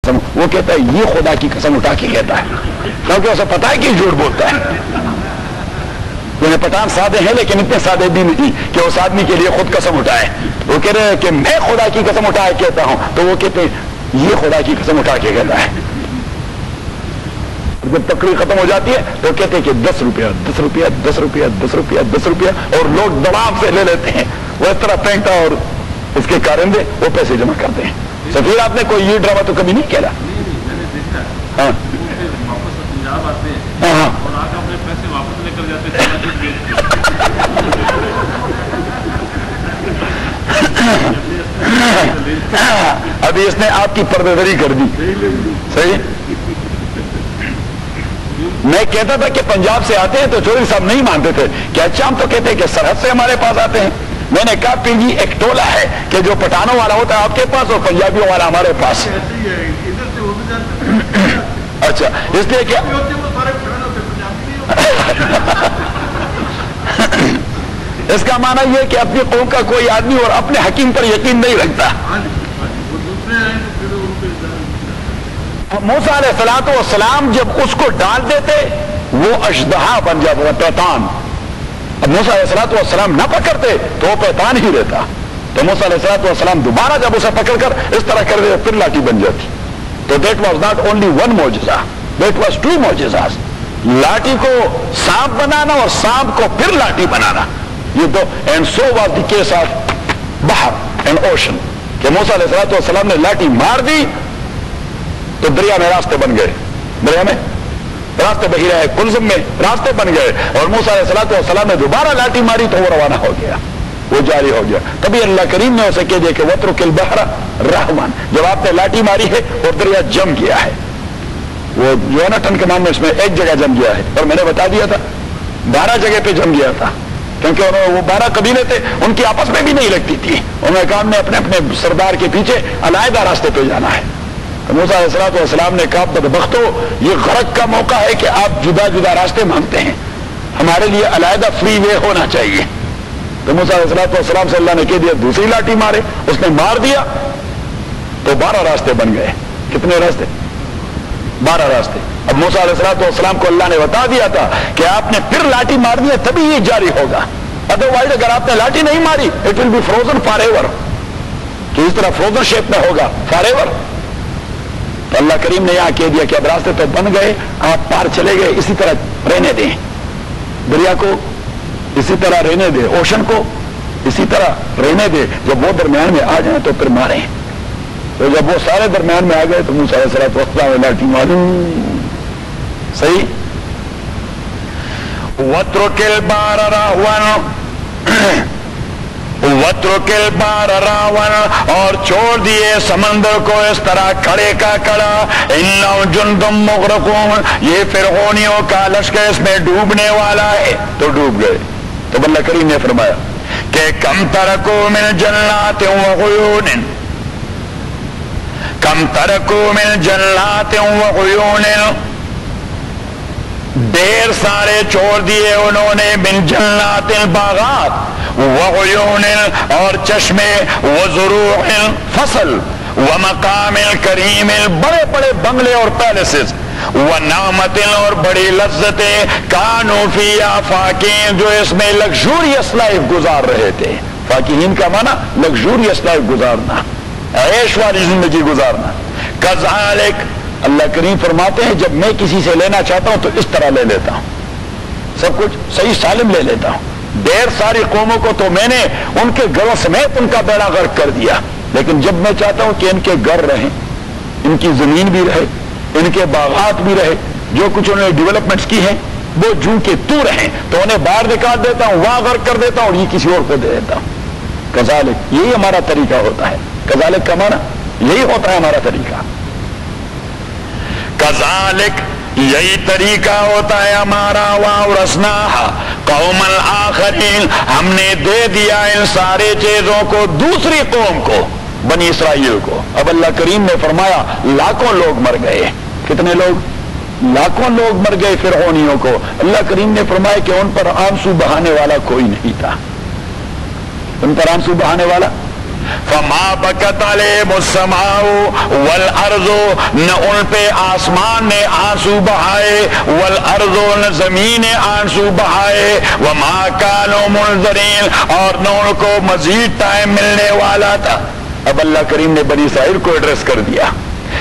وہ کہتا ہے یہ خدا کی قسم اٹھا کے کہتا ہے کیونکہ اسے پتا ہے کہ جھوٹ بولتا ہے. پٹھان سادے ہیں لیکن اتنے سادے بھی نہیں کہ اس آدمی کے لیے خود قسم اٹھائے. وہ کہہ رہے ہیں کہ میں خدا کی قسم اٹھا کے کہتا ہوں, تو وہ کہتے ہیں یہ خدا کی قسم اٹھا کے کہتا ہے. جب تقریر ختم ہو جاتی ہے تو کہتے ہیں کہ 10 روپیہ 10 روپیہ 10 روپیہ 10 روپیہ 10 روپیہ, اور لوگ دڑام سے لے لیتے ہیں. وہ اس طرح پھینکتا اور اس کے کارندے وہ پیسے جمع کرتے ہیں. سفیر آپ نے کوئی یہ ڈرامہ تو کبھی نہیں کھیلا؟ ہاں ہاں ابھی اس نے آپ کی پردہ دری کر دی. صحیح. میں کہتا تھا کہ پنجاب سے آتے ہیں تو چودھری صاحب نہیں مانتے تھے کہ اچھا ہم تو کہتے ہیں کہ سرحد سے ہمارے پاس آتے ہیں. میں نے کہا پھر یہ ایک ٹولہ ہے کہ جو پٹھانوں والا ہوتا ہے آپ کے پاس اور پنجابیوں والا ہمارے پاس. اچھا اس لیے کہ اس کا معنی یہ کہ اپنی قوم کا کوئی آدمی اور اپنے حکیم پر یقین نہیں رکھتا. موسیٰ علیہ السلام جب اس کو ڈال دیتے وہ اشدہا بن جاتا تھا, پیتان. اب موسیٰ علیہ السلام نہ پکڑتے تو وہ پیتان ہی رہتا. تو موسیٰ علیہ السلام دوبارہ جب اسے پکڑ کر اس طرح کر دیتے پھر لاٹھی بن جاتی. تو that was not only one معجزہ, دیٹ واز 2 معجزات. لاٹھی کو سانپ بنانا اور سانپ کو پھر لاٹھی بنانا. یہ تو and so was the case of بحر اینڈ اوشن کہ موسیٰ علیہ السلام نے لاٹھی مار دی تو دریا میں راستے بن گئے. دریا میں راستے بحیرہ کلزم میں راستے بن گئے, اور موسیٰ علیہ السلام نے دوبارہ لاٹھی ماری تو وہ روانہ ہو گیا, وہ جاری ہو گیا. تبھی اللہ کریم نے اسے کہہ دیا کہ وَاتْرُكِ الْبَحْرَ رَهْوًا, جب آپ نے لاٹھی ماری ہے اور دریا جم گیا ہے. وہ یوناٹن کے نام میں اس میں ایک جگہ جم گیا ہے, اور میں نے بتا دیا تھا 12 جگہ پہ جم گیا تھا, کیونکہ وہ 12 قبیلے تھے, ان کی آپس میں بھی نہیں لگتی تھی. انہوں نے کہا ہم نے اپنے اپنے سردار کے پیچھے علیحدہ راستے پہ جانا ہے. موسیٰ علیہ السلام نے کہا بدبختو, یہ غرق کا موقع ہے کہ آپ جدا جدا راستے مانگتے ہیں, ہمارے لیے علیحدہ فری وے ہونا چاہیے. تو موسیٰ علیہ السلام سے اللہ نے کہہ دیا دوسری لاٹھی مارے, اس نے مار دیا تو 12 راستے بن گئے. کتنے راستے؟ 12 راستے. اب موسیٰ علیہ السلام کو اللہ نے بتا دیا تھا کہ آپ نے پھر لاٹھی مار دی تبھی یہ جاری ہوگا, ادروائز اگر آپ نے لاٹھی نہیں ماری it will be frozen forever, کہ اس طرح فروزن شیپ میں ہوگا فار ایور. تو اللہ کریم نے یہاں کہہ دیا کہ اب راستے تو بن گئے, آپ پار چلے گئے, اسی طرح رہنے دیں دریا کو, اسی طرح رہنے دیں اوشن کو, اسی طرح رہنے دیں. جب وہ درمیان میں آ جائیں تو پھر ماریں. تو جب وہ سارے درمیان میں آ گئے تو موسیٰ علیہ السلام لاٹھی ماری. صحیح. وَاتْرُكِ الْبَحْرَ رَهْوًا وَاتْرُكِ الْبَحْرَ رَهْوًا, اور چھوڑ دیے سمندر کو اس طرح کھڑے کا کھڑا. إِنَّهُ جُنْدٌ مُغْرَقُونَ, یہ فرعونیوں کا لشکر اس میں ڈوبنے والا ہے. تو ڈوب گئے. تو اللہ کریم نے فرمایا کہ کم ترکوا من جنات وعیون, کم ترکوا من جنات وعیون, ڈیر سارے چھوڑ دیے انہوں نے من جنات باغات, وعیون اور چشمے, وزروع فصل, ومقام کریم بڑے بڑے بنگلے اور پیلسز, ونعمت اور بڑی لذتیں, کانوا فیہا فاکہین, جو اس میں لگژوریس لائف گزار رہے تھے. فاکہین کا معنی لگژوریس لائف گزارنا, عیش والی زندگی گزارنا. کذالک, اللہ کریم فرماتے ہیں جب میں کسی سے لینا چاہتا ہوں تو اس طرح لے لیتا ہوں, سب کچھ صحیح سالم لے لیتا ہوں. ڈیر ساری قوموں کو تو میں نے ان کے گھروں سمیت ان کا بیڑا غرق کر دیا, لیکن جب میں چاہتا ہوں کہ ان کے گھر رہیں, ان کی زمین بھی رہے, ان کے باغات بھی رہے, جو کچھ انہوں نے ڈیولپمنٹس کی ہیں وہ جو کہ تو رہیں, تو انہیں باہر نکال دیتا ہوں, وہاں غرق کر دیتا ہوں, اور یہ کسی اور کو دے دیتا ہوں. کذالک, یہی ہمارا طریقہ ہوتا ہے. کذالک کا معنی یہی ہوتا ہے ہمارا طریقہ. کذالک, یہی طریقہ ہوتا ہے ہمارا. وَأَوْرَثْنَاهَا قَوْمًا آخَرِينَ, ہم نے دے دیا ان سارے چیزوں کو دوسری قوم کو, بنی اسرائیل کو. اب اللہ کریم نے فرمایا لاکھوں لوگ مر گئے. کتنے لوگ؟ لاکھوں لوگ مر گئے فرعونیوں کو. اللہ کریم نے فرمایا کہ ان پر آنسو بہانے والا کوئی نہیں تھا, ان پر آنسو بہانے والا فما بکت علیہم السماء والارض، نہ ان پہ آسمان نے آنسو بہائے، والارض، نہ زمین نے آنسو بہائے، وما کانوا منظرین، اور نہ ان کو مزید ٹائم ملنے والا تھا۔ اب اللہ کریم نے بنی اسرائیل کو ایڈریس کر دیا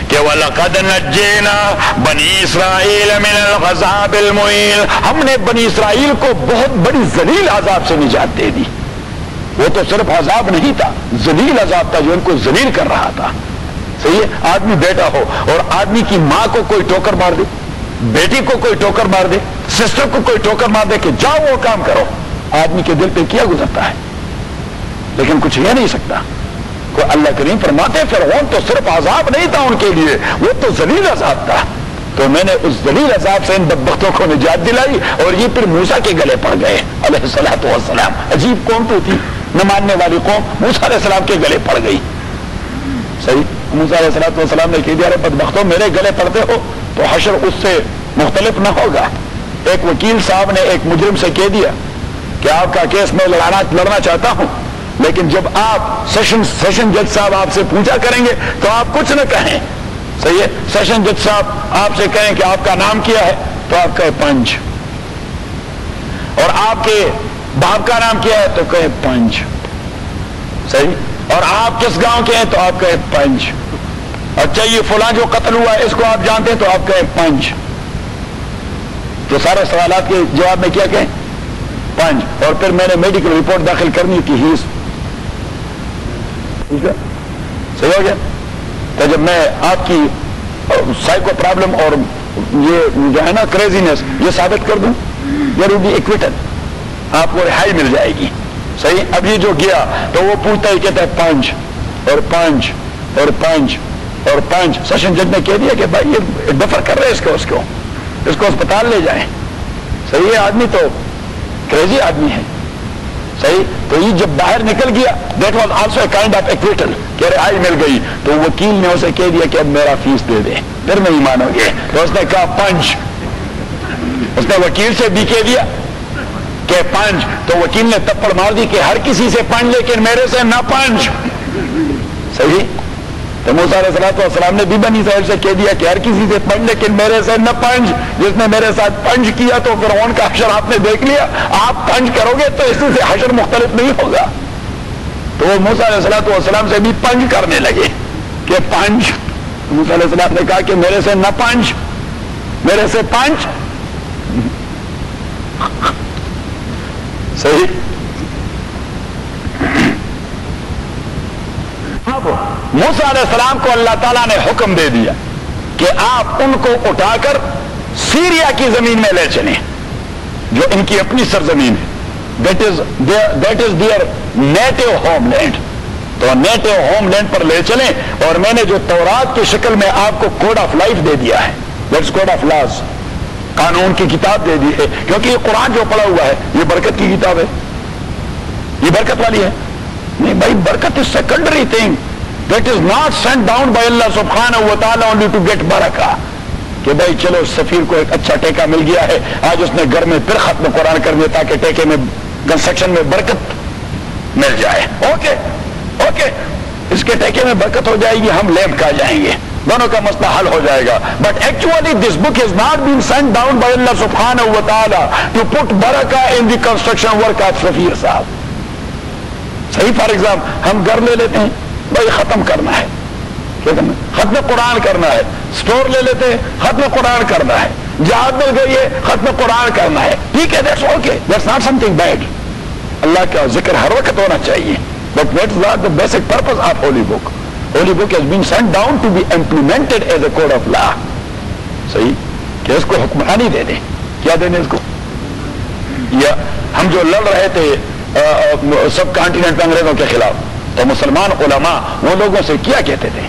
کہ وَلَقَدْ نَجَّيْنَا بَنِي إِسْرَائِيلَ مِنَ الْعَذَابِ الْمُهِينِ، ہم نے بنی اسرائیل کو بہت بڑی ذلیل عذاب سے نجات دے دی۔ وہ تو صرف عذاب نہیں تھا، ذلیل عذاب تھا جو ان کو ذلیل کر رہا تھا۔ صحیح ہے، آدمی بیٹا ہو اور آدمی کی ماں کو کوئی ٹوکر مار دے، بیٹی کو کوئی ٹوکر مار دے، سسٹر کو کوئی ٹوکر مار دے کہ جاؤ وہ کام کرو، آدمی کے دل پہ کیا گزرتا ہے، لیکن کچھ یہ نہیں سکتا۔ کو اللہ کریم فرماتے فرعون تو صرف عذاب نہیں تھا ان کے لیے، وہ تو ذلیل عذاب تھا، تو میں نے اس ذلیل عذاب سے ان بدبختوں کو نجات دلائی، اور یہ پھر موسیٰ کے گلے پڑ گئے علیہ الصلوۃ والسلام۔ عجیب قوم تو تھی، نہ ماننے والی قوم موسیٰ علیہ السلام کے گلے پڑ گئی۔ صحیح، موسیٰ علیہ الصلوۃ والسلام نے کہہ دیا ارے بدبختوں میرے گلے پڑتے ہو تو حشر اس سے مختلف نہ ہوگا۔ ایک وکیل صاحب نے ایک مجرم سے کہہ دیا کہ آپ کا کیس میں لڑنا چاہتا ہوں، لیکن جب آپ سیشن جج صاحب آپ سے پوچھا کریں گے تو آپ کچھ نہ کہیں۔ صحیح ہے، سیشن جج صاحب آپ سے کہیں کہ آپ کا نام کیا ہے تو آپ کہے پنج، اور آپ کے باپ کا نام کیا ہے تو کہے پنج۔ صحیح، اور آپ کس گاؤں کے ہیں تو آپ کہے پنج۔ اچھا یہ فلاں جو قتل ہوا ہے اس کو آپ جانتے ہیں تو آپ کہے پنج۔ تو سارے سوالات کے جواب میں کیا کہیں؟ پنج۔ اور پھر میں نے میڈیکل رپورٹ داخل کرنی کی ہی صحیح ہو گیا۔ تو جب میں آپ کی سائیکو پرابلم اور یہ جو ہے نا کریزینس یہ ثابت کر دوں، یو بی ایکویٹڈ، آپ کو رہائی مل جائے گی۔ صحیح، اب یہ جو گیا تو وہ پوچھتا ہی کہتا ہے پنج اور پنج اور پنج اور پنج۔ سیشن جج نے کہہ دیا کہ بھائی یہ ڈفر کر رہے ہیں اس کو اسپتال لے جائیں۔ صحیح ہے، آدمی تو کریزی آدمی ہے۔ صحیح، تو یہ جب باہر نکل گیا that was also a kind of acquittal کہ رہائی مل گئی، تو وکیل نے اسے کہہ دیا کہ اب میرا فیس دے دے، پھر نہیں مانو گے۔ تو اس نے کہا پنج، اس نے وکیل سے بھی کہہ دیا کہ پنج، تو وکیل نے تپڑ مار دی کہ ہر کسی سے پنج لیکن میرے سے نہ پنج۔ صحیح، تو موسیٰ علیہ الصلوۃ والسلام نے بھی بنی اسرائیل سے کہہ دیا کہ ہر کسی سے پنج لیکن میرے سے نہ پنج۔ جس نے میرے ساتھ پنج کیا تو فرعون کا حشر آپ نے دیکھ لیا، آپ پنج کرو گے تو اسی سے حشر مختلف نہیں ہوگا۔ تو وہ موسیٰ علیہ الصلوۃ والسلام سے بھی پنج کرنے لگے کہ پنج۔ موسیٰ علیہ السلام نے کہا کہ میرے سے نہ پنج، میرے سے پنج۔ صحیح، اب موسیٰ علیہ السلام کو اللہ تعالیٰ نے حکم دے دیا کہ آپ ان کو اٹھا کر سیریا کی زمین میں لے چلیں جو ان کی اپنی سرزمین ہے، that is their native homeland. تو نیٹو ہوم لینڈ پر لے چلیں، اور میں نے جو تورات کی شکل میں آپ کو کوڈ آف لائف دے دیا ہے، دیٹس کوڈ آف لاز، قانون کی کتاب دے دی ہے، کیونکہ یہ قرآن جو پڑھا ہوا ہے یہ برکت کی کتاب ہے، یہ برکت والی ہے۔ نہیں بھائی، برکت is secondary thing, that is not sent down by اللہ سبحانہ و تعالی اونلی ٹو گیٹ برکہ، کہ بھائی چلو سفیر کو ایک اچھا ٹیکہ مل گیا ہے، آج اس نے گھر میں پھر ختم قرآن کر دیا تاکہ ٹیکے میں کنسٹرکشن میں برکت مل جائے۔ اوکے اوکے، اس کے ٹیکے میں برکت ہو جائے گی، ہم لیب کھا جائیں گے، دونوں کا مسئلہ حل ہو جائے گا۔ But actually this book is not been sent down by اللہ سبحانہ و تعالی ٹو پٹ برکہ in the construction work of سفیر صاحب۔ صحیح، فار ایگزامپل ہم گھر لے لیتے ہیں، بھائی ختم کرنا ہے، کیا کرنا ہے؟ ختم قرآن کرنا ہے۔ اسٹور لے لیتے ہیں، ختم قرآن کرنا ہے۔ جہاد مل گئی ہے، ختم قرآن کرنا ہے، ٹھیک ہے، that's okay, that's not something bad. اللہ کا ذکر ہر وقت ہونا چاہیے، but that is not the basic purpose of holy book. Holy book has been sent down to be implemented as a code of law. صحیح، کہ اس کو حکمرانی دے دیں، کیا دینے اس کو؟ یا ہم جو لڑ رہے تھے سب کانٹیننٹ انگریزوں کے خلاف، تو مسلمان علماء وہ لوگوں سے کیا کہتے تھے؟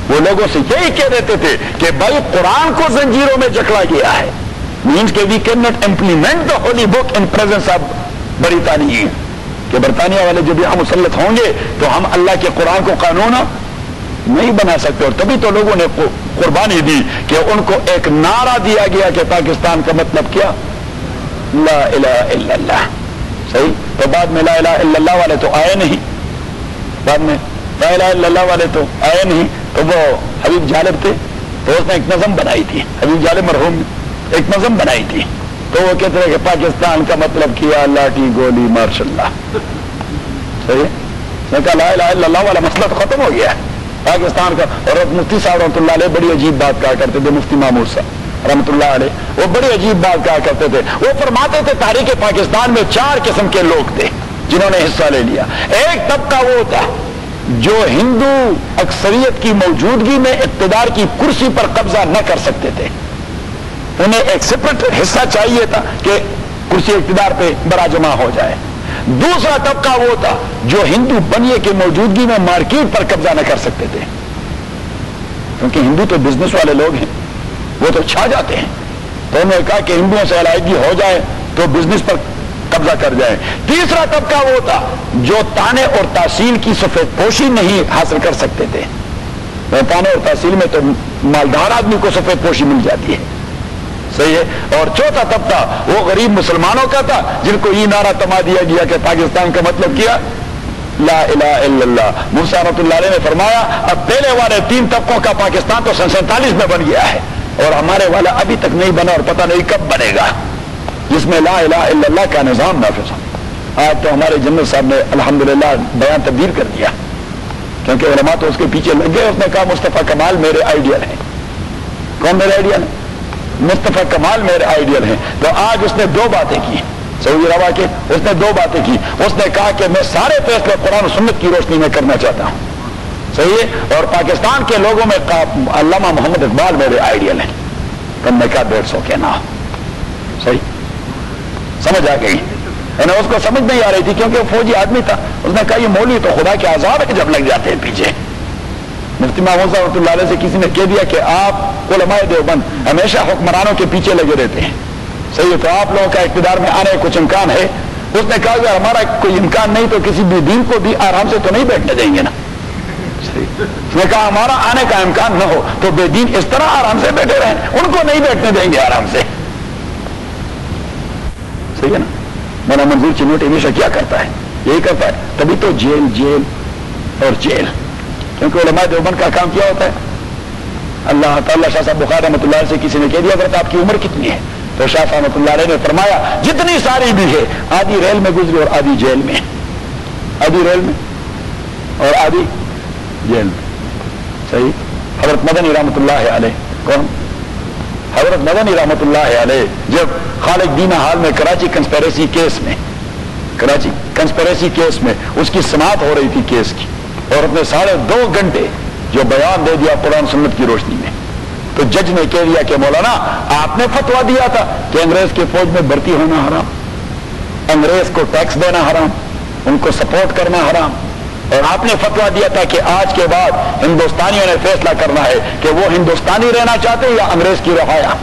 وہ لوگوں سے یہی کہہ دیتے تھے کہ بھائی قرآن کو زنجیروں میں جکڑا گیا ہے، مینس کہ we can not implement the holy book in presence of برطانیہ، کہ برطانیہ والے جب یہاں مسلط ہوں گے تو ہم اللہ کے قرآن کو قانون نہیں بنا سکتے۔ اور تبھی تو لوگوں نے قربانی دی کہ ان کو ایک نعرہ دیا گیا کہ پاکستان کا مطلب کیا؟ لا الہ الا اللہ۔ صحیح، تو بعد میں لا الہ الا اللہ والے تو آئے نہیں، بعد میں لا الہ الا اللہ والے تو آئے نہیں، تو وہ حبیب جالب تھے، تو اس نے ایک نظم بنائی تھی، حبیب جالب مرحوم نے ایک نظم بنائی تھی، تو وہ کہتے ہیں کہ پاکستان کا مطلب کیا لاٹھی گولی ماشاء اللہ. صحیح ہے، اس نے کہا لا الہ الا اللہ والا مسئلہ تو ختم ہو گیا ہے پاکستان کا. اور مفتی صاحب رحمۃ اللہ علیہ بڑی عجیب بات کہا کرتے تھے، مفتی مامور صاحب رحمۃ اللہ علیہ، وہ بڑی عجیب بات کہا کرتے تھے. وہ فرماتے تھے تاریخ پاکستان میں 4 قسم کے لوگ تھے جنہوں نے حصہ لے لیا. ایک طبقہ وہ تھا جو ہندو اکثریت کی موجودگی میں اقتدار کی کرسی پر قبضہ نہ کر سکتے تھے، انہیں ایک سپریٹ حصہ چاہیے تھا کہ کرسی اقتدار پہ بڑا جمع ہو جائے. دوسرا طبقہ وہ تھا جو ہندو بنیے کی موجودگی میں مارکیٹ پر قبضہ نہ کر سکتے تھے، کیونکہ ہندو تو بزنس والے لوگ ہیں، وہ تو چھا جاتے ہیں. تو انہوں نے کہا کہ ہندوؤں سے علیحدگی ہو جائے تو بزنس پر قبضہ کر جائیں. تیسرا طبقہ وہ تھا جو تانے اور تحصیل کی سفید پوشی نہیں حاصل کر سکتے تھے. تانے اور تحصیل میں تو مالدار آدمی کو سفید پوشی مل جاتی ہے، صحیح ہے. اور چوتھا طبقہ وہ غریب مسلمانوں کا تھا جن کو یہ نعرہ تما دیا گیا کہ پاکستان کا مطلب کیا لا الہ الا اللہ. موسیٰ رحمۃ اللہ علیہ نے فرمایا اب پہلے والے 3 طبقوں کا پاکستان تو 47 میں بن گیا ہے، اور ہمارے والا ابھی تک نہیں بنا اور پتہ نہیں کب بنے گا، جس میں لا الہ الا اللہ کا نظام نافذ ہو. آج تو ہمارے جنرل صاحب نے الحمدللہ بیان تبدیل کر دیا، کیونکہ علماء تو اس کے پیچھے لگ گئے. اس نے کہا مصطفیٰ کمال میرے آئیڈیل ہیں. کون میرے آئیڈیل ہیں؟ مصطفیٰ کمال میرے آئیڈیل ہیں. تو آج اس نے 2 باتیں کی سعودی روا کے، اس نے 2 باتیں کی. اس نے کہا کہ میں سارے فیصلے قرآن و سنت کی روشنی میں کرنا چاہتا ہوں، صحیح ہے، اور پاکستان کے لوگوں میں علامہ محمد اقبال میرے آئیڈیل ہیں. تو میں کہا 150 کے نہ صحیح سمجھ آ گئی. اس کو سمجھ نہیں آ رہی تھی کیونکہ وہ فوجی آدمی تھا. اس نے کہا یہ مولوی تو خدا کے عذاب ہے جب لگ جاتے ہیں پیچھے. مفتی محمود رحمۃ اللہ علیہ سے کسی نے کہہ دیا کہ آپ علماء دیوبند ہمیشہ حکمرانوں کے پیچھے لگے رہتے ہیں، صحیح ہے، تو آپ لوگوں کا اقتدار میں آنے کچھ امکان ہے. اس نے کہا کہ ہمارا کوئی امکان نہیں تو کسی بھی دین کو بھی آرام سے تو نہیں بیٹھنے دیں گے نا. اس نے کہا ہمارا آنے کا امکان نہ ہو تو بے دین اس طرح آرام سے بیٹھے رہیں، ان کو نہیں بیٹھنے دیں گے آرام سے، صحیح ہے نا. مولانا منظور چنوٹی ہمیشہ کیا کرتا ہے، یہی کرتا ہے. تبھی تو جیل جیل اور جیل، کیونکہ علماء دیوبند کا کام کیا ہوتا ہے. اللہ تعالیٰ شاہ صاحب بخاری رحمۃ اللہ علیہ سے کسی نے کہہ دیا کہ آپ کی عمر کتنی ہے، تو شاہ صاحب رحمۃ اللہ علیہ نے فرمایا جتنی ساری بھی ہے، آدھی ریل میں گزری اور آدھی جیل میں، آدھی ریل میں اور آدھی جیل میں، صحیح. حضرت مدنی رحمۃ اللہ علیہ، کون؟ حضرت مدنی رحمۃ اللہ علیہ جب خالق دینا حال میں کراچی کنسپیریسی کیس میں، کراچی کنسپیریسی کیس میں اس کی سماعت ہو رہی تھی کیس کی، اور اپنے 2.5 گھنٹے جو بیان دے دیا قرآن سنت کی روشنی میں، تو جج نے کہہ دیا کہ مولانا آپ نے فتویٰ دیا تھا کہ انگریز کی فوج میں بھرتی ہونا حرام، انگریز کو ٹیکس دینا حرام، ان کو سپورٹ کرنا حرام، اور آپ نے فتویٰ دیا تھا کہ آج کے بعد ہندوستانیوں نے فیصلہ کرنا ہے کہ وہ ہندوستانی رہنا چاہتے ہیں یا انگریز کی رعایا،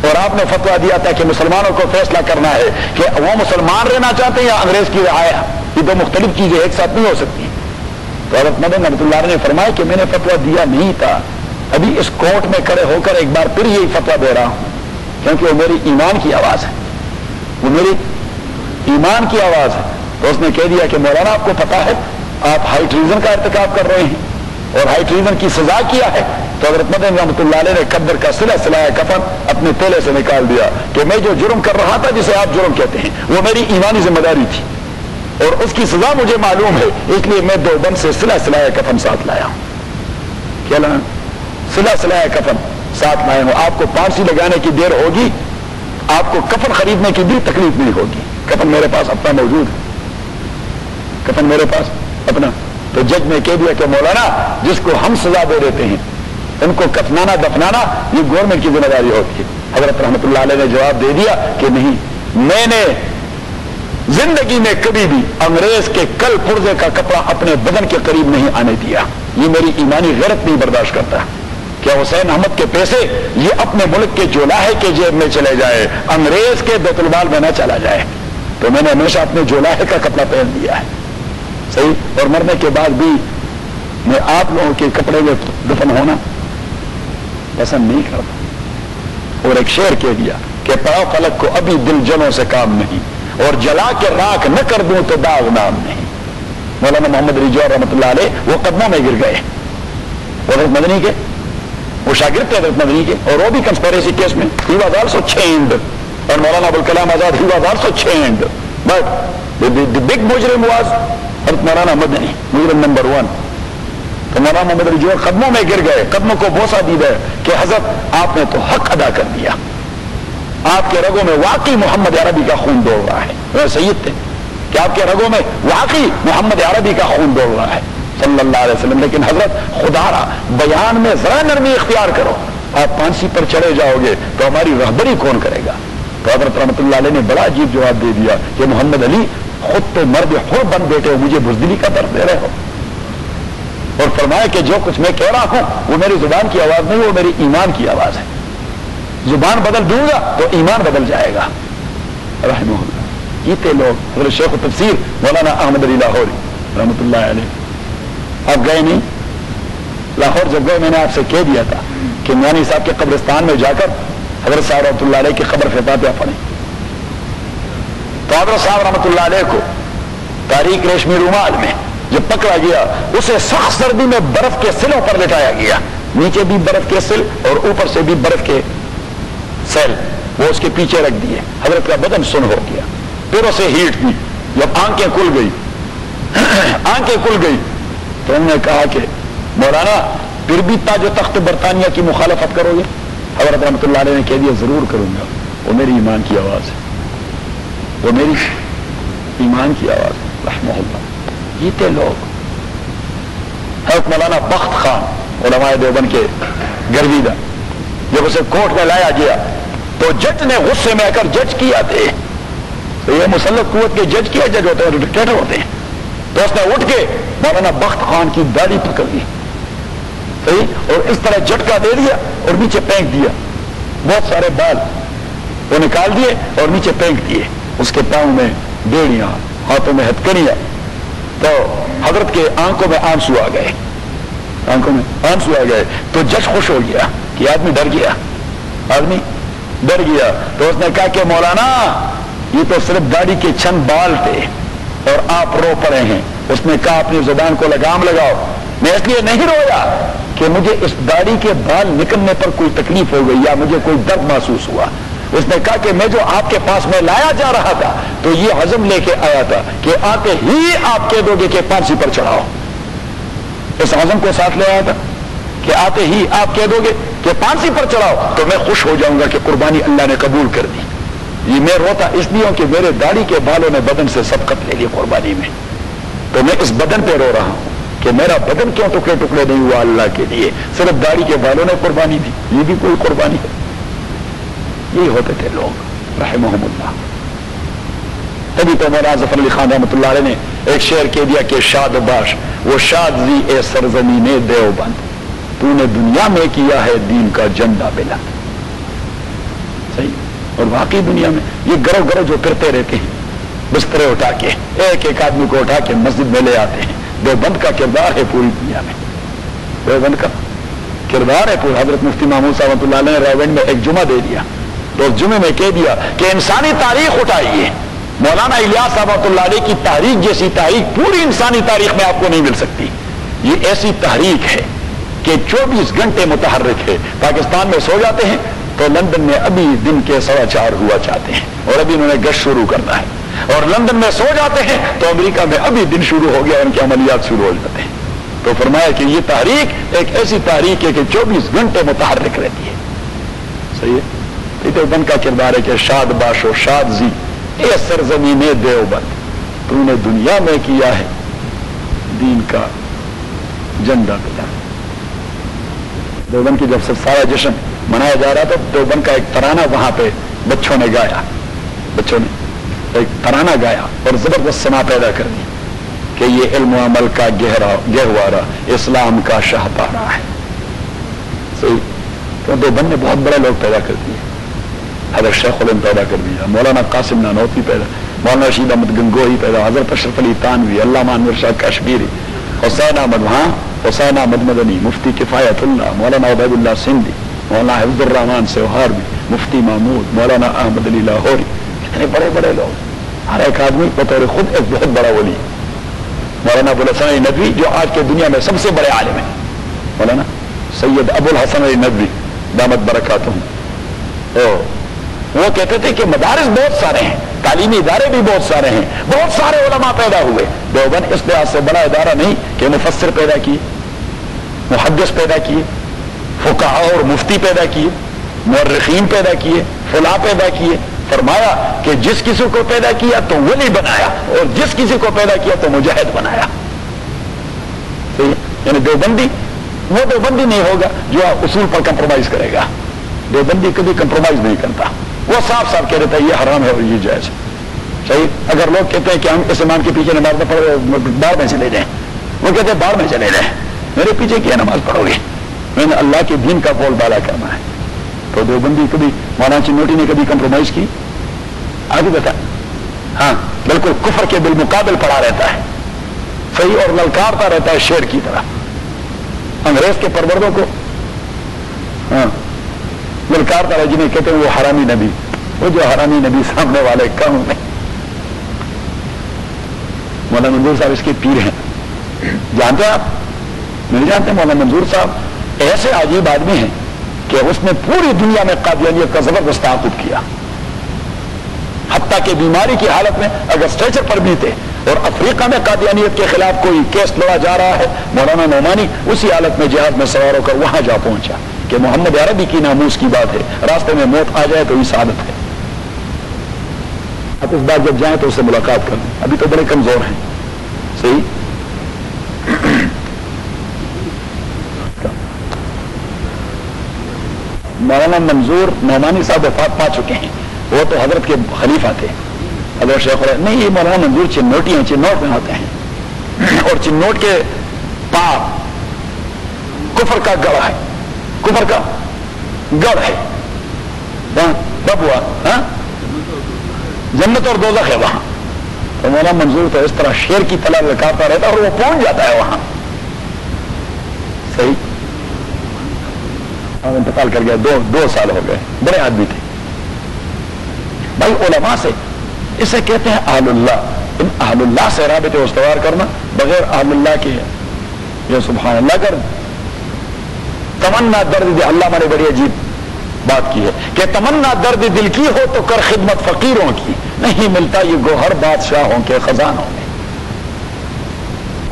اور آپ نے فتویٰ دیا تھا کہ مسلمانوں کو فیصلہ کرنا ہے کہ وہ مسلمان رہنا چاہتے ہیں یا انگریز کی رعایا. یہ 2 مختلف چیزیں ایک ساتھ نہیں ہو سکتی. تو حضرت مدنی رحمۃ اللہ علیہ نے فرمایا کہ میں نے فتویٰ دیا نہیں تھا، ابھی اس کورٹ میں کھڑے ہو کر ایک بار پھر یہی فتویٰ دے رہا ہوں، کیونکہ وہ میری ایمان کی آواز ہے، وہ میری ایمان کی آواز ہے. تو اس نے کہہ دیا کہ مولانا آپ کو پتا ہے آپ ہائی ٹریزن کا ارتکاب کر رہے ہیں اور ہائی ٹریزن کی سزا کیا ہے. تو حضرت مدنی رحمۃ اللہ علیہ نے قبر کا سلسلہ کفن اپنے تیلے سے نکال دیا کہ میں جو جرم کر رہا تھا جسے آپ جرم کہتے ہیں وہ میری ایمانی ذمہ داری تھی اور اس کی سزا مجھے معلوم ہے، اس لیے میں دیوبند سے سلسلہ کفن ساتھ لایا ہوں. کیا لایا؟ سلسلہ کفن ساتھ لائے ہوں. آپ کو پھانسی لگانے کی دیر ہوگی، آپ کو کفن خریدنے کی بھی تکلیف نہیں ہوگی. کفن میرے پاس اپنا موجود ہے، کفن میرے پاس اپنا. تو جج نے کہہ دیا کہ مولانا جس کو ہم سزا دے دیتے ہیں ان کو کفنانا دفنانا یہ گورنمنٹ کی ذمہ داری ہوتی ہے. حضرت رحمۃ اللہ علیہ نے جواب دے دیا کہ نہیں، میں نے زندگی میں کبھی بھی انگریز کے کل پرزے کا کپڑا اپنے بدن کے قریب نہیں آنے دیا. یہ میری ایمانی غیرت نہیں برداشت کرتا. کیا حسین احمد کے پیسے یہ اپنے ملک کے جولاہے کے جیب میں چلے جائے، انگریز کے بیت المال میں نہ چلا جائے. تو میں نے ہمیشہ اپنے جولاہے کا کپڑا پہن لیا ہے، صحیح. اور مرنے کے بعد بھی میں آپ لوگوں کے کپڑے میں دفن ہونا پسند نہیں کرتا. اور ایک شعر کہہ دیا کہ پڑا فلک کو ابھی دل جنوں سے کام نہیں، اور جلا کے راکھ نہ کر دوں تو داغ نام نہیں. مولانا محمد علی جوہر رحمۃ اللہ علیہ وہ قدموں میں گر گئے، وہ حضرت مدنی کے، وہ شاگرد تھے حضرت مدنی کے، اور وہ بھی کنسپیریسی کیس میں he was also chained، اور Maulana Abul Kalam Azad he was also chained، but the big مجرم was حضرت مولانا مدنی، مجرم نمبر 1۔ تو مولانا محمد علی جوہر قدموں میں گر گئے، قدموں کو بوسہ دی گئے کہ حضرت آپ نے تو حق ادا کر دیا، آپ کے رگوں میں واقعی محمد عربی کا خون دوڑ رہا ہے، وہ سید تھے کہ آپ کے رگوں میں واقعی محمد عربی کا خون دوڑ رہا ہے صلی اللہ علیہ وسلم، لیکن حضرت خدا را بیان میں ذرا نرمی اختیار کرو، آپ پھانسی پر چڑھے جاؤ گے تو ہماری رہبری کون کرے گا؟ تو حضرت رحمۃ اللہ علیہ نے بڑا عجیب جواب دے دیا کہ محمد علی خود تو مرد حر بن بیٹھے ہو، مجھے بزدلی کا درد دے رہے ہو، اور فرمایا کہ جو کچھ میں کہہ رہا ہوں وہ میری زبان کی آواز نہیں، وہ میری ایمان کی آواز ہے، زبان بدل دوں گا تو ایمان بدل جائے گا۔ رحمہ اللہ جیتے لوگ، حضرت شیخ التفسیر مولانا احمد علی لاہوری رحمۃ اللہ علیہ، آپ گئے نہیں لاہور؟ جب گئے میں نے آپ سے کہہ دیا تھا کہ میانی صاحب کے قبرستان میں جا کر حضرت صاحب رحمۃ اللہ علیہ کی قبر پہ فاتحہ پڑھیں، تو حضرت صاحب رحمۃ اللہ علیہ کو تاریک ریشمی رومال میں جب پکڑا گیا، اسے سخت سردی میں برف کے سلوں پر لٹایا گیا، نیچے بھی برف کے سل اور اوپر سے بھی برف کے سیل وہ اس کے پیچھے رکھ دیے، حضرت کا بدن سن ہو گیا، پھر اسے ہیٹ دی، جب آنکھیں کھل گئی آنکھیں کھل گئی تو انہوں نے کہا کہ مولانا پھر بھی تاج و تخت برطانیہ کی مخالفت کرو گے؟ حضرت رحمۃ اللہ علیہ نے کہہ دیا ضرور کروں گا، وہ میری ایمان کی آواز ہے، وہ میری ایمان کی آواز ہے۔ رحمہ اللہ جیتے لوگ، حضرت مولانا بخت خان علماء دیوبند کے گرویدہ، جب اسے کورٹ میں لایا گیا تو جج نے غصے میں آ کر جج کیا تھے، تو یہ مسلط قوت کے جج کیا جج ہوتے ہیں، ڈکٹیٹر ہوتے ہیں، تو اس نے اٹھ کے مولانا بخت خان کی داڑھی پکڑ لی، صحیح، اور اس طرح جھٹکا دے دیا اور نیچے پھینک دیا، بہت سارے بال وہ نکال دیے اور نیچے پھینک دیے، اس کے پاؤں میں بیڑیاں، ہاتھوں میں ہتھکڑیاں، تو حضرت کے آنکھوں میں آنسو آ گئے، آنکھوں میں آنسو آ گئے، تو جج خوش ہو گیا کہ آدمی ڈر گیا، آدمی ڈر گیا، تو اس نے کہا کہ مولانا یہ تو صرف داڑھی کے چند بال تھے اور آپ رو پڑے ہیں۔ اس نے کہا اپنی زبان کو لگام لگاؤ، میں اس لیے نہیں رویا کہ مجھے اس داڑھی کے بال نکلنے پر کوئی تکلیف ہو گئی یا مجھے کوئی درد محسوس ہوا، اس نے کہا کہ میں جو آپ کے پاس میں لایا جا رہا تھا تو یہ عزم لے کے آیا تھا کہ آتے ہی آپ کہہ دو گے کہ پھانسی پر چڑھاؤ، اس عزم کو ساتھ لے آیا تھا کہ آتے ہی آپ کہہ دو گے کہ پھانسی پر چڑھاؤ تو میں خوش ہو جاؤں گا کہ قربانی اللہ نے قبول کر دی۔ یہ میں روتا اس لیے ہوں کہ میرے داڑھی کے بالوں نے بدن سے سبقت لے لی قربانی میں، تو میں اس بدن پہ رو رہا ہوں کہ میرا بدن کیوں ٹکڑے ٹکڑے نہیں ہوا اللہ کے لیے، صرف داڑھی کے بالوں نے قربانی دی، یہ بھی کوئی قربانی ہے؟ یہی ہوتے تھے لوگ رحمہم اللہ۔ تبھی تو مولانا ظفر علی خان رحمۃ اللہ علیہ نے ایک شعر کہہ دیا کہ شاد باش وہ شاد زی اے سرزمین دیوبند، تو نے دنیا میں کیا ہے دین کا جھنڈا بلند۔ صحیح، اور واقعی دنیا میں یہ گرو گرو جو پھرتے رہتے ہیں بسترے اٹھا کے، ایک ایک آدمی کو اٹھا کے مسجد میں لے آتے ہیں، دیوبند کا کردار ہے پوری دنیا میں، دیوبند کا کردار ہے پورا۔ حضرت مفتی محمود صاحب رحمۃ اللہ علیہ نے راولپنڈی میں ایک جمعہ دے دیا، تو اس جمعے میں کہہ دیا کہ انسانی تاریخ اٹھائیے، مولانا الیاس صاحب رحمۃ اللہ علیہ کی تحریک جیسی تحریک پوری انسانی تاریخ میں آپ کو نہیں مل سکتی۔ یہ ایسی تحریک ہے کہ 24 گھنٹے متحرک ہے، پاکستان میں سو جاتے ہیں تو لندن میں ابھی دن کے 4:15 ہوا چاہتے ہیں اور ابھی انہوں نے گشت شروع کرنا ہے، اور لندن میں سو جاتے ہیں تو امریکہ میں ابھی دن شروع ہو گیا، ان کے عملیات شروع ہو جاتے ہیں۔ تو فرمایا کہ یہ تحریک ایک ایسی تحریک ہے کہ 24 گھنٹے متحرک رہتی ہے۔ صحیح ہے، دیوبند کا کردار ہے کہ شاد باش و شاد زی اے سرزمین دیوبند، تو نے دنیا میں کیا ہے دین کا جھنڈا پھیلا۔ دیوبند کی جب سے سارا جشن منایا جا رہا تھا، دیوبند کا ایک ترانہ وہاں پہ بچوں نے گایا، بچوں نے ایک ترانہ گایا اور زبردست سما پیدا کر دی کہ یہ علم و عمل کا گہوارہ اسلام کا شاہپارہ ہے۔ صحیح، تو دیوبند نے بہت بڑا لوگ پیدا کر دیے، حضرت شیخ الہند پیدا کر دیا، مولانا قاسم نانوتوی پیدا، مولانا رشید احمد گنگوہی پیدا، حضرت اشرف علی تھانوی، علامہ انور شاہ کشمیری، حسین احمد حسین احمد مدنی، مفتی کفایت اللہ، مولانا عبید اللہ سندھی، مولانا حفظ الرحمان سوہاروی، مفتی محمود، مولانا احمد علی لاہوری، اتنے بڑے بڑے لوگ، ہر ایک آدمی بطور خود ایک بہت بڑا ولی، مولانا ابو الحسن علی ندوی جو آج کے دنیا میں سب سے بڑے عالم ہیں، مولانا سید ابو الحسن علی ندوی دامت برکاتہم، وہ کہتے تھے کہ مدارس بہت سارے ہیں، تعلیمی ادارے بھی بہت سارے ہیں، بہت سارے علماء پیدا ہوئے، دیوبند اس لحاظ سے بڑا ادارہ نہیں کہ مفسر پیدا کیے، محدث پیدا کیے، فقہاء اور مفتی پیدا کیے، مورخین پیدا کیے، فلاں پیدا کیے، فرمایا کہ جس کسی کو پیدا کیا تو ولی بنایا اور جس کسی کو پیدا کیا تو مجاہد بنایا. صحیح؟ یعنی دیوبندی وہ دیوبندی نہیں ہوگا جو اصول پر کمپرومائز کرے گا. دیوبندی کبھی کمپرومائز نہیں کرتا، وہ صاف صاف کہہ دیتا ہے یہ حرام ہے اور یہ جائز ہے. صحیح؟ اگر لوگ کہتے ہیں کہ ہم اس امام کے پیچھے نماز نہ پڑھو باہر میں چلے جائیں، وہ کہتے ہیں باہر میں چلے جائیں، میرے پیچھے کیا نماز پڑھو گے؟ میں نے اللہ کے دین کا بول بالا کرنا ہے. تو دیوبندی کبھی مولانا چنوٹی نے کبھی کمپرومائز کی؟ آگے بتا. ہاں بالکل کفر کے بالمقابل پڑا رہتا ہے، صحیح، اور للکارتا رہتا ہے شیر کی طرح انگریز کے پروردوں کو. ہاں للکارتا رہا جنہیں کہتے ہیں وہ حرامی نبی، وہ جو حرامی نبی سامنے والے کم نہیں. مولانا منظور صاحب اس کے پیر ہیں، جانتے ہیں آپ؟ نہیں جانتے؟ مولانا منظور صاحب ایسے عجیب آدمی ہیں کہ اس نے پوری دنیا میں قادیانیت کا زبردست تعاقب کیا، حتیٰ کہ بیماری کی حالت میں اگر اسٹریچر پر بھی تھے اور افریقہ میں قادیانیت کے خلاف کوئی کیس لڑا جا رہا ہے، مولانا نعمانی اسی حالت میں جہاد میں سوار ہو کر وہاں جا پہنچا کہ محمد عربی کی ناموس کی بات ہے، راستے میں موت آ جائے تو یہ سعادت ہے. آپ اس بار جب جائیں تو اس سے ملاقات کریں، ابھی تو بڑے کمزور ہیں. صحیح؟ مولانا منظور نعمانی صاحب وفات پا چکے ہیں، وہ تو حضرت کے خلیفہ تھے، حضرت شیخ نہیں. یہ مولانا منظور چنوٹی ہیں، چنوٹ میں ہوتے ہیں، اور چنوٹ کے پاس کفر کا گڑھ ہے، کفر کا گڑھ ہے. کب ہوا؟ جنت اور دوزخ ہے وہاں. تو مولانا منظور تو اس طرح شیر کی طرح لکارتا رہتا ہے اور وہ پہنچ جاتا ہے وہاں. صحیح؟ انتقال کر گیا، دو سال ہو گئے، بڑے آدمی تھے. بھائی علماء سے اسے کہتے ہیں اہل اللہ. ان اہل اللہ سے رابطے استوار کرنا، بغیر اہل اللہ کے یہ سبحان اللہ کر تمنا درد دل. اللہ نے بڑی عجیب بات کی ہے کہ تمنا درد دل کی ہو تو کر خدمت فقیروں کی، نہیں ملتا یہ گوہر بادشاہوں کے خزانوں میں.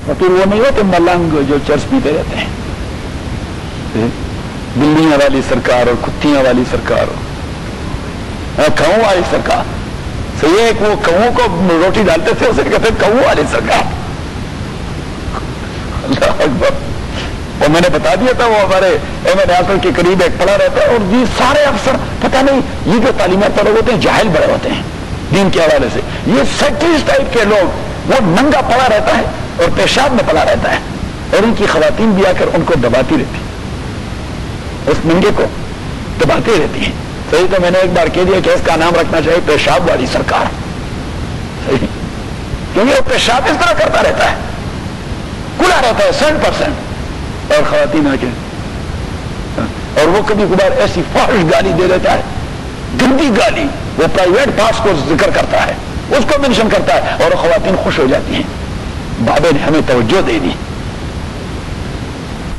فقیر وہ نہیں ہوتے ملنگ جو چرس پیتے رہتے ہیں، بلیاں والی سرکار اور کتیاں والی سرکار، کھوں والی سرکار. صحیح ہے کہ وہ کھوں کو روٹی ڈالتے تھے، اسے کہتے کھوں والی سرکار. اللہ اکبر. اور میں نے بتا دیا تھا وہ ہمارے ایم این اعظم کے قریب ایک پڑا رہتا ہے، اور یہ سارے افسر پتہ نہیں یہ جو تعلیمات پڑے ہوتے ہیں جاہل بڑے ہوتے ہیں دین کے حوالے سے. یہ سیکٹریز ٹائپ کے لوگ، وہ ننگا پڑا رہتا ہے اور پیشاب میں پڑا رہتا ہے، اور ان کی خواتین بھی آ کر ان کو دباتی رہتی، اس ننگے کو دباتی رہتی ہیں. صحیح؟ تو میں نے ایک بار کہہ دیا کہ اس کا نام رکھنا چاہیے پیشاب والی سرکار. صحیح؟ کیونکہ وہ پیشاب اس طرح کرتا رہتا ہے، کھلا رہتا ہے 100%، اور خواتین آ کے اور وہ کبھی کبھار ایسی فحش گالی دے دیتا ہے، گندی گالی. وہ پرائیویٹ پارٹس کو ذکر کرتا ہے، اس کو مینشن کرتا ہے، اور خواتین خوش ہو جاتی ہیں، بابے نے ہمیں توجہ دے دی.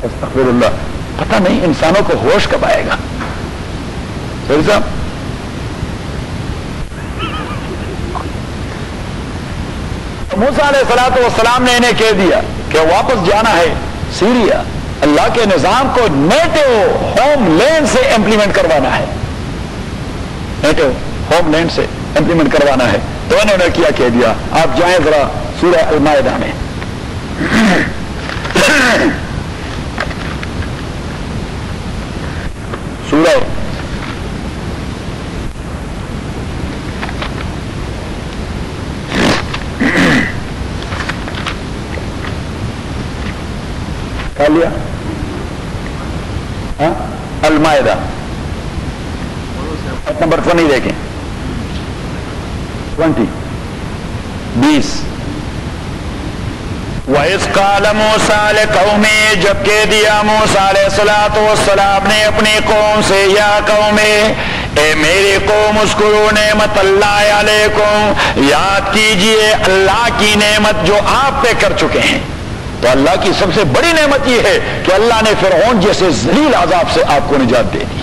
استغفر اللہ. پتہ نہیں انسانوں کو ہوش کب آئے گا. صاحب موسیٰ علیہ الصلوۃ والسلام نے انہیں کہہ دیا کہ واپس جانا ہے سیریا، اللہ کے نظام کو نیٹو ہوم لینڈ سے امپلیمنٹ کروانا ہے، نیٹو ہوم لینڈ سے امپلیمنٹ کروانا ہے. تو انہوں نے کیا کہہ دیا. آپ جائیں ذرا سورہ المائدہ میں، سورہ لیا المائدہ نمبر 20 دیکھیں، 20. وَإِذْ قَالَ مُوسَىٰ لِقَوْمِهِ، جب کہہ دیا موسیٰ علیہ الصلوۃ والسلام نے اپنی قوم سے، یا قوم اے میرے قوم اذکروا نعمت اللہ علیکم، یاد کیجئے اللہ کی نعمت جو آپ پہ کر چکے ہیں۔ تو اللہ کی سب سے بڑی نعمت یہ ہے کہ اللہ نے فرعون جیسے ذلیل عذاب سے آپ کو نجات دے دی۔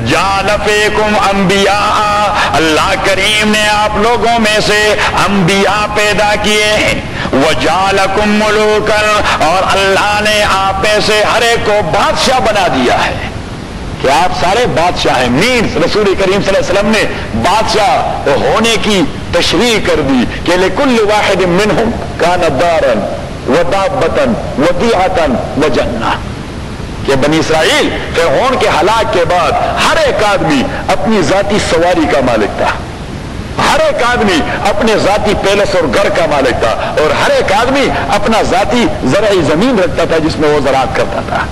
جعل فیکم انبیاء، اللہ کریم نے آپ لوگوں میں سے انبیاء پیدا کیے ہیں۔ وجعلکم ملوکا، اور اللہ نے آپ میں سے ہر ایک کو بادشاہ بنا دیا ہے کہ آپ سارے بادشاہ ہیں۔ مینس رسول کریم صلی اللہ علیہ وسلم نے بادشاہ ہونے کی تشریح کر دی کہ لکل واحد منہم کان دارا ودابۃ ودیعۃ وجنہ، کہ بنی اسرائیل فرعون کے ہلاک کے بعد ہر ایک آدمی اپنی ذاتی سواری کا مالک تھا، ہر ایک آدمی اپنے ذاتی پیلس اور گھر کا مالک تھا، اور ہر ایک آدمی اپنا ذاتی زرعی زمین رکھتا تھا جس میں وہ زراعت کرتا تھا۔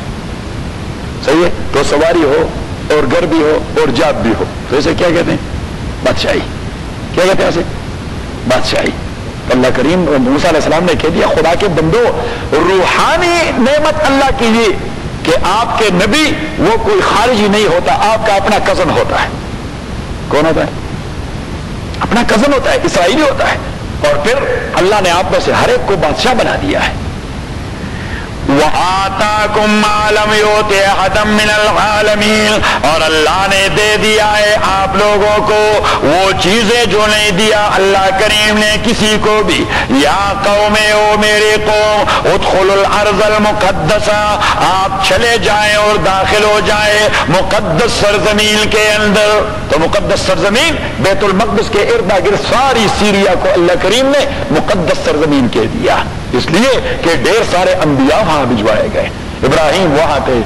صحیح ہے؟ تو سواری ہو اور گھر بھی ہو اور جاب بھی ہو تو اسے کیا کہتے ہیں؟ بادشاہی۔ کیا کہتے ہیں اسے؟ بادشاہی۔ اللہ کریم موسیٰ علیہ السلام نے کہہ دیا خدا کے بندو، روحانی نعمت اللہ کی یہ کہ آپ کے نبی وہ کوئی خارجی نہیں ہوتا، آپ کا اپنا کزن ہوتا ہے۔ کون ہوتا ہے؟ اپنا کزن ہوتا ہے، اسرائیلی ہوتا ہے، اور پھر اللہ نے آپ میں سے ہر ایک کو بادشاہ بنا دیا ہے۔ وَآتَاكُمْ مَا لَمْ يُؤْتِ أَحَدًا مِّنَ الْعَالَمِينَ، اور اللہ نے دے دیا ہے آپ لوگوں کو وہ چیزیں جو نہیں دیا اللہ کریم نے کسی کو بھی۔ یا قوم، او میرے قوم، ادخلوا الارض المقدسہ، آپ چلے جائیں اور داخل ہو جائیں مقدس سرزمین کے اندر۔ تو مقدس سرزمین بیت المقدس کے ارد گرد ساری سیریا کو اللہ کریم نے مقدس سرزمین کہہ دیا، اس لیے کہ ڈھیر سارے انبیاء وہاں بھجوائے گئے۔ ابراہیم وہاں تھے،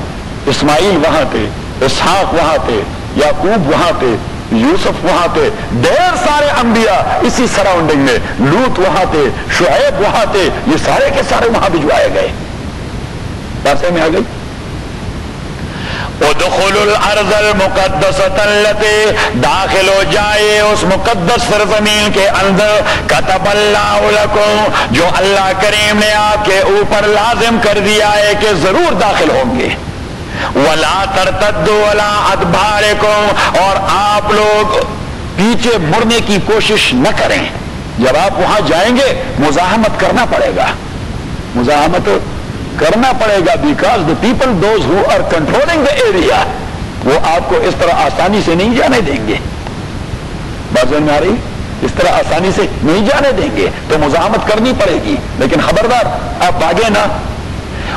اسماعیل وہاں تھے، اسحاق وہاں تھے، یعقوب وہاں تھے، یوسف وہاں تھے، ڈھیر سارے انبیاء اسی سراؤنڈنگ میں، لوط وہاں تھے، شعیب وہاں تھے، یہ سارے کے سارے وہاں بھجوائے گئے۔ باتیں میں آ گئی۔ ادخلوا الارض المقدسۃ التي، داخل ہو جائے اس مقدس سرزمین کے اندر، كتب اللہ لکم، جو اللہ کریم نے آپ کے اوپر لازم کر دیا ہے کہ ضرور داخل ہوں گے۔ ولا ترتدوا على ادبارکم، اور آپ لوگ پیچھے مڑنے کی کوشش نہ کریں۔ جب آپ وہاں جائیں گے مزاحمت کرنا پڑے گا، مزاحمت کرنا پڑے گا، because the people those who are controlling the area وہ آپ کو اس طرح آسانی سے نہیں جانے دیں گے۔ بات سمجھ میں آ رہی؟ اس طرح آسانی سے نہیں جانے دیں گے، تو مزاحمت کرنی پڑے گی، لیکن خبردار آپ بھاگے نہ۔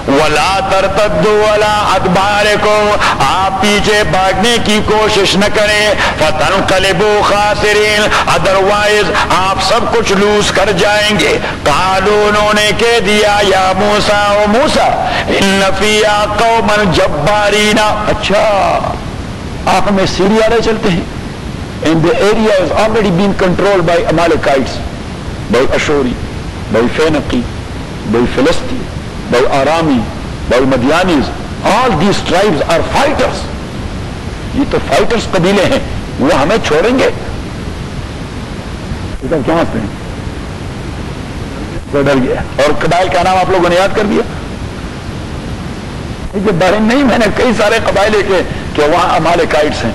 وَلَا تَرْتَدُّوا عَلَىٰ أَدْبَارِكُمْ، آپ پیچھے بھاگنے کی کوشش نہ کریں، فَتَنْقَلِبُوا خَاسِرِينَ، ادروائز آپ سب کچھ لوز کر جائیں گے۔ قالوا، انہوں نے کہہ دیا، یا موسیٰ، او موسیٰ، إِنَّ فِيهَا قَوْمًا جَبَّارِينَ، اچھا آپ ہمیں سیریا لے چلتے ہیں، and the area has already been controlled by Amalekites, by Ashuri, by Phoeniki, by Philistine, by Arami, by Madianis. All these tribes are fighters. یہ تو فائٹرز قبیلے ہیں، وہ ہمیں چھوڑیں گے؟ کیا ہنستے ہیں؟ ڈر گیا۔ اور قبائل کا نام آپ لوگوں نے یاد کر دیا؟ بحرین نہیں، میں نے کئی سارے قبائل کے کہ وہاں امالیکائٹس ہیں،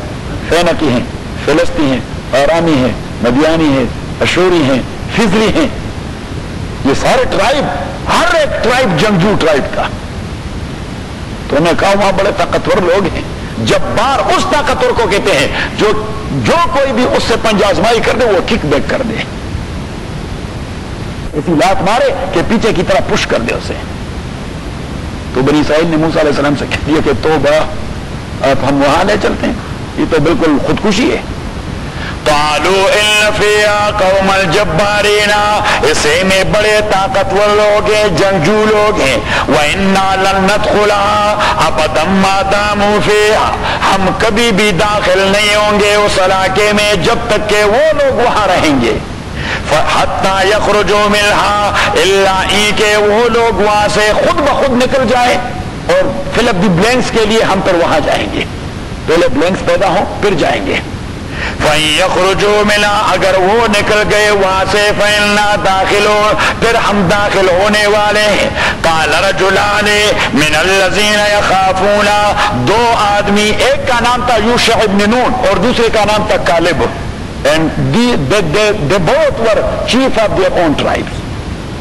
فینکی ہیں، فلسطین ہیں، آرامی ہیں، مدیانی ہیں، اشوری ہیں، فزری ہیں، یہ سارے ٹرائب، ہر ایک ٹرائب جنگجو ٹرائب کا۔ تو انہوں نے کہا وہاں بڑے طاقتور لوگ ہیں۔ جبار اس طاقتور کو کہتے ہیں جو کوئی بھی اس سے پنجہ آزمائی کر دے وہ کک بیک کر دے، ایسی لات مارے کہ پیچھے کی طرح پش کر دے اسے۔ تو بنی اسرائیل نے موسیٰ علیہ السلام سے کہہ دیا کہ توبہ، اب ہم وہاں لے چلتے ہیں، یہ تو بالکل خودکشی ہے۔ قالوا ان فيها قوم الجبارين، اسے میں بڑے طاقتور لوگ ہیں، جنگجو لوگ ہیں۔ وَإِنَّا لَن نَّدْخُلَهَا أَبَدًا مَّا دَامُوا فِيهَا، ہم کبھی بھی داخل نہیں ہوں گے اس علاقے میں جب تک کہ وہ لوگ وہاں رہیں گے۔ حَتَّى يَخْرُجُوا مِنْهَا، إِلَّا إِن کہ وہ لوگ وہاں سے خود بخود نکل جائیں، اور فل اپ دی بلینکس کے لیے ہم پھر وہاں جائیں گے، پہلے بلینکس پیدا ہوں پھر جائیں گے۔ فَيَخْرُجُوا مِنْهَا، اگر وہ نکل گئے وہاں سے فَإِنَّا دَاخِلُونَ، پھر ہم داخل ہونے والے ہیں۔ قَالَ رَجُلَانِ مِنَ الَّذِينَ يَخَافُونَ، دو آدمی، ایک کا نام تھا یوشع ابن نون اور دوسرے کا نام تھا کالب، and they both were chief of their own tribes،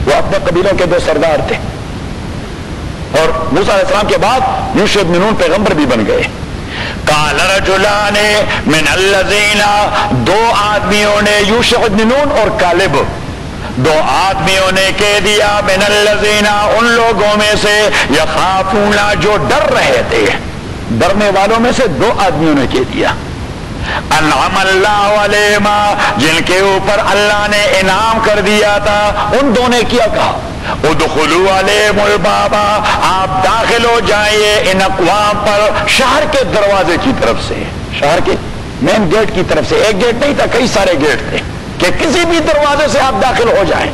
وہ اپنے قبیلوں کے دو سردار تھے، اور موسیٰ علیہ السلام کے بعد یوشع ابن نون پیغمبر بھی بن گئے۔ قال رجلان من الذین، دو آدمیوں نے، یوشع ابن نون اور کالب، دو آدمیوں نے کہہ دیا، من الذین، ان لوگوں میں سے، یخافون، جو ڈر رہے تھے، ڈرنے والوں میں سے دو آدمیوں نے کہہ دیا، انعم اللہ علیہما، جن کے اوپر اللہ نے انعام کر دیا تھا، ان دونوں نے کیا کہا، ادخلوا علیہم البابا، آپ داخل ہو جائیے ان اقوام پر شہر کے دروازے کی طرف سے، شہر کے مین گیٹ کی طرف سے، ایک گیٹ نہیں تھا، کئی سارے گیٹ تھے، کہ کسی بھی دروازے سے آپ داخل ہو جائیں۔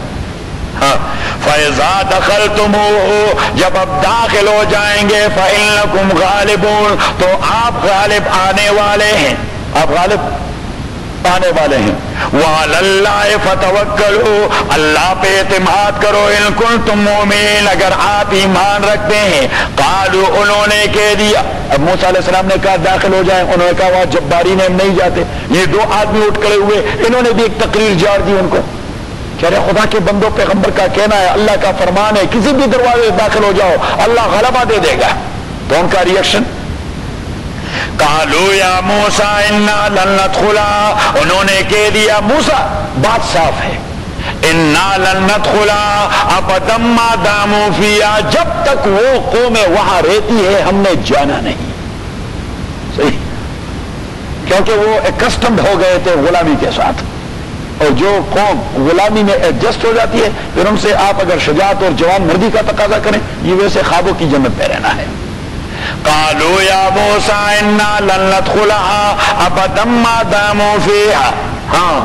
ہاں، فَإِذَا دَخَلْتُمُوهُ، جب آپ داخل ہو جائیں گے، فَإِنَّكُمْ غَالِبُونَ، تو آپ غالب آنے والے ہیں، آپ غالب آنے والے ہیں۔ وَعَلَى اللَّهِ فَتَوَكَّلُوا، اللہ پہ اعتماد کرو، إِن كُنتُم مُؤْمِنِينَ، اگر آپ ایمان رکھتے ہیں۔ قالوا، انہوں نے کہہ دیا، اب موسیٰ علیہ السلام نے کہا داخل ہو جائیں، انہوں نے کہا وہاں جباری نے ہم نہیں جاتے۔ یہ دو آدمی اٹھ کھڑے ہوئے، انہوں نے بھی ایک تقریر جار دی ان کو، کہہ رہے خدا کے بندوں، پیغمبر کا کہنا ہے، اللہ کا فرمان ہے، کسی بھی دروازے سے داخل ہو جاؤ، اللہ غلبہ دے دے گا۔ تو ان کا ریئیکشن، قالوا یا موسیٰ انا لن ندخلها، انہوں نے کہہ دیا موسیٰ، بات صاف ہے، انا لن ندخلها ابدا ما داموا فیہا، جب تک وہ قوم وہاں رہتی ہے ہم نے جانا نہیں۔ صحیح، کیونکہ وہ ایکسٹمڈ ہو گئے تھے غلامی کے ساتھ، اور جو قوم غلامی میں ایڈجسٹ ہو جاتی ہے، پھر ان سے آپ اگر شجاعت اور جوان مردی کا تقاضا کریں، یہ ویسے خوابوں کی جنت میں رہنا ہے۔ قالوا یا موسیٰ انا لن ندخلها ابدا ما داموا فیہا، ہاں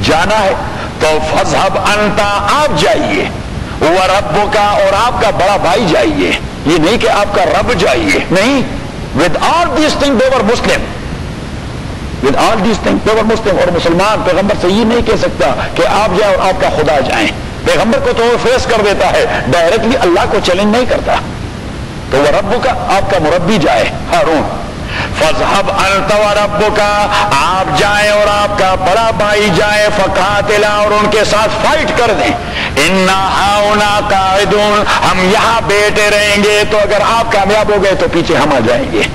جانا ہے تو فاذهب انت، آپ جائیے، وربک، اور آپ کا بڑا بھائی جائیے، یہ نہیں کہ آپ کا رب جائیے، نہیں، with all these things they were Muslim، with all these things they were Muslim، اور مسلمان پیغمبر سے یہ نہیں کہہ سکتا کہ آپ جائیں اور آپ کا خدا جائیں، پیغمبر کو تو وہ فیس کر دیتا ہے ڈائریکٹلی، اللہ کو چیلنج نہیں کرتا، تو وہ رب کا، آپ کا مربی جائے ہارون، فَاذْهَبْ أَنْتَ وَرَبُّكَ، آپ جائیں اور آپ کا بڑا بھائی جائے، فَقَاتِلَا، اور ان کے ساتھ فائٹ کر دیں، إِنَّا هَاهُنَا قَاعِدُونَ، ہم یہاں بیٹھے رہیں گے، تو اگر آپ کامیاب ہو گئے تو پیچھے ہم آ جائیں گے۔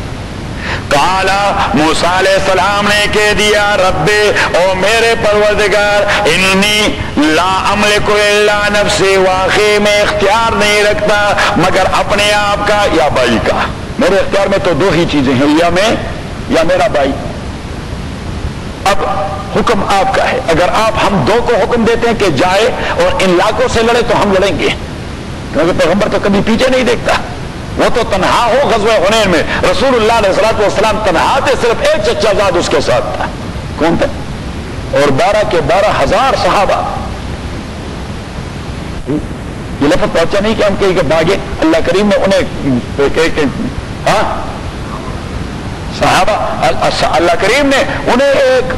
قال، موسیٰ علیہ السلام نے کہہ دیا، رب، او میرے پروردگار، انی لا املک الا نفسی واخی، میں اختیار نہیں رکھتا مگر اپنے آپ کا یا بھائی کا، میرے اختیار میں تو دو ہی چیزیں ہیں، یا میں یا میرا بھائی، اب حکم آپ کا ہے، اگر آپ ہم دو کو حکم دیتے ہیں کہ جائے اور ان لاکھوں سے لڑے تو ہم لڑیں گے، کیونکہ پیغمبر تو کبھی پیچھے نہیں دیکھتا، وہ تو تنہا ہو غزوہ حنین میں، رسول اللہ علیہ السلام تنہا تھے، صرف ایک چچا زاد اس کے ساتھ تھا، کون تھا؟ اور 12 کے 12,000 صحابہ، یہ لفظ پہنچا نہیں کہ ہم کہیں کہ بھاگے، اللہ کریم نے انہیں ہاں صحابہ، اللہ کریم نے انہیں ایک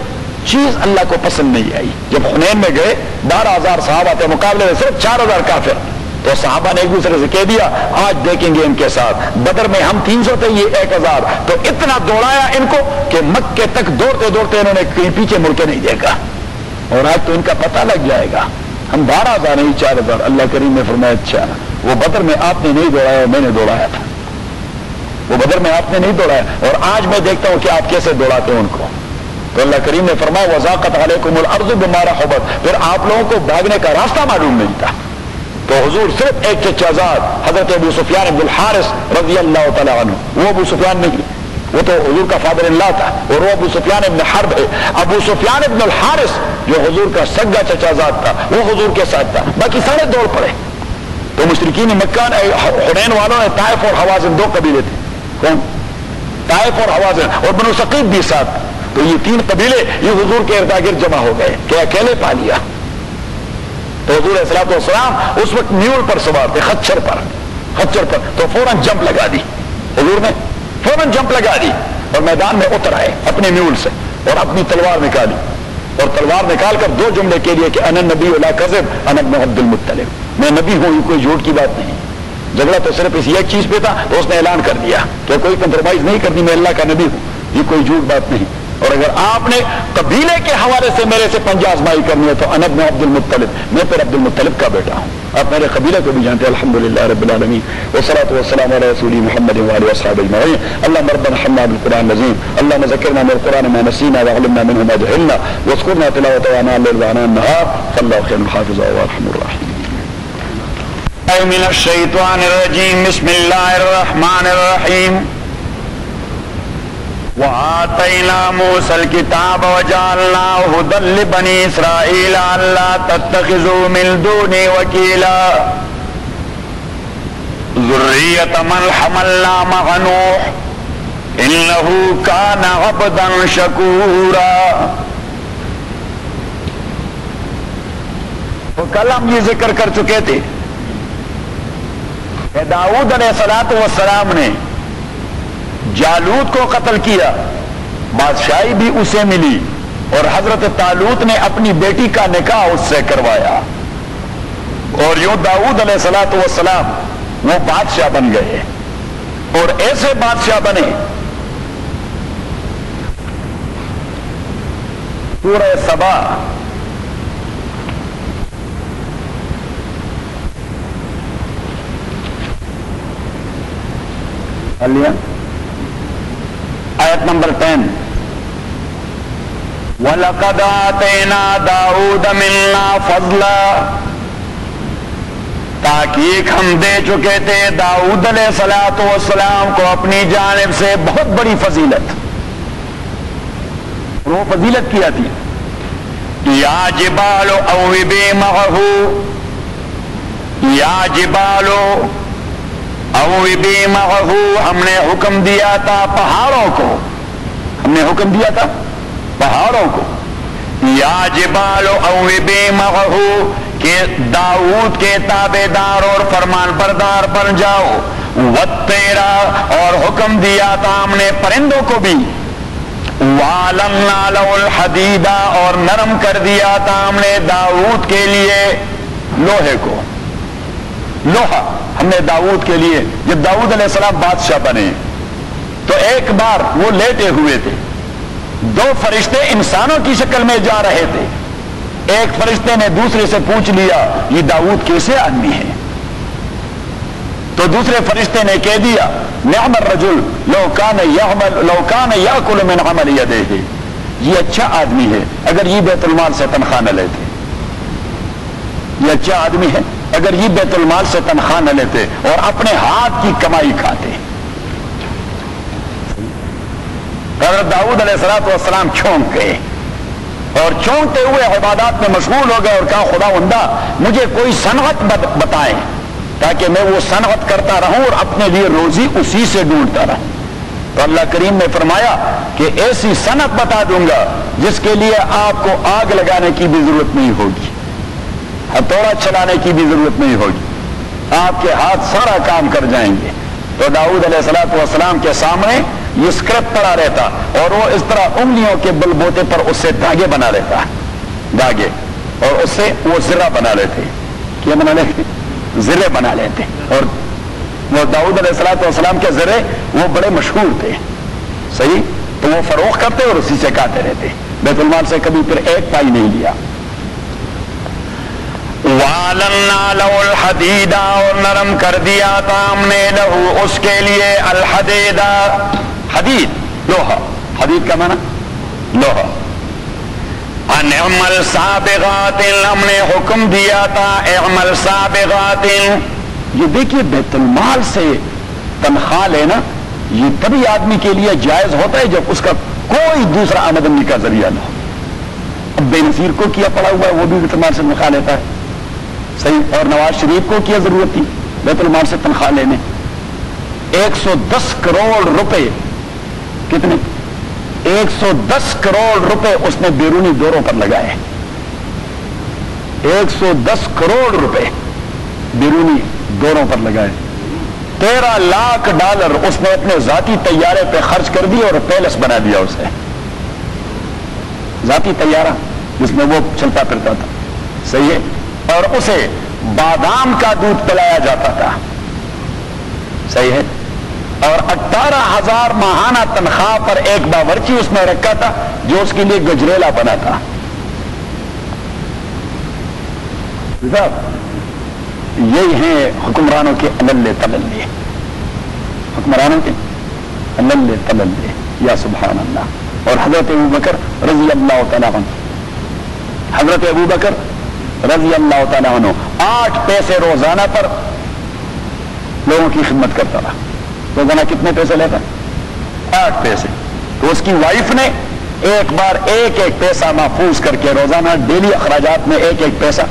چیز اللہ کو پسند نہیں آئی، جب حنین میں گئے 12,000 صحابہ تھے، مقابلے میں صرف 4,000 کافر، تو صحابہ نے ایک دوسرے سے کہہ دیا آج دیکھیں گے ان کے ساتھ، بدر میں ہم 300 تھے، یہ 1,000، تو اتنا دوڑایا ان کو کہ مکے تک دوڑتے دوڑتے انہوں نے کہیں پیچھے مڑ کے نہیں دیکھا، اور آج تو ان کا پتہ لگ جائے گا، ہم 12,000 نہیں 4,000۔ اللہ کریم نے فرمایا اچھا، وہ بدر میں آپ نے نہیں دوڑایا، میں نے دوڑایا تھا، وہ بدر میں آپ نے نہیں دوڑایا، اور آج میں دیکھتا ہوں کہ آپ کیسے دوڑاتے ہیں ان کو۔ تو اللہ کریم نے فرمایا وَضَاقَتْ عَلَيْكُمُ الْأَرْضُ بِمَا رَحُبَتْ، پھر آپ لوگوں کو بھاگنے کا راستہ معلوم نہیں تھا، تو حضور صرف ایک چچا زاد حضرت ابو سفیان بن الحارث رضی اللہ تعالیٰ عنہ، وہ ابو سفیان نہیں، وہ تو حضور کا فادر اللہ تھا، اور وہ ابو سفیان ابن حرب ہے، ابو سفیان ابن الحارث جو حضور کا سگا چچا زاد تھا وہ حضور کے ساتھ تھا، باقی سارے دوڑ پڑے۔ تو مشرکین مکہ حنین والوں نے، طائف اور حوازن دو قبیلے تھے، کون؟ طائف اور حوازن، اور بنو ثقیف بھی ساتھ، تو یہ 3 قبیلے یہ حضور کے ارد گرد جمع ہو گئے کہ اکیلے پا لیا۔ تو حضور علیہ السلام اس وقت میول پر سوار تھے، خچر پر، تو فوراً جمپ لگا دی، حضور نے فوراً جمپ لگا دی اور میدان میں اتر آئے اپنے میول سے، اور اپنی تلوار نکالی اور تلوار نکال کر دو جملے کے لیے کہ انا نبی لا کذب انا ابن عبد المطلب، میں نبی ہوں، یہ کوئی جھوٹ کی بات نہیں۔ جھگڑا تو صرف اس ایک چیز پہ تھا تو اس نے اعلان کر دیا کہ کوئی کمپرومائز نہیں کرنی، میں اللہ کا نبی ہوں، یہ کوئی جھوٹ بات نہیں۔ اور اگر آپ نے قبیلے کے حوالے سے میرے سے پنجہ آزمائی کرنی ہے تو انا ابن عبد المطلب، میں پھر عبد المطلب کا بیٹا ہوں۔ آپ میرے قبیلے کو بھی جانتے ہیں۔ الحمدللہ رب العالمین والصلاة والسلام علی رسول محمد وآلہ وصحبہ اجمعین۔ اللهم ربنا ارحمنا بالقرآن العظیم، اللهم ذکرنا من القرآن ما نسینا وعلمنا منه ما جهلنا واذكرنا تلاوته آناء الليل وآناء النهار فالله خير حافظا وهو ارحم الراحمين۔ من الشیطان الرجیم، بسم اللہ الرحمن الرحیم۔ وآتینا موسى الکتاب وجعلناه هدى لبنی اسرائیل الا تتخذوا من دونی وکیلا ذریة من حملنا مع نوح انه كان عبدا شکورا۔ تو کل ہم یہ ذکر کر چکے تھے کہ داؤد علیہ السلام نے جالوت کو قتل کیا، بادشاہی بھی اسے ملی، اور حضرت طالوت نے اپنی بیٹی کا نکاح اس سے کروایا، اور یوں داؤد علیہ السلام وہ بادشاہ بن گئے، اور ایسے بادشاہ بنے۔ سورہ سبا آیت نمبر 10، وَلَقَدْ آتَيْنَا دَاؤُودَ مِنَّا فَضْلًا، تاکیق ہم دے چکے تھے داؤد علیہ السلام کو اپنی جانب سے بہت بڑی فضیلت۔ وہ فضیلت کیا تھی؟ یا جبال اوبی معہ، یا جبال اوبی معہ، ہم نے حکم دیا تھا پہاڑوں کو، ہم نے حکم دیا تھا پہاڑوں کو، یا جبال اوبی معہ، کہ داؤد کے تابع دار اور فرمان بردار بن جاؤ، والطیرا، اور حکم دیا تھا ہم نے پرندوں کو بھی، وَعَلَنَّا لَهُ الْحَدِيدَ، اور نرم کر دیا تھا ہم نے داؤد کے لیے لوہے کو، لوہا ہم نے داؤد کے لیے۔ جب داؤد علیہ السلام بادشاہ بنے تو ایک بار وہ لیٹے ہوئے تھے، دو فرشتے انسانوں کی شکل میں جا رہے تھے، ایک فرشتے نے دوسرے سے پوچھ لیا یہ داؤد کیسے آدمی ہے؟ تو دوسرے فرشتے نے کہہ دیا نعم الرجل لو کان یاکل من عمل یدیہ، یہ اچھا آدمی ہے اگر یہ بیت المال سے تنخواہ نہ لیتے، یہ اچھا آدمی ہے اگر یہ بیت المال سے تنخواہ نہ لیتے اور اپنے ہاتھ کی کمائی کھاتے۔ حضرت داؤد علیہ السلام چونک گئے، اور چونکتے ہوئے عبادات میں مشغول ہو گئے اور کہا خداوندا مجھے کوئی صنعت بتائیں تاکہ میں وہ صنعت کرتا رہوں اور اپنے لیے روزی اسی سے ڈھونڈتا رہوں۔ تو اللہ کریم نے فرمایا کہ ایسی صنعت بتا دوں گا جس کے لیے آپ کو آگ لگانے کی بھی ضرورت نہیں ہوگی، ہتھوڑا چلانے کی بھی ضرورت نہیں ہوگی، آپ کے ہاتھ سارا کام کر جائیں گے۔ تو داؤد علیہ السلام کے سامنے یہ اسکرپٹ پڑا رہتا اور وہ اس طرح انگلیوں کے بل بوتے پر اس سے دھاگے بنا لیتا، دھاگے، اور اس سے وہ زرہ بنا لیتے، کیا بنا لیتے؟ زرے بنا لیتے، اور وہ داؤد علیہ السلام کے زرے وہ بڑے مشہور تھے، صحیح؟ تو وہ فروخت کرتے اور اسی سے کھاتے رہتے، بیت المال سے کبھی پھر ایک پائی نہیں لیا۔ وَعَلَنَّا لَهُ الْحَدِيدَ، اور نرم کر دیا تھا ہم نے لہو اس کے لیے الحدید، حدید لوہا، حدید کا معنی لوہا۔ ان اعمل سابغات، ہم نے حکم دیا تھا اعمل سابغات، یہ دیکھیے بیت المال سے تنخواہ لینا یہ تبھی آدمی کے لیے جائز ہوتا ہے جب اس کا کوئی دوسرا آمدنی کا ذریعہ نہ ہو۔ اب بے نظیر کو کیا پڑا ہوا ہے، وہ بھی بیت المال سے تنخواہ لیتا ہے، صحیح؟ اور نواز شریف کو کیا ضرورت تھی بیت المال سے تنخواہ لینے؟ 110 کروڑ روپے، کتنے؟ 110 کروڑ روپے اس نے بیرونی دوروں پر لگائے، 110 کروڑ روپے بیرونی دوروں پر لگائے، 13 لاکھ ڈالر اس نے اپنے ذاتی طیارے پہ خرچ کر دی اور پیلس بنا دیا اسے، ذاتی طیارہ جس میں وہ چلتا پھرتا تھا، صحیح ہے، اور اسے بادام کا دودھ پلایا جاتا تھا، صحیح ہے، اور 18,000 ماہانہ تنخواہ پر ایک باورچی اس میں رکھا تھا جو اس کے لیے گجریلا بنا تھا. یہی ہیں حکمرانوں کے اللے تللے، حکمرانوں کے اللے تللے، یا سبحان اللہ. اور حضرت ابوبکر رضی اللہ تعالیٰ عنہ، حضرت ابوبکر رضی اللہ تعالیٰ عنہ 8 پیسے روزانہ پر لوگوں کی خدمت کرتا رہا. روزانہ کتنے پیسے لیتا؟ 8 پیسے. تو اس کی وائف نے ایک بار ایک پیسہ محفوظ کر کے روزانہ ڈیلی اخراجات میں ایک پیسہ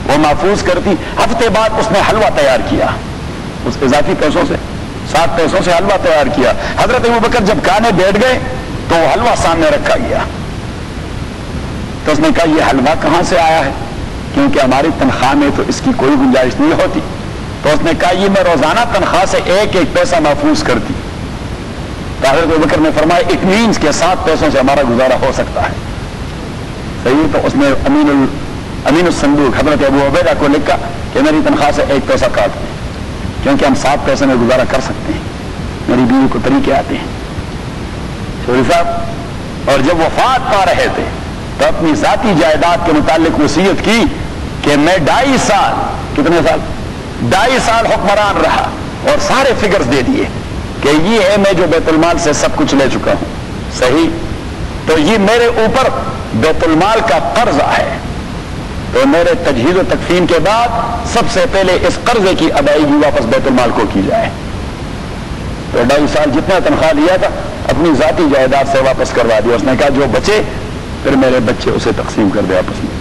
وہ محفوظ کرتی. ہفتے بعد اس نے حلوہ تیار کیا، اس اضافی پیسوں سے 7 پیسوں سے حلوہ تیار کیا. حضرت ابوبکر جب کھانے بیٹھ گئے تو وہ حلوہ سامنے رکھا گیا. تو اس نے کہا یہ حلوہ کہاں سے آیا ہے؟ کیونکہ ہماری تنخواہ میں تو اس کی کوئی گنجائش نہیں ہوتی. تو اس نے کہا یہ میں روزانہ تنخواہ سے ایک پیسہ محفوظ کرتی. تو حضرت ابوبکر نے فرمایا اٹ مینس کہ 7 پیسوں سے ہمارا گزارا ہو سکتا ہے. صحیح. تو اس نے امین الصندوق حضرت ابو عبیدہ کو لکھا کہ میری تنخواہ سے 1 پیسہ کاٹ دیں کیونکہ ہم 7 پیسے میں گزارا کر سکتے ہیں. میری بیوی کو طریقے آتے ہیں. شوری صاحب، اور جب وفات پا رہے تھے تو اپنی ذاتی جائیداد کے متعلق وصیت کی کہ میں 2.5 سال، کتنے سال؟ 2.5 سال حکمران رہا اور سارے فگرز دے دیے کہ یہ ہے میں جو بیت المال سے سب کچھ لے چکا ہوں. صحیح. تو یہ میرے اوپر بیت المال کا قرضہ ہے. تو میرے تجہیز و تکفین کے بعد سب سے پہلے اس قرضے کی ادائیگی واپس بیت المال کو کی جائے. تو 2.5 سال جتنا تنخواہ لیا تھا اپنی ذاتی جائیداد سے واپس کروا دیا. اس نے کہا جو بچے پھر میرے بچے اسے تقسیم کر دے آپس میں.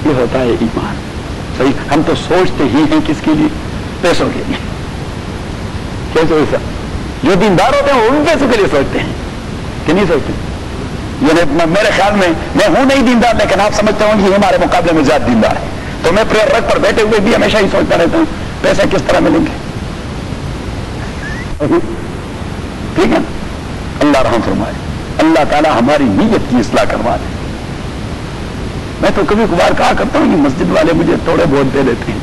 یہ ہوتا ہے ایمان. صحیح. ہم تو سوچتے ہی ہیں کس کے لیے؟ پیسوں کے لیے. کیسے ایسا؟ جو دیندار ہوتے ہیں وہ ان پیسوں کے لیے سوچتے ہیں کہ نہیں سوچتے؟ یعنی میرے خیال میں ہوں نہیں دیندار، لیکن آپ سمجھتے ہوں کہ ہمارے مقابلے میں زیادہ دیندار ہے. تو میں پریئر رگ پر بیٹھے ہوئے بھی ہمیشہ ہی سوچتا رہتا ہوں پیسے کس طرح ملیں گے. ٹھیک ہے. اللہ رحم فرمائے. اللہ تعالیٰ ہماری نیت کی اصلاح کروا دے. میں تو کبھی کبھار کہا کرتا ہوں کہ مسجد والے مجھے تھوڑے بہت دے دیتے ہیں.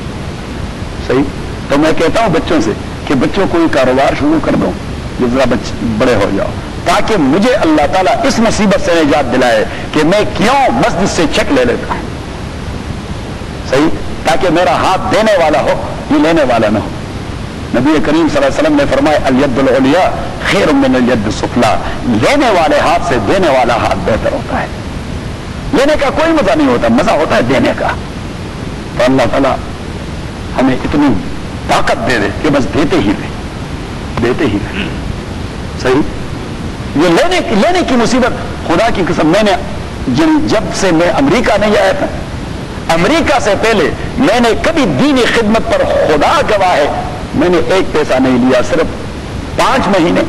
صحیح. تو میں کہتا ہوں بچوں سے کہ بچوں کوئی کاروبار شروع کر دو جو ذرا بڑے ہو جاؤ، تاکہ مجھے اللہ تعالیٰ اس مصیبت سے نجات دلائے کہ میں کیوں مسجد سے چیک لے لیتا ہوں. صحیح. تاکہ میرا ہاتھ دینے والا ہو، یہ لینے والا نہ ہو. نبی کریم صلی اللہ علیہ وسلم نے فرمایا الید العلیٰ خیر من الید السفلیٰ. لینے والے ہاتھ سے دینے والا ہاتھ بہتر ہوتا ہے. لینے کا کوئی مزہ نہیں ہوتا، مزہ ہوتا ہے دینے کا. تو اللہ تعالیٰ ہمیں اتنی طاقت دے دے کہ بس دیتے ہی رہے، دیتے ہی رہے. صحیح. یہ لینے کی مصیبت، خدا کی قسم میں نے جب سے میں امریکہ نہیں آیا تھا، امریکہ سے پہلے میں نے کبھی دینی خدمت پر خدا گواہ ہے میں نے 1 پیسہ نہیں لیا. صرف 5 مہینے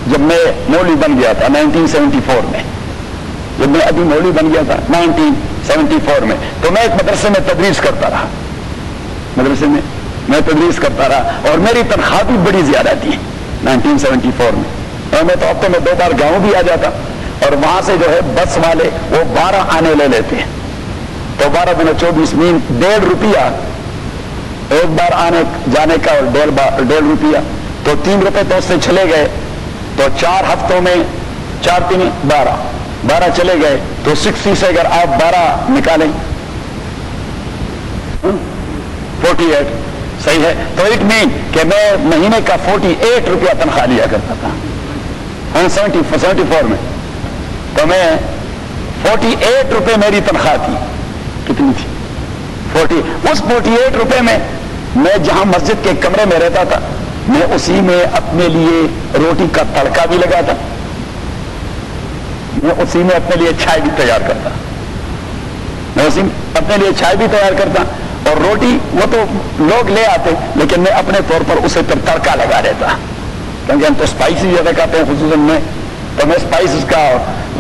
جب میں مولوی بن گیا تھا 1974 میں، جب میں ابھی مولوی بن گیا تھا 1974 میں، تو میں ایک مدرسے میں تدریس کرتا رہا. مدرسے میں تدریس کرتا رہا اور میری تنخواہ بھی بڑی زیادہ تھی 1974 میں. اور میں تو ہفتے میں 2 بار گاؤں بھی آ جاتا اور وہاں سے جو ہے بس والے وہ 12 آنے لے لیتے ہیں. تو 12 دن 24 مین 1.5 روپیہ ایک بار آنے جانے کا اور 1.5 روپیہ، تو 3 روپے تو اس سے چلے گئے. تو 4 ہفتوں میں 4 3 12 چلے گئے. تو 60 سے اگر آپ 12 نکالیں 48. صحیح ہے. تو اٹ مین کہ میں مہینے کا 48 روپیہ تنخواہ لیا کرتا تھا 74 میں. تو میں 48 روپے میری تنخواہ تھی. کتنی تھی؟ 40. اس 48 روپے میں میں جہاں مسجد کے کمرے میں رہتا تھا میں اسی میں اپنے لیے روٹی کا تڑکا بھی لگاتا، میں اسی میں اپنے لیے چائے بھی تیار کرتا، میں اسی میں اپنے لیے چائے بھی تیار کرتا. اور روٹی وہ تو لوگ لے آتے لیکن میں اپنے طور پر اسے تڑکا لگا دیتا کیونکہ ہم تو اسپائسی زیادہ کھاتے ہیں خصوصاً میں. تو میں اسپائسز کا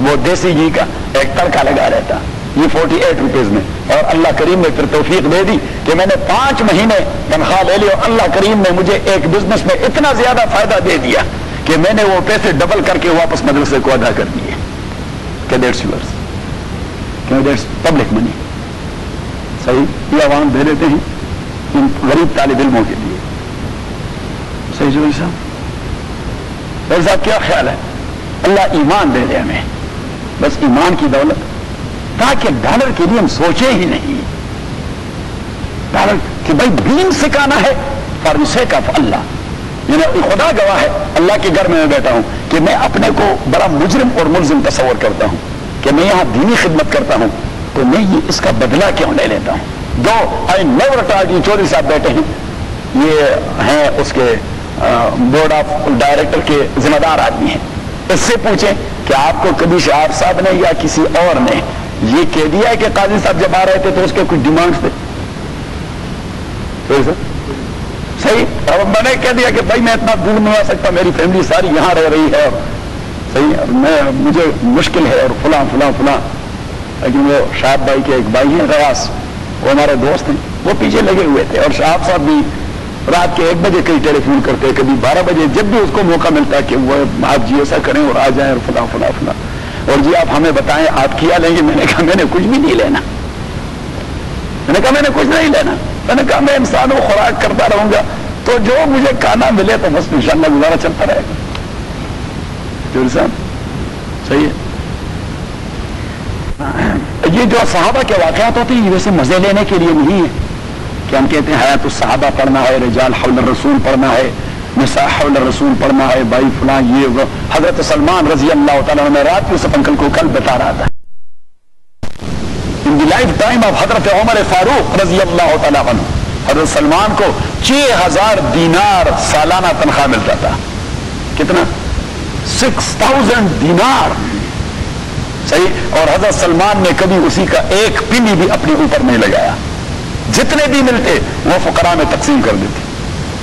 وہ دیسی گھی کا ایک تڑکا لگا رہتا یہ 48 روپیز میں. اور اللہ کریم نے پھر توفیق دے دی کہ میں نے 5 مہینے تنخواہ لے لی اور اللہ کریم نے مجھے ایک بزنس میں اتنا زیادہ فائدہ دے دیا کہ میں نے وہ پیسے ڈبل کر کے واپس مدرسے کو ادا کر دیے. کہ دیٹس یورس، کہ دیٹس پبلک منی. صحیح، یہ عوام دے دیتے ہیں ان غریب طالب علموں کے لیے. صحیح جوہری صاحب، جوہری صاحب کیا خیال ہے؟ اللہ ایمان دے دے ہمیں، بس ایمان کی دولت، تاکہ ڈالر کے لیے ہم سوچیں ہی نہیں. ڈالر کہ بھائی دین سکھانا ہے فار دی سیک آف اللہ. یعنی خدا گواہ ہے، اللہ کے گھر میں بیٹھا ہوں کہ میں اپنے کو بڑا مجرم اور ملزم تصور کرتا ہوں کہ میں یہاں دینی خدمت کرتا ہوں، تو میں یہ اس کا بدلہ کیوں لے لیتا ہوں. دو آئی نیور ٹارڈ. یہ چودھری صاحب بیٹھے ہیں، یہ ہیں اس کے بورڈ آف ڈائریکٹر کے ذمہ دار آدمی ہیں. اس سے پوچھیں کہ آپ کو کبھی شہاب صاحب نے یا کسی اور نے یہ کہہ دیا ہے کہ قاضی صاحب جب آ رہے تھے تو اس کے کچھ ڈیمانڈز تھے؟ صحیح. اور میں نے کہہ دیا کہ بھائی میں اتنا دور نہیں آ سکتا، میری فیملی ساری یہاں رہ رہی ہے، اور صحیح مجھے مشکل ہے، اور فلاں فلاں فلاں. لیکن وہ شہاب بھائی کے ایک بھائی ہیں ریاض، وہ ہمارے دوست ہیں، وہ پیچھے لگے ہوئے تھے. اور شہاب صاحب بھی رات کے 1 بجے کئی ٹیلی فون کرتے، کبھی 12 بجے، جب بھی اس کو موقع ملتا کہ وہ آپ جی ایسا کریں اور آ جائیں اور فلاں فلاں فلاں، اور جی آپ ہمیں بتائیں آپ کیا لیں گے. میں نے کہا میں نے کچھ بھی نہیں لینا، میں نے کہا میں نے کچھ نہیں لینا. میں نے کہا میں انسان کو خوراک کرتا رہوں گا، تو جو مجھے کھانا ملے تو بس انشاءاللہ گزارا چلتا رہے گا. جوہری صاحب صحیح ہے. یہ جو صحابہ کے واقعات ہوتے ہیں یہ ویسے مزے لینے کے لیے نہیں ہے کہ ہم کہتے ہیں حیات الصحابہ پڑھنا ہے، رجال حول الرسول پڑھنا ہے، نساء حول الرسول پڑھنا ہے، بھائی فلاں یہ. حضرت سلمان رضی اللہ تعالیٰ عنہ، میں رات یوسف انکل کو کل بتا رہا تھا، ان دی لائف ٹائم آف حضرت عمر فاروق رضی اللہ تعالیٰ عنہ، حضرت سلمان کو 6000 دینار سالانہ تنخواہ ملتا تھا. کتنا؟ 6000 دینار. صحیح. اور حضرت سلمان نے کبھی اسی کا ایک پنی بھی اپنے اوپر نہیں لگایا، جتنے بھی ملتے وہ فقراء میں تقسیم کر دیتے.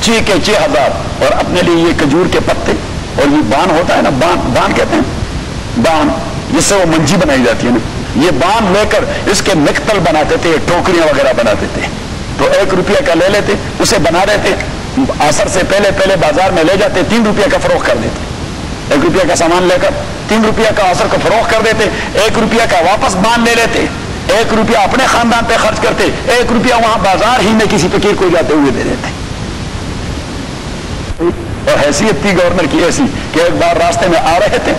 6000 اور اپنے لیے یہ کھجور کے پتے اور یہ بان ہوتا ہے نا، بان کہتے ہیں، بان جس سے وہ منجی بنائی جاتی ہے نا، یہ بان لے کر اس کے مقتل بناتے تھے، ٹوکریاں وغیرہ بناتے تھے. تو 1 روپیہ کا لے لیتے، اسے بنا دیتے، عصر سے پہلے بازار میں لے جاتے، 3 روپیہ کا فروخت کر دیتے. 1 روپیہ کا سامان لے کر 3 روپیہ کا عصر کو فروخت کر دیتے، 1 روپیہ کا واپس بان لے لیتے، 1 روپیہ اپنے خاندان پہ خرچ کرتے، 1 روپیہ وہاں بازار ہی میں کسی فقیر کو جاتے ہوئے دے دیتے. اور حیثیت تھی گورنر کی ایسی کہ ایک بار راستے میں آ رہے تھے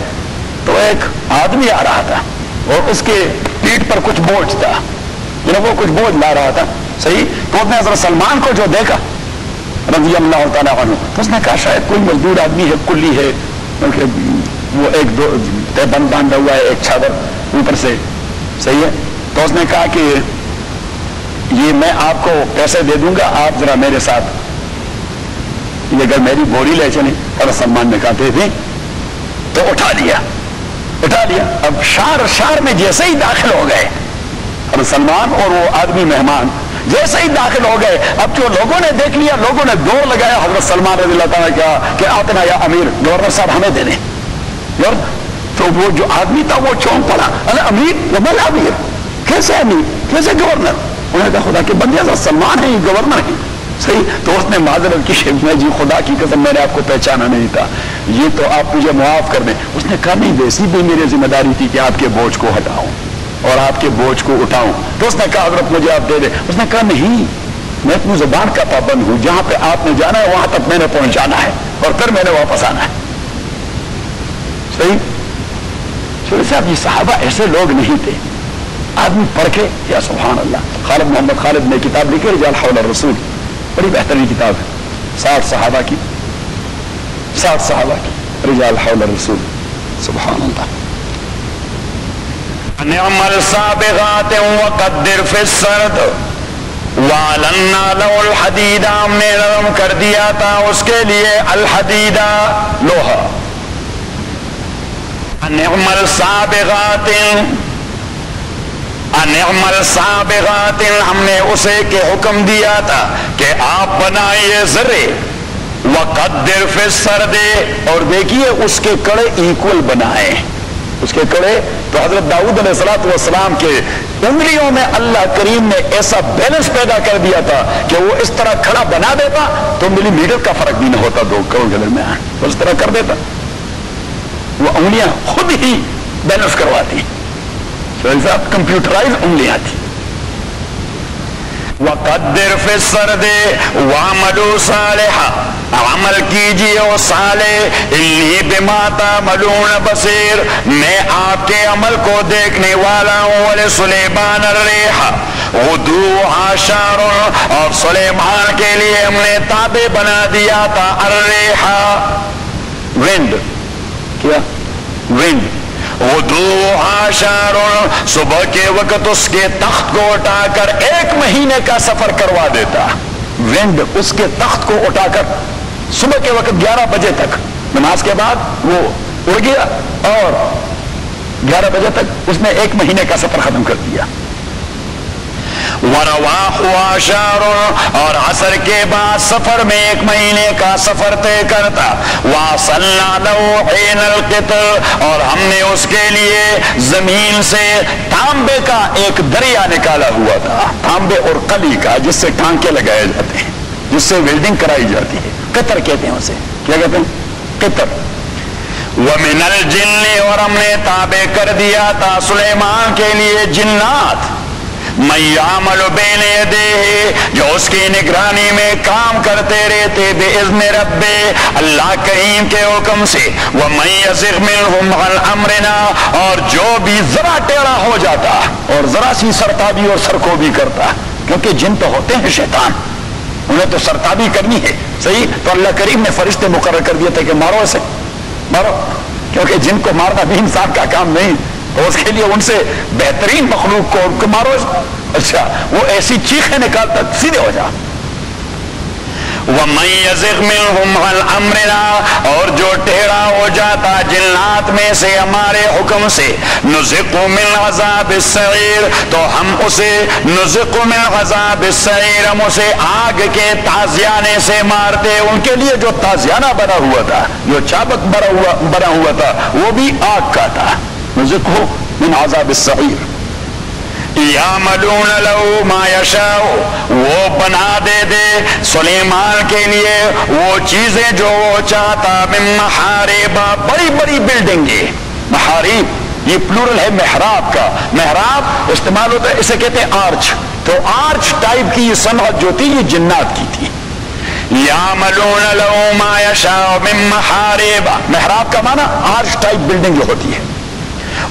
تو ایک آدمی آ رہا تھا اور اس کے پیٹھ پر کچھ بوجھ تھا، وہ کچھ بوجھ لا رہا تھا. صحیح. تو اس نے حضرت سلمان کو جو دیکھا رضی اللہ تعالیٰ عنہ، تو اس نے کہا شاید کوئی مزدور آدمی ہے، کلی ہے، وہ ایک دو بند باندھا ہوا ہے، ایک چادر اوپر سے. صحیح ہے. تو اس نے کہا کہ یہ میں آپ کو پیسے دے دوں گا، آپ ذرا میرے ساتھ یہ اگر میری بوری لے چلیں. اور سلمان نے کہا دے دیں، تو اٹھا لیا. اب شار میں جیسے ہی داخل ہو گئے اور سلمان اور وہ آدمی مہمان جیسے ہی داخل ہو گئے، اب جو لوگوں نے دیکھ لیا، لوگوں نے دوڑ لگایا حضرت سلمان رضی اللہ تعالیٰ کیا کہ آتنا یا امیر، گورنر صاحب ہمیں دے دیں. تو وہ جو آدمی تھا وہ چونک پڑا، امیر ومل امیر، کیسے امیر، کیسے گورنر؟ انہوں نے کہا خدا کے بندے حضرت سلمان ہے، یہ گورنر ہے. صحیح. تو اس نے معذرت کی، میں جی خدا کی قسم میں نے آپ کو پہچانا نہیں تھا، یہ تو آپ مجھے معاف کر دیں. اس نے کہا نہیں، ویسی بھی میری ذمہ داری تھی کہ آپ کے بوجھ کو ہٹاؤں اور آپ کے بوجھ کو اٹھاؤں. تو اس نے کہا حضرت مجھے آپ دے دیں. اس نے کہا نہیں، میں اپنی زبان کا پابند ہوں، جہاں پہ آپ نے جانا ہے وہاں تک میں نے پہنچانا ہے اور پھر میں نے واپس آنا ہے. صحیح. شوری صاحب یہ صحابہ ایسے لوگ نہیں تھے. آدمی پڑھ کے یا سبحان اللہ. خالد محمد خالد نے کتاب لکھی رجال حول الرسول، بڑی بہترین کتاب ہے، 60 صحابہ کی رجال حول الرسول. سبحان اللہ. نعم السابغات وقدر فی السرد وَعَلَنَّا لَهُ الْحَدِيدَ، ہم نے نرم کر دیا تھا اس کے لیے الحدیدہ، لوہا. نعم السابغات، نعم السابغات، ہم نے اسے کہ حکم دیا تھا کہ آپ بنائیے ذرے، وقدر فی السرد، اور دیکھیے اس کے کڑے ایکول بنائے، اس کے کڑے. تو حضرت داؤد علیہ السلام کے انگلیوں میں اللہ کریم نے ایسا بیلنس پیدا کر دیا تھا کہ وہ اس طرح کھڑا بنا دیتا تو ملی میٹر کا فرق بھی نہ ہوتا 2 کروڑ کے درمیان، اس طرح کر دیتا. وہ انگلیاں خود ہی بیلنس کرواتی. صاحب کمپیوٹرائز انگلیاں تھی. وقدر فی السرد وعملوا صالحا، عمل کیجیے او صالح، انی بما تعملون بصیر، میں آپ کے عمل کو دیکھنے والا ہوں. ولسلیمان الریح غدوها شہر، اور سلیمان کے لیے ہم نے تابع بنا دیا تھا الریح، ونڈ، کیا ونڈ، غدوها شہر، صبح کے وقت اس کے تخت کو اٹھا کر 1 مہینے کا سفر کروا دیتا. ونڈ اس کے تخت کو اٹھا کر صبح کے وقت 11 بجے تک، نماز کے بعد وہ اڑ گیا اور 11 بجے تک اس نے 1 مہینے کا سفر ختم کر دیا. ورواحها شہر، اور عصر کے بعد سفر میں 1 مہینے کا سفر طے کرتا. واصلنا له حين القطر، اور ہم نے اس کے لیے زمین سے تانبے کا ایک دریا نکالا ہوا تھا، تانبے اور کلی کا، جس سے ٹانکے لگائے جاتے ہیں، جس سے ویلڈنگ کرائی جاتی ہے. قطر کہتے ہیں اسے، کیا کہتے ہیں؟ قطر. ومن الجن، اور ہم نے تابع کر دیا تھا سلیمان کے لیے جنات. من یعمل بین یدیہ، جو اس کی نگرانی میں کام کرتے رہتے، باذن رب، اللہ کریم کے حکم سے. ومن یزغ منہم عن امرنا، اور جو بھی ذرا ٹیڑھا ہو جاتا اور ذرا سی سرتابی اور سرکوبی کرتا، کیونکہ جن تو ہوتے ہیں شیطان، انہیں تو سرتابی کرنی ہے، صحیح؟ تو اللہ کریم نے فرشتے مقرر کر دیے تھے کہ مارو اسے، مارو، کیونکہ جن کو مارنا بھی انسان کا کام نہیں، تو اس کے لیے ان سے بہترین مخلوق کو مارو. اچھا، وہ ایسی چیخیں نکالتا سیدھے ہو جا. وَمَن يَزِغْ مِنْهُمْ عَنْ أَمْرِنَا، اور جو ٹیڑھا ہو جاتا جنات میں سے ہمارے حکم سے، نُزِقُ مِنْ عَذَابِ السَّعِيرِ، تو ہم اسے نُزِقُ مِنْ عَذَابِ السَّعِيرِ، ہم اسے آگ کے تازیانے سے مارتے. ان کے لیے جو تازیانہ بنا ہوا تھا، جو چابک بنا ہوا تھا، وہ بھی آگ کا تھا. نُزِقُ مِنْ عَذَابِ السَّعِيرِ. یعملون له ما یشاء، وہ بنا دے سلیمان کے لیے وہ چیزیں جو وہ چاہتا. من محارب، بڑی بڑی بلڈنگیں. محارب یہ پلورل ہے محراب کا. محراب استعمال ہوتا ہے، اسے کہتے ہیں آرچ. تو آرچ ٹائپ کی یہ صنعت جو تھی، یہ جنات کی تھی. یعملون له ما یشاء من محارب، محراب کا معنی آرچ ٹائپ بلڈنگ جو ہوتی ہے،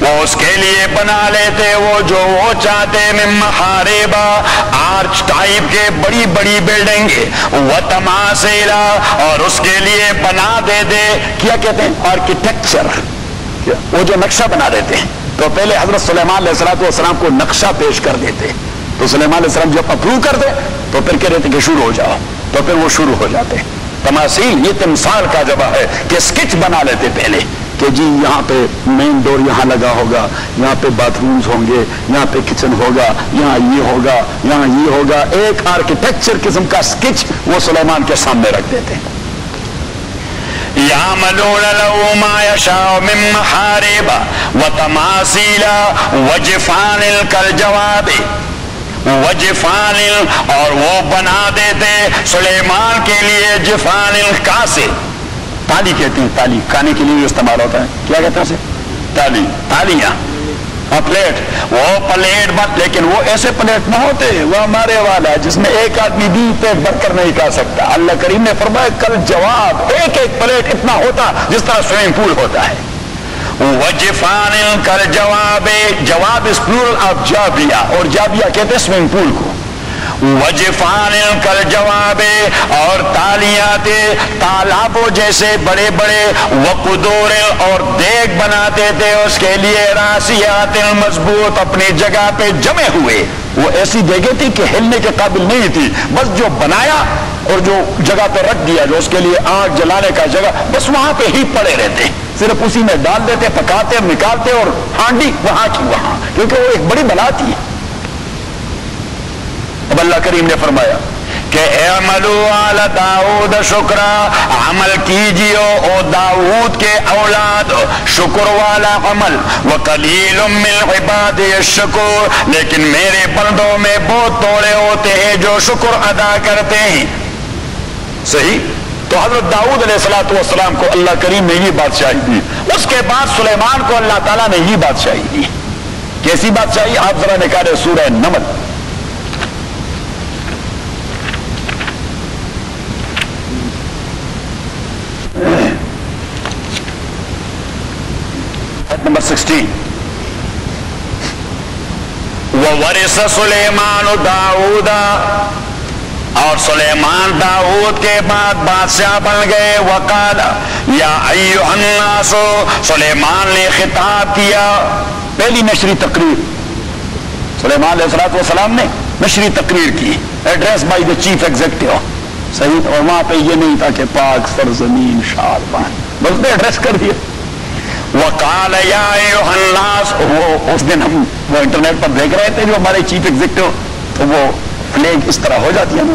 وہ اس کے لیے بنا لیتے وہ جو وہ چاہتے. من محارب، آرچ ٹائپ کے بڑی بڑی بلڈنگیں. وتماثیلا، اور اس کے لیے بنا دے کیا کہتے ہیں؟ آرکیٹیکچر، وہ جو نقشہ بنا دیتے ہیں. تو پہلے حضرت سلیمان علیہ السلام کو نقشہ پیش کر دیتے، تو سلیمان علیہ السلام جب اپروو کر دے تو پھر کہہ دیتے کہ شروع ہو جاؤ، تو پھر وہ شروع ہو جاتے. تماثیل یہ تمثال کا جبہ ہے کہ اسکیچ بنا لیتے پہلے کہ جی یہاں پہ مین ڈور یہاں لگا ہوگا، یہاں پہ باتھ رومز ہوں گے، یہاں پہ کچن ہوگا، یہاں یہ ہوگا، یہاں یہ ہوگا. ایک آرکیٹیکچر قسم کا اسکیچ وہ سلیمان کے سامنے رکھ دیتے ہیں. یعملون له ما یشاء من محارب وتماثیل وجفان کالجواب، وجفان، اور وہ بنا دیتے سلیمان کے لیے جفان کاسے. تالی کہتے ہیں، تالی کھانے کے لیے استعمال ہوتا ہے، کیا کہتے ہیں اسے؟ تالی، تالیاں. پلیٹ، وہ پلیٹ بات، لیکن وہ ایسے پلیٹ نہ ہوتے، وہ ہمارے والا جس میں ایک آدمی بھی پیٹ بھر کر نہیں کھا سکتا. اللہ کریم نے فرمایا کل جواب، ایک ایک پلیٹ اتنا ہوتا جس طرح سوئمنگ پول ہوتا ہے. وجفان کل جواب، جواب اس پلورل آف جابیہ، اور جابیہ کہتے ہیں سوئمنگ پول کو. وجفان کل جواب، اور تالیات تالابوں جیسے بڑے بڑے. وقدور، اور دیگ بناتے تھے اس کے لیے. راسیات، مضبوط اپنی جگہ پہ جمے ہوئے. وہ ایسی دیگیں تھی کہ ہلنے کے قابل نہیں تھی، بس جو بنایا اور جو جگہ پہ رکھ دیا، جو اس کے لیے آگ جلانے کا جگہ، بس وہاں پہ ہی پڑے رہتے، صرف اسی میں ڈال دیتے، پکاتے اور نکالتے، اور ہانڈی وہاں کی وہاں، کیونکہ وہ ایک بڑی بلا تھی. اب اللہ کریم نے فرمایا کہ اعملوا آل داؤد شکرا، عمل کیجیے او داؤد کے اولاد شکر والا عمل. وقلیل من عبادی الشکور، لیکن میرے بندوں میں بہت تھوڑے ہوتے ہیں جو شکر ادا کرتے ہیں. صحیح. تو حضرت داؤد علیہ السلام کو اللہ کریم نے یہ بادشاہی دی، اس کے بعد سلیمان کو اللہ تعالیٰ نے یہ بادشاہی دی. کیسی بادشاہی؟ آپ ذرا نکالے سورہ نمل، نمبر 16. وَوَرِثَ سُلَيْمَانُ دَاؤُودَ، اور سلیمان داؤد کے بعد بادشاہ بن گئے. وقال یا ایھا الناس، سلیمان نے خطاب کیا، پہلی نشری تقریر سلیمان علیہ السلام نے نشری تقریر کی، address by the chief executive, صحیح. اور وہاں پہ یہ نہیں تھا کہ پاک سرزمین شادمان، بس نے ایڈریس کر دیا. وقال یا ایھا الناس، وہ اس دن ہم وہ انٹرنیٹ پر دیکھ رہے تھے جو ہمارے چیف ایگزیکٹو، تو وہ فلیگ اس طرح ہو جاتی ہے نا،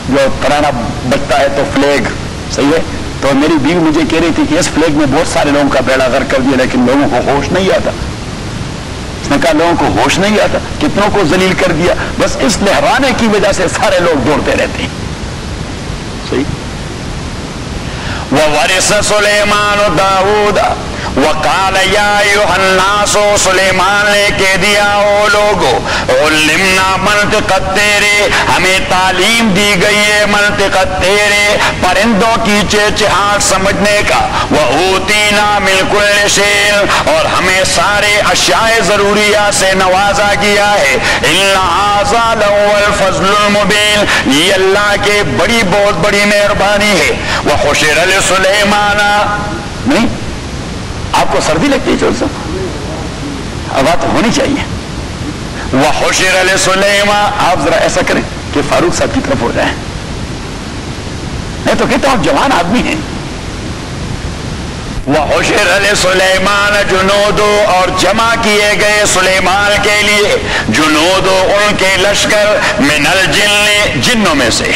جو ترانہ بجتا ہے تو فلیگ، صحیح ہے. تو میری بیوی مجھے کہہ رہی تھی کہ اس فلیگ میں بہت سارے لوگوں کا بیڑا غرق کر دیا، لیکن لوگوں کو ہوش نہیں آتا. اس نے کہا لوگوں کو ہوش نہیں آتا، کتنوں کو ذلیل کر دیا، بس اس لہرانے کی وجہ سے سارے لوگ دوڑتے رہتے ہیں، صحیح. وَوَرِثَ سُلَيْمَانُ دَاؤُودَ وقال یا ایھا الناس، سلیمان نے کہہ دیا او لوگو، علمنا منطق الطیر، ہمیں تعلیم دی گئی ہے منطق الطیر، پرندوں کی چہچہاٹ سمجھنے کا. وَأُوتِینَا مِن كُلِّ شَیْءٍ، اور ہمیں سارے اشیاء ضروریات سے نوازا گیا ہے. إِنَّ هَٰذَا لَهُوَ الْفَضْلُ الْمُبِینُ، یہ اللہ کے بڑی بہت بڑی مہربانی ہے. وَحُشِرَ لِسُلَیْمَانَ، نہیں آپ کو سردی لگتی ہے جو سب ہوا تو ہونی چاہیے. وَحُشِرَ لِسُلَیْمَانَ، آپ ذرا ایسا کریں کہ فاروق صاحب کی طرف ہو جائیں، میں تو کہتا ہوں جوان آدمی ہیں. وَحُشِرَ لِسُلَیْمَانَ جُنُودُ، اور جمع کیے گئے سلیمان کے لیے جنود، ان کے لشکر، من الجن، جنوں میں سے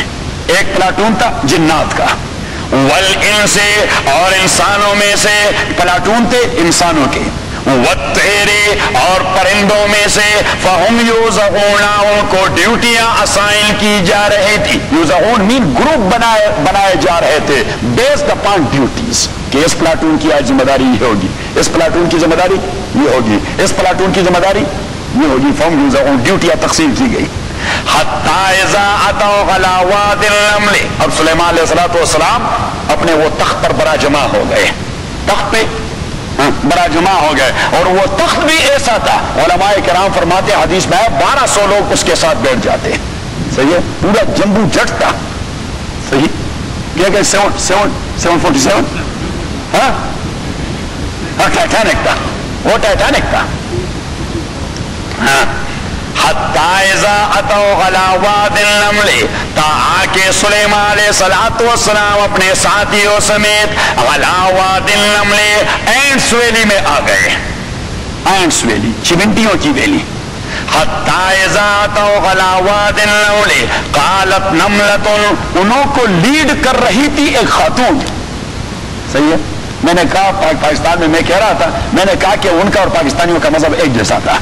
ایک پلاٹون تھا جنات کا، والانس، اور انسانوں میں سے پلاٹون تھے انسانوں کے، والطیر، اور پرندوں میں سے، فہم یوزعون، ان کو ڈیوٹیاں اسائن کی جا رہی تھی. یوزعون مین گروپ بنائے جا رہے تھے بیسڈ اپان ڈیوٹیز، کہ اس پلاٹون کی آج ذمہ داری یہ ہوگی، اس پلاٹون کی ذمہ داری یہ ہوگی، اس پلاٹون کی ذمہ داری یہ ہوگی. فہم یوزعون، ڈیوٹیاں تقسیم کی گئی. حتی اذا اتوا علی واد النمل، اب سلیمان علیہ السلام اپنے وہ تخت پر برا جمع ہو گئے، تخت پہ برا جمع ہو گئے، اور وہ تخت بھی ایسا تھا، علماء کرام فرماتے ہیں حدیث میں 1200 لوگ اس کے ساتھ بیٹھ جاتے، صحیح ہے، پورا جمبو جٹ تھا، صحیح. کیا کہ 747 ہاں ٹائٹینک تھا، وہ ٹائٹینک تھا. ہاں حتی اذا اتوا علی واد النمل، تا کہ سلیمان علیہ السلام اپنے ساتھیوں سمیت علی واد النمل، اینٹس ویلی میں آ گئے. اینٹس ویلی، چمنٹیوں کی ویلی. حتی اذا اتوا علی واد النمل قالت نملۃ، انہوں کو لیڈ کر رہی تھی ایک خاتون، صحیح ہے. میں نے کہا پاکستان میں کہہ رہا تھا، میں نے کہا کہ ان کا اور پاکستانیوں کا مذہب ایک جیسا تھا،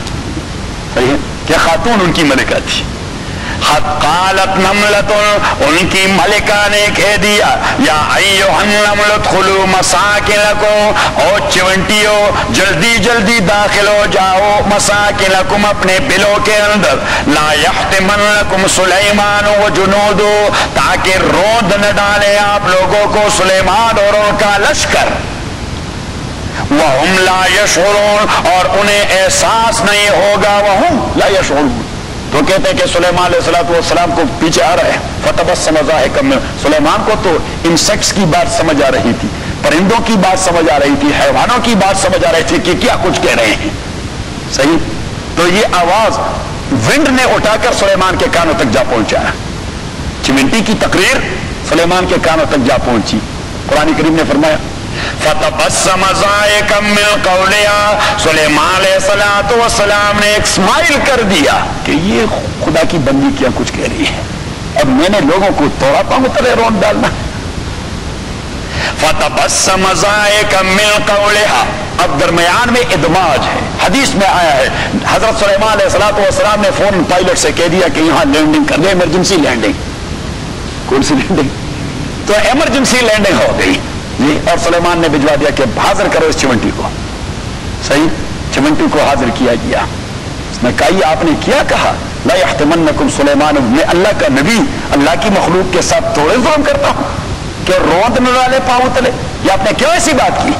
صحیح ہے، کہ خاتون ان کی ملکہ تھی. قالت نملۃ، ان کی ملکہ نے کہہ دیا یا ایھا النمل ادخلوا مساکنکم، او چونٹیو جلدی جلدی داخل ہو جاؤ مساکنکم، اپنے بلوں کے اندر. لا یحطمنکم سلیمان وجنود، تاکہ روند نہ ڈالے آپ لوگوں کو سلیمان اور ان کا لشکر. وَهُمْ لَا يَشْعُرُونَ، اور انہیں احساس نہیں ہوگا. وَهُمْ لَا يَشْعُرُونَ، تو کہتے ہیں کہ سلیمان علیہ السلام کو پیچھے آ رہا ہے. فَتَبَسَّمَ ضَاحِكًا، سلیمان کو تو انسیکٹس کی بات سمجھ آ رہی تھی، پرندوں کی بات سمجھ آ رہی تھی، حیوانوں کی بات سمجھ آ رہی تھی کہ کیا کچھ کہہ رہے ہیں، صحیح. تو یہ آواز ونڈ نے اٹھا کر سلیمان کے کانوں تک جا پہنچا. چمنٹی کی تقریر سلیمان کے کانوں تک جا پہنچی. قرآن کریم نے فرمایا فَتَبَسَّمَ ضَاحِكًا مِّن قَوْلِهَا، سلیمان علیہ السلام نے ایک اسمائل کر دیا کہ یہ خدا کی بندی کیا کچھ کہہ رہی ہے، اب میں نے لوگوں کو توڑا پاؤں تلے رون ڈالنا. فَتَبَسَّمَ ضَاحِكًا مِّن قَوْلِهَا، اب درمیان میں ادماج ہے. حدیث میں آیا ہے حضرت سلیمان علیہ السلام نے فون پائلٹ سے کہہ دیا کہ یہاں لینڈنگ کر دے، ایمرجنسی لینڈنگ. کون سی لینڈنگ؟ تو ایمرجنسی لینڈنگ ہو گئی جی، اور سلیمان نے بھجوا دیا کہ حاضر کرو اس چمنٹی کو، صحیح. چمنٹی کو حاضر کیا گیا. اس نے کہا یہ آپ نے کیا کہا؟ لا یحتمنکم سلیمان، میں اللہ کا نبی اللہ کی مخلوق کے ساتھ تھوڑے ظلم کرتا ہوں کہ روند نہ ڈالے پاؤں تلے؟ یہ آپ نے کیوں ایسی بات کی؟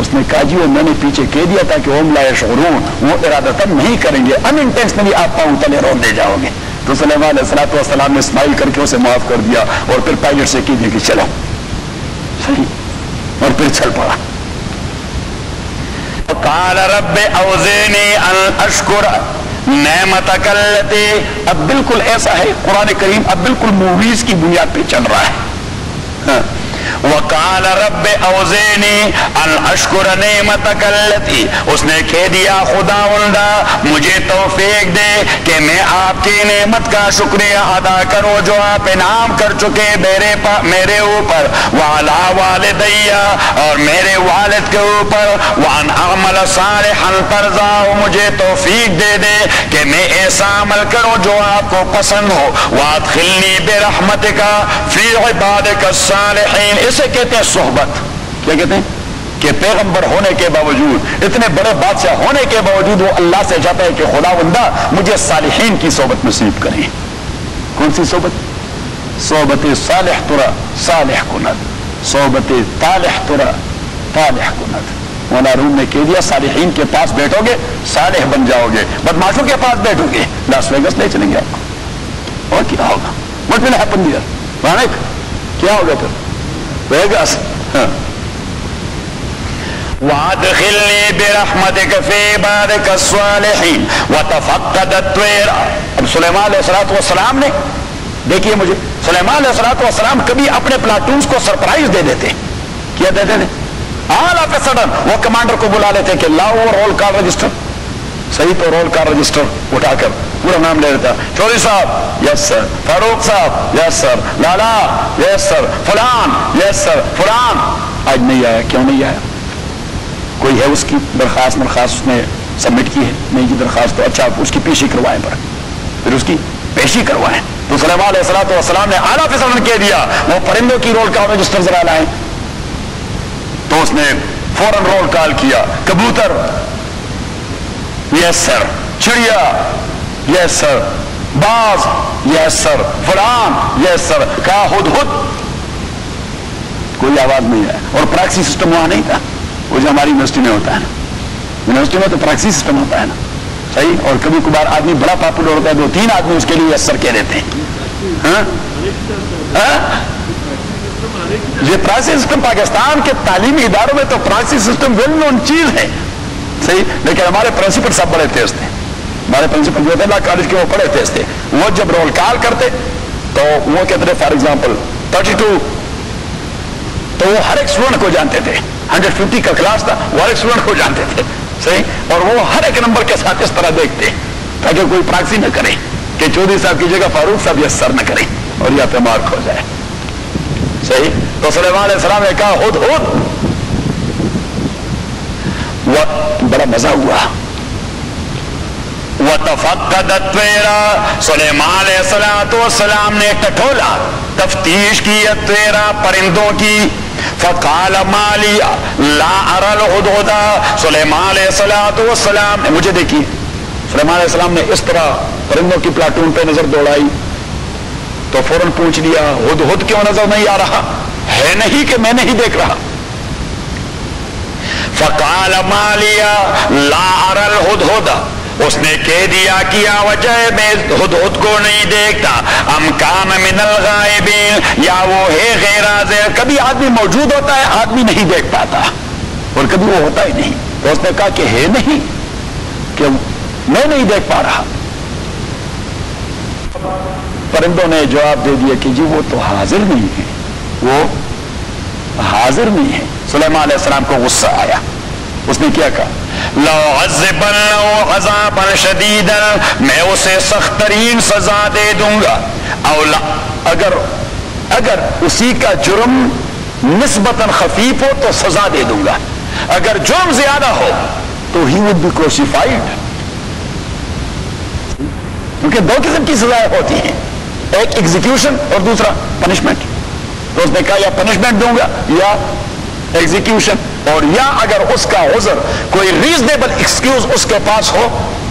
اس نے کہا جی وہ میں نے پیچھے کہہ دیا تھا کہ ہم لا یشعرون، وہ ارادتاً نہیں کریں گے، ان انٹینشنلی آپ پاؤں تلے روندے جاؤ گے۔ تو سلیمان علیہ الصلوۃ والسلام نے اسمائل کر کے اسے معاف کر دیا اور پھر پائلٹ سے کہہ دیا کہ چلو، صحیح، اور پھر چل پڑا۔ قال رب اوزعنی ان اشکر نعمتک التی، اب بالکل ایسا ہے قرآن کریم اب بالکل موویز کی بنیاد پہ چل رہا ہے۔ وقال رب اوزعنی ان اشکر نعمتک التی، اس نے کہہ دیا خداوندا مجھے توفیق دے کہ میں آپ کی نعمت کا شکریہ ادا کروں جو آپ انعام کر چکے میرے اوپر، وعلی والدی، اور میرے والد کے اوپر، وان اعمل صالحا ترضاه، مجھے توفیق دے دے کہ میں ایسا عمل کروں جو آپ کو پسند ہو، وادخلنی برحمتک فی عبادک الصالحین، اسے کہتے ہیں صحبت۔ کیا کہتے ہیں؟ کہ پیغمبر ہونے کے باوجود، اتنے بڑے بادشاہ ہونے کے باوجود وہ اللہ سے چاہتا ہے کہ خداوندہ مجھے صالحین کی صحبت نصیب کریں۔ کون سی صحبت؟ صحبت صالح ترا صالح کند، صحبت طالح ترا طالح کند۔ مولانا روم نے کہہ دیا صالحین کے پاس بیٹھو گے صالح بن جاؤ گے، بدماشوں کے پاس بیٹھو گے لاس ویگس لے چلیں گے آپ کو۔ اور کیا ہوگا؟ What will happen there؟ کیا ہوگا پھر؟ ویگس۔ وادخلنی برحمتک فی عبادک الصالحین وتفقد الطیر۔ اب سلیمان علیہ السلام نے، دیکھیے مجھے، سلیمان علیہ السلام کبھی اپنے پلاٹونز کو سرپرائز دے دیتے، کیا دیتے تھے؟ آل آف اے سڈن وہ کمانڈر کو بلا لیتے کہ لاؤ رول کال رجسٹر، صحیح، تو رول کال رجسٹر اٹھا کر پورا نام لے لیتا، چوری صاحب یس سر، فاروق صاحب یس سر، لالا یس سر، فلان یس سر، فلان آج نہیں آیا، کیوں نہیں آیا؟ کوئی ہے اس کی درخواست اس نے سبمٹ کی ہے؟ نہیں جی درخواست، تو اچھا اس کی پیشی کروائیں، پھر اس کی پیشی کروائیں۔ تو سلیمان علیہ السلام نے اعلیٰ فضل کہہ دیا وہ پرندوں کی رول کال رجسٹر ذرا لائیں، تو اس نے فوراً رول کال کیا، کبوتر یس سر، چڑیا یس سر، باز یس سر، فلان یس سر، کہا ہدہد، کوئی آواز نہیں ہے۔ اور پراکسی سسٹم وہاں نہیں تھا، وہ جو ہماری یونیورسٹی میں ہوتا ہے نا، یونیورسٹی میں تو پراکسی سسٹم ہوتا ہے نا، صحیح، اور کبھی کبھار آدمی بڑا پاپولر ہوتا ہے، 2-3 آدمی اس کے لیے یس سر کہہ دیتے ہیں۔ یہ پراکسی سسٹم پاکستان کے تعلیمی اداروں میں تو پراکسی سسٹم ویل نون چیز ہے، صحیح، لیکن ہمارے پرنسپل صاحب بڑے تیز تھے، ہمارے پرنسپل جو تھے لا کالج کے وہ بڑے تیز تھے، وہ جب رول کال کرتے تو وہ کہتے تھے فار ایگزامپل 32، تو وہ ہر ایک اسٹوڈنٹ کو جانتے تھے، 150 کا کلاس تھا، وہ ہر ایک اسٹوڈنٹ کو جانتے تھے، صحیح، اور وہ ہر ایک نمبر کے ساتھ اس طرح دیکھتے تاکہ کوئی پراکسی نہ کرے کہ چودھری صاحب کی جگہ فاروق صاحب یس سر نہ کریں اور یا پہ مارک ہو جائے، صحیح۔ تو سلیمان علیہ السلام نے کہا ہدہد، بڑا مزہ ہوا۔ وَتَفَقَّدَ الطِّيرَ، سلیمان علیہ السلام نے ٹٹولا، تفتیش کی الطِّيرَ، پرندوں کی، فَقَالَ مَا لِي لَا أَرَى الْهُدْهُدَ، سلیمان علیہ السلام نے، مجھے دیکھیے، سلیمان علیہ السلام نے اس طرح پرندوں کی پلاٹون پہ نظر دوڑائی تو فوراً پوچھ لیا ہدہد کیوں نظر نہیں آ رہا ہے؟ نہیں کہ میں نہیں دیکھ رہا۔ فقال ما لیا لا ارى الهدهد، اس نے کہہ دیا کیا وجہ میں ہدہد کو نہیں دیکھتا، ام کان من الغائبین، یا وہ ہے غیر حاضر، کبھی آدمی موجود ہوتا ہے آدمی نہیں دیکھ پاتا اور کبھی وہ ہوتا ہی نہیں، تو اس نے کہا کہ ہے نہیں، کہ میں نہیں دیکھ پا رہا۔ پرندوں نے جواب دے دیا کہ جی وہ تو حاضر نہیں ہے، وہ حاضر نہیں ہے۔ سلیمان علیہ السلام کو غصہ آیا، اس نے کیا کہا لو عذبنه عذابا شدیدا، میں اسے سخت ترین سزا دے دوں گا، او اگر اسی کا جرم نسبتاً خفیف ہو تو سزا دے دوں گا، اگر جرم زیادہ ہو تو he would be crucified، کیونکہ دو قسم کی سزائیں ہوتی ہیں، ایک ایگزیکیوشن اور دوسرا پنشمنٹ۔ تو اس نے کہا یا پنشمنٹ دوں گا یا ایگزیکیوشن، اور یا اگر اس کا عذر کوئی ریزنیبل ایکسکیوز اس کے پاس ہو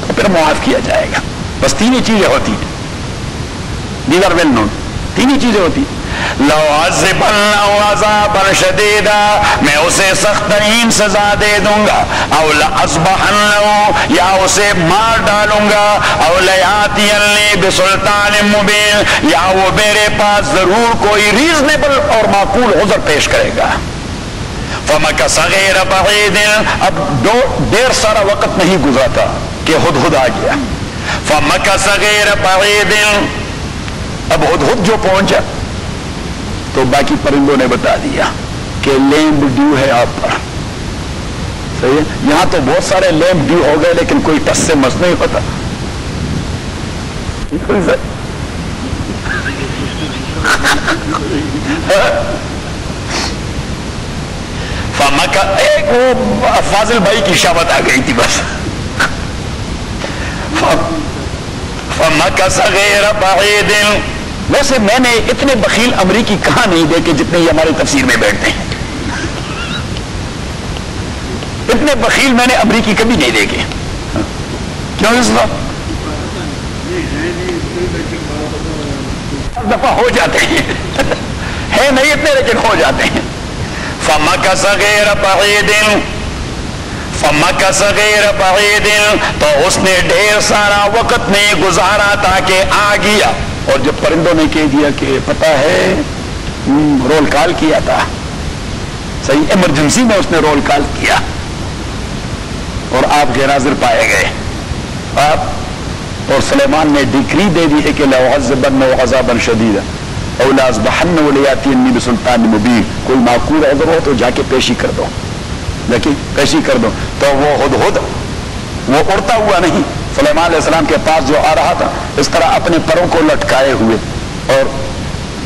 تو پھر معاف کیا جائے گا. بس تین ہی چیزیں ہوتی ہیں, دیگر ویل نون, تین ہی چیزیں ہوتی ہیں. لو عذبنہ عذابا شدیدا, میں اسے سخت ترین سزا دے دوں گا, او لأصبحنہ, یا اسے مار ڈالوں گا, او لیاتینی بسلطان مبین, یا وہ میرے پاس ضرور کوئی ریزنیبل اور معقول عذر پیش کرے گا. فمکث غیر بعید, اب دیر سارا وقت نہیں گزرا تھا کہ ہدہد آ گیا. فمکث غیر بعید, اب ہدہد جو پہنچا تو باقی پرندوں نے بتا دیا کہ لیمب ڈیو ہے آپ پر. صحیح ہے, یہاں تو بہت سارے لیمب ڈیو ہو گئے لیکن کوئی ٹس سے مس نہیں ہوتا. ایک وہ فاضل بھائی کی شامت آ گئی تھی بس. فمکث غیر بعید, ویسے میں نے اتنے بخیل امریکی کہاں نہیں دیکھے جتنے یہ ہماری تفسیر میں بیٹھتے ہیں. اتنے بخیل میں نے امریکی کبھی نہیں دیکھے. کیوں اس دفعہ ہو جاتے ہیں, ہے نہیں اتنے لیکن ہو جاتے ہیں. فمکث غیر بعید, فمکث غیر بعید, تو اس نے ڈھیر سارا وقت نہیں گزارا تاکہ آ گیا. اور جب پرندوں نے کہہ دیا کہ پتہ ہے رول کال کیا تھا, صحیح ایمرجنسی میں اس نے رول کال کیا اور آپ غیر حاضر پائے گئے. اور سلیمان نے ڈکری دے دی ہے کہ لأعذبنہ عذابا شدیدا او لأصبحنہ لیاتینی بسلطان مبین, کوئی معقول عذر ہو تو جا کے پیشی کر دو, لیکن پیشی کر دو. تو وہ ہدہد وہ اڑتا ہوا نہیں, سلیمان علیہ السلام کے پاس جو آ رہا تھا اس طرح اپنے پروں کو لٹکائے ہوئے اور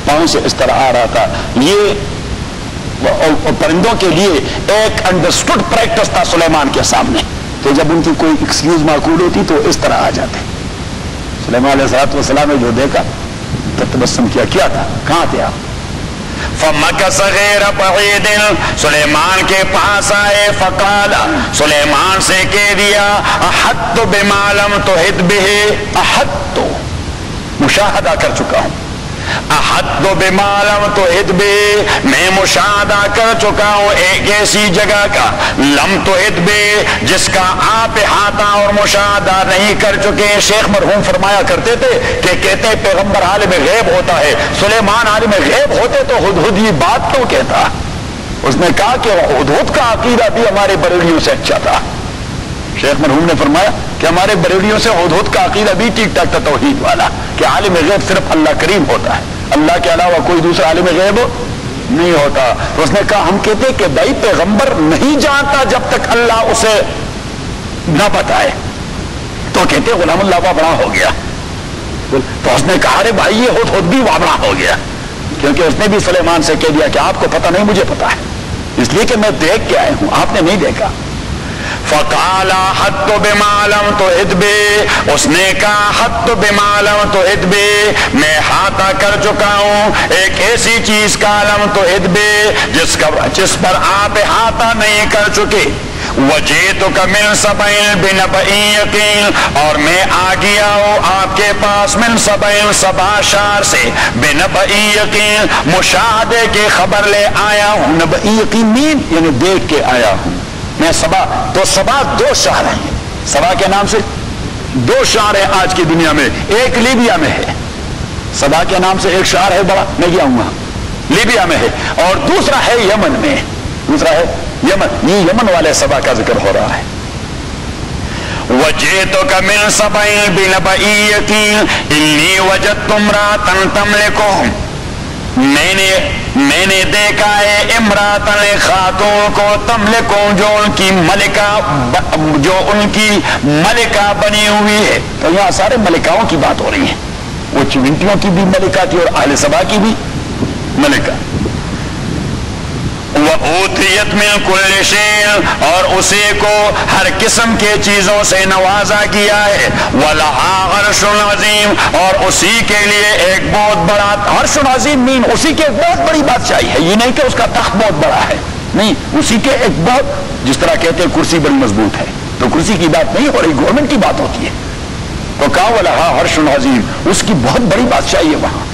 پاؤں سے اس طرح آ رہا تھا. یہ پرندوں کے لیے ایک انڈرسٹوڈ پریکٹس تھا سلیمان کے سامنے, تو جب ان کی کوئی ایکسکیوز معقول ہوتی تو اس طرح آ جاتے. سلیمان علیہ السلام نے جو دیکھا تو تبسم کیا, کیا تھا, کہاں تھے آپ؟ فمکث غیر بعید, سلیمان کے پاس آئے. فقال, سلیمان سے کہہ دیا, احط بما لم تحط به, احط مشاہدہ کر چکا ہوں, احط بما لم تحط به, میں مشاہدہ کر چکا ہوں ایک ایسی جگہ کا, لم تحط به, جس کا آپ احاطہ اور مشاہدہ نہیں کر چکے. شیخ مرحوم فرمایا کرتے تھے کہ کہتے ہیں پیغمبر عالم غیب ہوتا ہے, سلیمان عالم غیب ہوتے تو ہدہد یہ بات کیوں کہتا؟ اس نے کہا کہ ہدہد کا عقیدہ بھی ہمارے بریلیوں سے اچھا تھا. شیخ مرحوم نے فرمایا کہ ہمارے بریلیوں سے ہدہد کا عقیدہ بھی ٹھیک ٹھاک تھا, توحید والا, کہ عالم غیب صرف اللہ کریم ہوتا ہے, اللہ کے علاوہ کوئی دوسرا عالم غیب نہیں ہوتا. تو اس نے کہا ہم کہتے کہ بھائی پیغمبر نہیں جانتا جب تک اللہ اسے نہ بتائے, تو کہتے غلام اللہ وابڑا ہو گیا. تو اس نے کہا ارے بھائی یہ ہدہد بھی وابڑا ہو گیا, کیونکہ اس نے بھی سلیمان سے کہہ دیا کہ آپ کو پتہ نہیں, مجھے پتا ہے, اس لیے کہ میں دیکھ کے آئے ہوں, آپ نے نہیں دیکھا. فقال احط بما لم تحط به, اس نے کہا احط بما لم تحط به, میں احاطہ کر چکا ہوں ایک ایسی چیز کا, لم تحط به, جس پر آپ احاطہ نہیں کر چکے. وجئتک من سبع بنبأ یقین, اور میں آ گیا ہوں آپ کے پاس من سبع, سبا شہر سے, بنبأ یقین, مشاہدے کی خبر لے آیا ہوں. نبأ یقین یعنی دیکھ کے آیا ہوں میں. سبا, تو سبا دو شہر ہیں, سبا کے نام سے دو شہر ہیں آج کی دنیا میں. ایک لیبیا میں ہے, سبا کے نام سے ایک شہر ہے بڑا, میں گیا ہوں وہاں, لیبیا میں ہے, اور دوسرا ہے یمن میں, دوسرا ہے یمن. یہ یمن والے سبا کا ذکر ہو رہا ہے. وجئتک من سبع بنبأ یقین انی وجدت امرأة تملکہم, میں نے دیکھا ہے امراتن خاتون کو, تملکوں, جو ان کی ملکہ بنی ہوئی ہے. تو یہاں سارے ملکاؤں کی بات ہو رہی ہے, وہ چونٹیوں کی بھی ملکہ تھی اور اہل سبا کی بھی ملکہ. وَأُوتِيَتْ مِنْ كُلِّ شَيْءٍ, اور اسی کو ہر قسم کے چیزوں سے نوازا کیا ہے. وَلَهَا عَرْشٌ عَظِيمٌ, اور اسی کے لیے ایک بہت بڑا عرش عظیم, مین اسی کے ایک بہت بڑی بادشاہی ہے. یہ نہیں کہ اس کا تخت بہت بڑا ہے, نہیں, اسی کے ایک بہت, جس طرح کہتے ہیں کرسی بڑی مضبوط ہے, تو کرسی کی بات نہیں ہو رہی، گورنمنٹ کی بات ہوتی ہے. تو کہا وَلَهَا عَرْشٌ عَظِيمٌ، اس کی بہت بڑی بادشاہی ہے وہاں.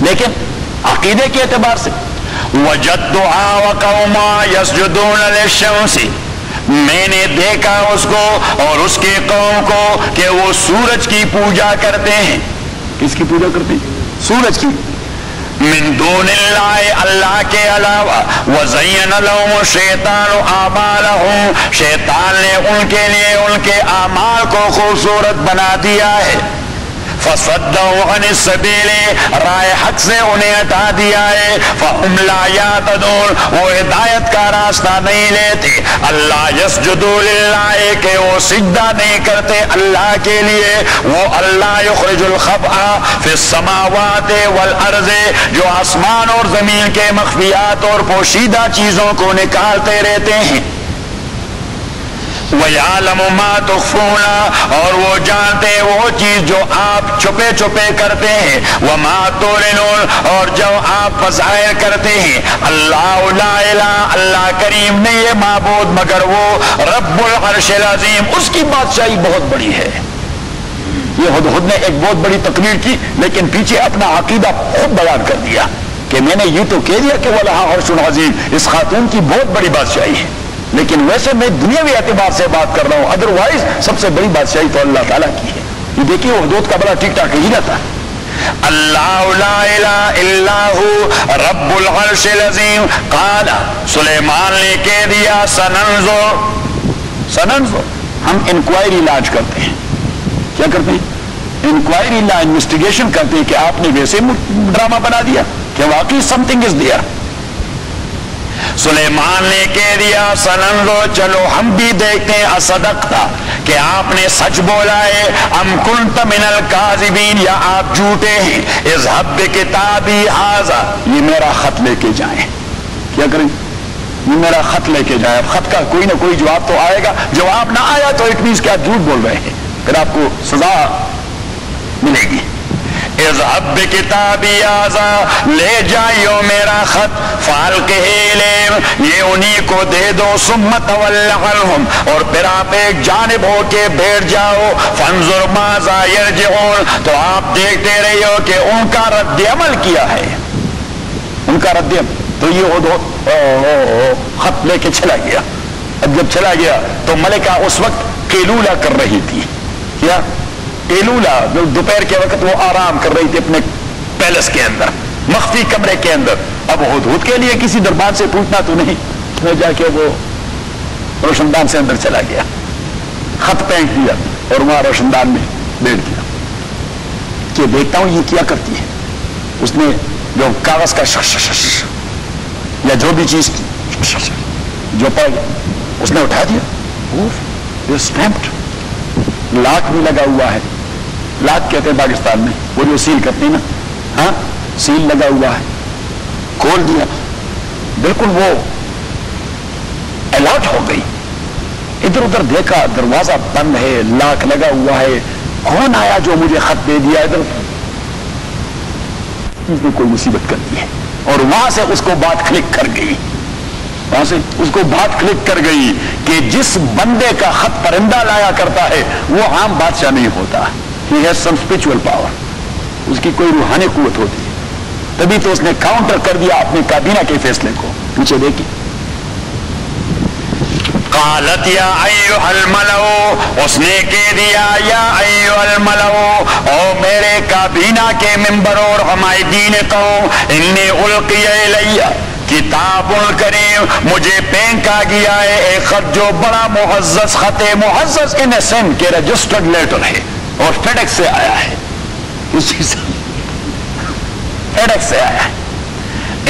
لیکن عقیدے کے اعتبار سے وَجَدُّهَا وَقَوْمَا يَسْجُدُونَ لِلشَّمْسِ، میں نے دیکھا اس کو اور اس کے قوم کو کہ وہ سورج کی پوجا کرتے ہیں. کس کی پوجا کرتے ہیں؟ سورج کی. من دون اللہ، اللہ کے علاوہ. وَزَيَّنَ لَهُمُ الشَّيْطَانُ أَعْمَالَهُمْ، شیطان نے ان کے لیے ان کے اعمال کو خوبصورت بنا دیا ہے. فَصَدَّهُمْ عَنِ السَّبِيلِ، راہ حق سے انہیں ہٹا دیا ہے. فَهُمْ لَا يَهْتَدُونَ، وہ ہدایت کا راستہ نہیں لیتے. اللہ يَسْجُدُوا لِلَّهِ، کہ وہ سجدہ نہیں کرتے اللہ کے لیے. وہ اللہ يُخْرِجُ الْخَبْءَ فِي السَّمَاوَاتِ وَالْأَرْضِ، جو آسمان اور زمین کے مخفیات اور پوشیدہ چیزوں کو نکالتے رہتے ہیں. وَيَعْلَمُ مَا تُخْفُونَ، اور وہ جانتے وہ چیز جو آپ چھپے چھپے کرتے ہیں. وَمَا تُعْلِنُونَ، اور جو آپ ظاہر کرتے ہیں. اللہ لا الہ، اللہ کریم نہیں ہے معبود مگر وہ. رب العرش العظیم، اس کی بادشاہی بہت بڑی ہے. یہ ہدہد نے ایک بہت بڑی تقریر کی، لیکن پیچھے اپنا عقیدہ خود بیان کر دیا کہ میں نے یہ تو کہہ دیا کہ وَلَهَا عَرْشٌ عَظِيمٌ، اس خاتون کی بہت بڑی بادشاہی ہے، لیکن ویسے میں دنیاوی اعتبار سے بات کر رہا ہوں. ادروائز سب سے بڑی بادشاہی تو اللہ تعالیٰ کی ہے. یہ دیکھیے وہ حدود کا بڑا ٹھیک ٹھاک ہی رہتا. اللہ لا الہ الا ہو رب العرش العظیم. قال، سلیمان نے کہہ دیا سننظر، ہم انکوائری لانچ کرتے ہیں. کیا کرتے ہیں؟ انکوائری لا انویسٹیگیشن کرتے ہیں کہ آپ نے ویسے ڈرامہ بنا دیا کہ واقعی سم تھنگ از دیئر. سلیمان نے کہہ دیا سننظر، چلو ہم بھی دیکھتے ہیں. اصدقتا، کہ آپ نے سچ بولا ہے. ام کنت من الکاذبین، یا آپ جھوٹے ہیں. اذهب بکتابی ھذا، یہ میرا خط لے کے جائیں. کیا کریں؟ یہ میرا خط لے کے جائیں. اب خط کا کوئی نہ کوئی جواب تو آئے گا. جواب نہ آیا تو اٹ مینس کہ آپ جھوٹ بول رہے ہیں، پھر آپ کو سزا ملے گی. اذهب بکتابی ھذا، لے جائیو میرا خط. فالقہ الیہم، یہ انہی کو دے دو. ثم تول عنہم، اور پھر آپ ایک جانب ہو کے بیٹھ جاؤ. فانظر ماذا یرجعون، تو آپ دیکھتے رہیو کہ ان کا رد عمل کیا ہے. ان کا رد عمل. تو یہ خط لے کے چلا گیا. اب جب چلا گیا تو ملکہ اس وقت قیلولہ کر رہی تھی. کیا قیلولہ؟ دوپہر کے وقت وہ آرام کر رہی تھی اپنے پیلس کے اندر، مخفی کمرے کے اندر. اب ہدہد کے لیے کسی دربان سے پوچھنا تو نہیں، میں جا کے وہ روشن دان سے اندر چلا گیا، خط پھینک دیا اور وہاں روشن دان میں بیٹھ گیا کہ دیکھتا ہوں یہ کیا کرتی ہے. اس نے جو کاغذ کا یا جو بھی چیز جو پڑ گیا اس نے اٹھا دیا. اسٹیمپڈ، لاک بھی لگا ہوا ہے. لاک کہتے ہیں پاکستان میں، وہ جو سیل کرتے ہیں نا، ہاں سیل لگا ہوا ہے. کھول دیا، بالکل وہ الرٹ ہو گئی. ادھر ادھر دیکھا، دروازہ بند ہے، لاک لگا ہوا ہے. کون آیا جو مجھے خط دے دیا؟ ادھر اس نے کوئی مصیبت کر دی ہے. اور وہاں سے اس کو بات کلک کر گئی، وہاں سے اس کو بات کلک کر گئی کہ جس بندے کا خط پرندہ لایا کرتا ہے وہ عام بادشاہ نہیں ہوتا. He has some spiritual power، اس کی کوئی روحانی قوت ہوتی ہے. تبھی تو اس نے کاؤنٹر کر دیا اپنے کابینہ کے فیصلے کو. پیچھے دیکھیں، قالت یا ایھا الملأ، اس نے کہہ دیا یا ایھا الملأ، او میرے کابینہ کے ممبر اور عمائدین قوم، انی القی الی کتاب کریم، مجھے پھینکا گیا ہے ایک خط جو بڑا معزز خط ہے. معزز ان اے سینس کہ رجسٹرڈ لیٹر ہے اور فیڈیکس سے آیا ہے. کس چیز سے؟ فیڈیکس سے آیا ہے.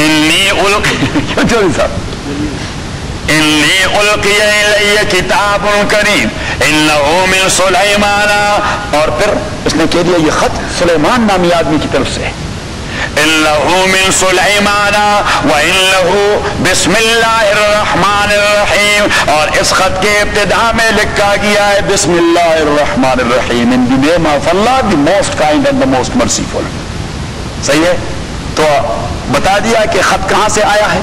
انی القی الی کتاب کریم انہ من سلیمان، اور پھر اس نے کہہ دیا یہ خط سلیمان نامی آدمی کی طرف سے ہے. انہ من سلیمان وانہ بسم اللہ الرحمن الرحیم، اور اس خط کے ابتدا میں لکھا گیا ہے بسم اللہ الرحمن الرحیم، ان دی نیم آف اللہ the most kind and the most merciful. صحیح ہے؟ تو بتا دیا کہ خط کہاں سے آیا ہے؟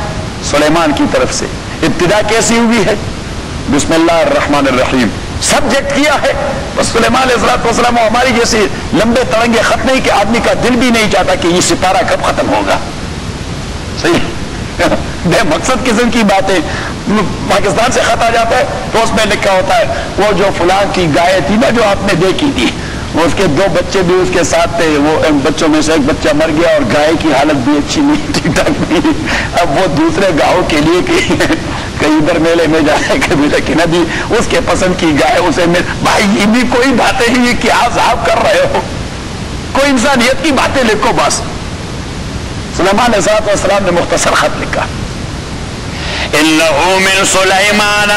سلیمان کی طرف سے. ابتدا کیسی ہوئی ہے؟ بسم اللہ الرحمن الرحیم سبجیکٹ کیا ہے. بس سلیمان علیہ السلام ہماری جیسے لمبے تڑنگے خط نہیں کہ آدمی کا دل بھی نہیں چاہتا کہ یہ ستارہ کب ختم ہوگا. صحیح بے مقصد قسم کی باتیں. پاکستان سے خط آ جاتا ہے تو اس میں لکھا ہوتا ہے وہ جو فلاں کی گائے تھی نا جو آپ نے دیکھی تھی, اس کے 2 بچے بھی اس کے ساتھ تھے, وہ بچوں میں سے ایک بچہ مر گیا اور گائے کی حالت بھی اچھی نہیں, ٹھیک ٹھاک نہیں. اب وہ دوسرے گاؤں کے لیے کہیں ادھر میلے میں جائے کبھی, لیکن ابھی اس کے پسند کی گائے اسے بھائی یہ بھی کوئی باتیں ہیں, یہ کیا عذاب کر رہے ہو, کوئی انسانیت کی باتیں لکھو بس. سلیمان علیہ السلام نے مختصر خط لکھا, انہو من سلیمان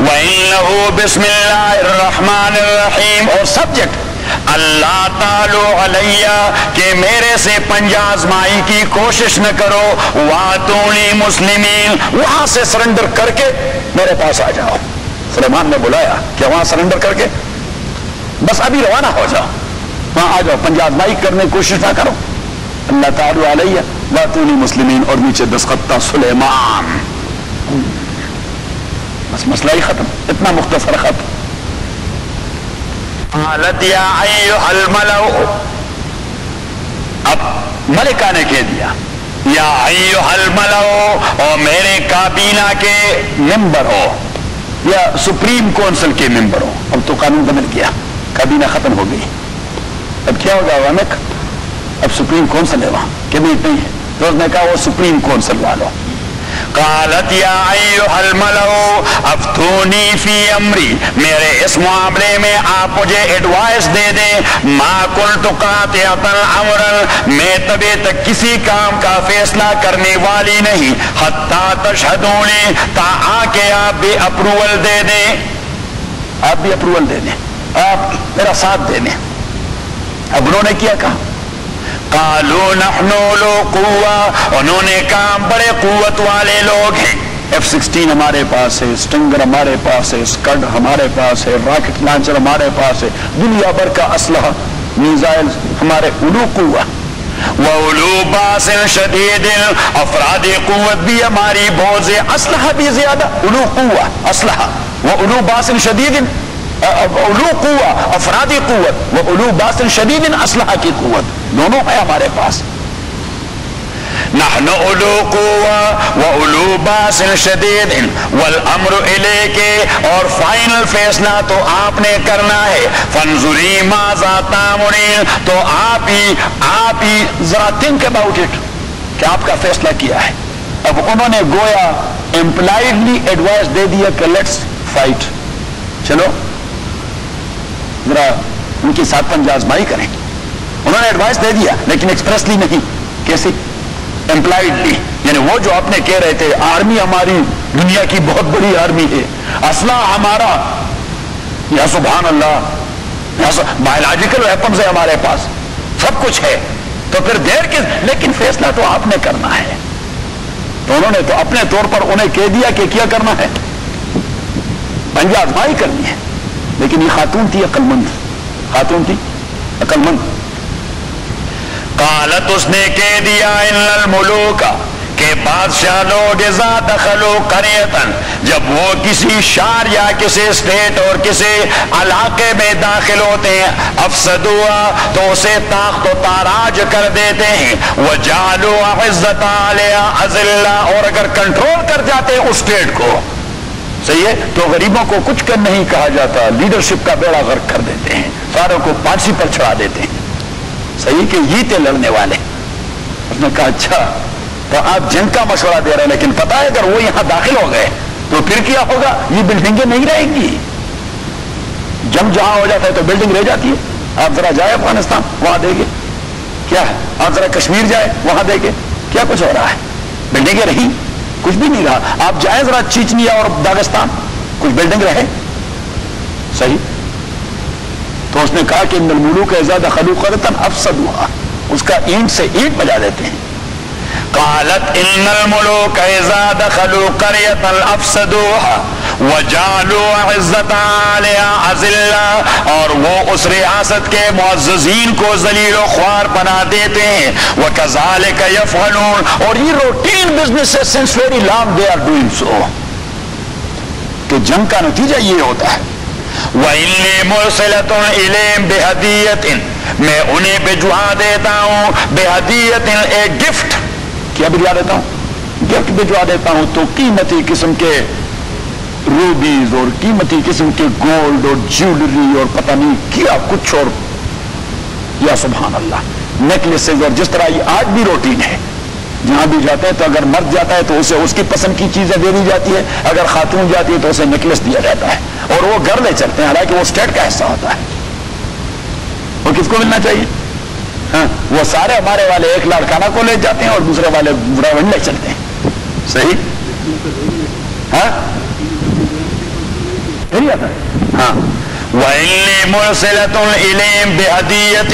وانہو بسم اللہ الرحمن الرحیم, اور سبجیکٹ اللہ تعالی علیہ کہ میرے سے پنجہ آزمائی کی کوشش نہ کرو, واتونی مسلمین وہاں سے سرنڈر کر کے میرے پاس آ جاؤ. سلیمان نے بلایا کہ وہاں سرنڈر کر کے بس ابھی روانہ ہو جاؤ, وہاں آ جاؤ, پنجہ آزمائی کرنے کی کوشش نہ کرو. اللہ تعالی علیہ واتونی مسلمین, اور نیچے دستخط سلیمان. بس مسئلہ ہی ختم, اتنا مختصر خط. قالت یا ایھا الملأ, اب ملکہ نے کہہ دیا یا ایھا الملأ, اور میرے کابینہ کے ممبر ہو یا سپریم کونسل کے ممبر ہو. اب تو قانون بدل گیا, کابینہ ختم ہو گئی. اب کیا ہوگا وہاں, اب سپریم کونسل ہے وہاں, کیبنٹ نہیں ہے. تو اس نے کہا وہ سپریم کونسل والوں. قالت یا ایھا الملأ افتونی فی امری, میرے اس معاملے میں آپ مجھے ایڈوائس دے دیں. ما کنت قاطعۃ امرا, میں تبھی تک کسی کام کا فیصلہ کرنے والی نہیں. حتی تشہدونی, تا آ کے آپ بھی اپروول دے دیں, آپ بھی اپروول دے دیں, آپ میرا ساتھ دے دیں. اب انہوں نے کیا کہا, قالوا نحن اولو قوہ, انہوں نے کہا بڑے قوت والے لوگ ہیں. F-16 ہمارے پاس ہے, اسٹنگر ہمارے پاس ہے, اسکڈ ہمارے پاس ہے, راکٹ لانچر ہمارے پاس ہے, دنیا بھر کا اسلحہ میزائل ہمارے. اولو قوہ وَأُولُو بَأْسٍ شَدِيدٍ, افراد قوت بھی ہماری بہت سے, اسلحہ بھی زیادہ. اولو قوہ اسلحہ, وَأُولُو بَأْسٍ شَدِيدٍ, اولو قوہ افرادی قوت, وَأُولُو بَأْسٍ شَدِيدٍ اسلحہ کی قوت, دونوں ہے ہمارے پاس. نحن اولو قوہ وَأُولُو بَأْسٍ شَدِيدٍ وَالْأَمْرُ إِلَيْكِ, اور فائنل فیصلہ تو آپ نے کرنا ہے. فَانْظُرِي مَاذَا تَأْمُرِينَ, تو آپ ہی ذرا تھنک اباؤٹ اٹ کہ آپ کا فیصلہ کیا ہے. اب انہوں نے گویا امپلائڈلی ایڈوائس دے دیا کہ لیٹس فائٹ, چلو ذرا ان کی ساتھ پنجہ آزمائی کریں. انہوں نے ایڈوائس دے دیا لیکن ایکسپریسلی نہیں. کیسے؟ امپلائڈلی, یعنی وہ جو آپ نے کہہ رہے تھے آرمی ہماری دنیا کی بہت بڑی آرمی ہے, اسلحہ ہمارا, یا سبحان اللہ, بایولوجیکل ویپنز ہے ہمارے پاس, سب کچھ ہے, تو پھر دیر کس, لیکن فیصلہ تو آپ نے کرنا ہے. تو انہوں نے تو اپنے طور پر انہیں کہہ دیا کہ کیا کرنا ہے, پنجہ آزمائی کرنی ہے. لیکن یہ خاتون تھی عقل مند, خاتون تھی عقل مند. قالت, اس نے کہہ دیا, ان الملوک, کہ بادشاہ لوگ اذا دخلوا قریۃ, جب وہ کسی شہر یا کسی اسٹیٹ اور کسی علاقے میں داخل ہوتے ہیں, افسدوا, تو اسے تاخت و تاراج کر دیتے ہیں. وجعلوا عزت علیہ اذلہ, اور اگر کنٹرول کر جاتے ہیں اس اسٹیٹ کو, صحیح ہے, تو غریبوں کو کچھ کر نہیں کہا جاتا, لیڈرشپ کا بیڑا غرق کر دیتے ہیں, ساروں کو پھانسی پر چڑھا دیتے ہیں. صحیح کہ یہ تھے لڑنے والے. اس نے کہا اچھا تو آپ جنگ کا مشورہ دے رہے ہیں, لیکن پتہ ہے اگر وہ یہاں داخل ہو گئے تو پھر کیا ہوگا, یہ بلڈنگیں نہیں رہیں گی. جنگ جہاں ہو جاتا ہے تو بلڈنگ رہ جاتی ہے. آپ ذرا جائے افغانستان, وہاں دیکھیں کیا ہے, آپ ذرا کشمیر جائے, وہاں دیکھیں کیا کچھ ہو رہا ہے, بلڈنگیں رہی, کچھ بھی نہیں رہا. آپ جائیں ذرا چیچنیا اور داغستان, کچھ بلڈنگ رہے, صحیح. تو اس نے کہا کہ ان الملوک اذا دخلوا قریۃ افسدوها, اس کا اینٹ سے اینٹ بجا دیتے ہیں. قالت ان الملوک اذا دخلوا قریۃ افسدوها وجعلوا عزت علیہ اذلہ, اور وہ اس ریاست کے معززین کو ذلیل و خوار بنا دیتے ہیں. وکذالک یفعلون, اور یہ روٹین بزنس ہے, since very long they are doing so. کہ جنگ کا نتیجہ یہ ہوتا ہے وَإِنِّي مُرْسِلَةٌ إِلَيْهِمْ بِهَدِيَّةٍ میں انہیں بھجوا دیتا ہوں بِهَدِيَّةٍ ایک گفٹ. کیا بھجوا دیتا ہوں؟ گفٹ بھجوا دیتا ہوں. تو قیمتی قسم کے روبیز اور قیمتی قسم کے گولڈ اور جیولری اور پتہ نہیں کیا کچھ, اور یا سبحان اللہ نیکلیسز, اور جس طرح یہ آج بھی روٹین ہے جہاں بھی جاتے ہیں تو اگر مرد جاتا ہے تو اسے اس کی پسند کی چیزیں دے دی جاتی ہے, اگر خاتون جاتی ہے تو اسے نیکلس دیا جاتا ہے اور وہ گھر لے چلتے ہیں, حالانکہ وہ اسٹیٹ کا حصہ ہوتا ہے. وہ کس کو ملنا چاہیے؟ ہاں وہ سارے ہمارے والے ایک لاڑکانہ کو لے جاتے ہیں اور دوسرے والے براونڈ لے چلتے ہیں. صحیح؟ ہاں ہاں وَإِنِّي مُرْسِلَةٌ إِلَيْهِمْ بِهَدِيَّةٍ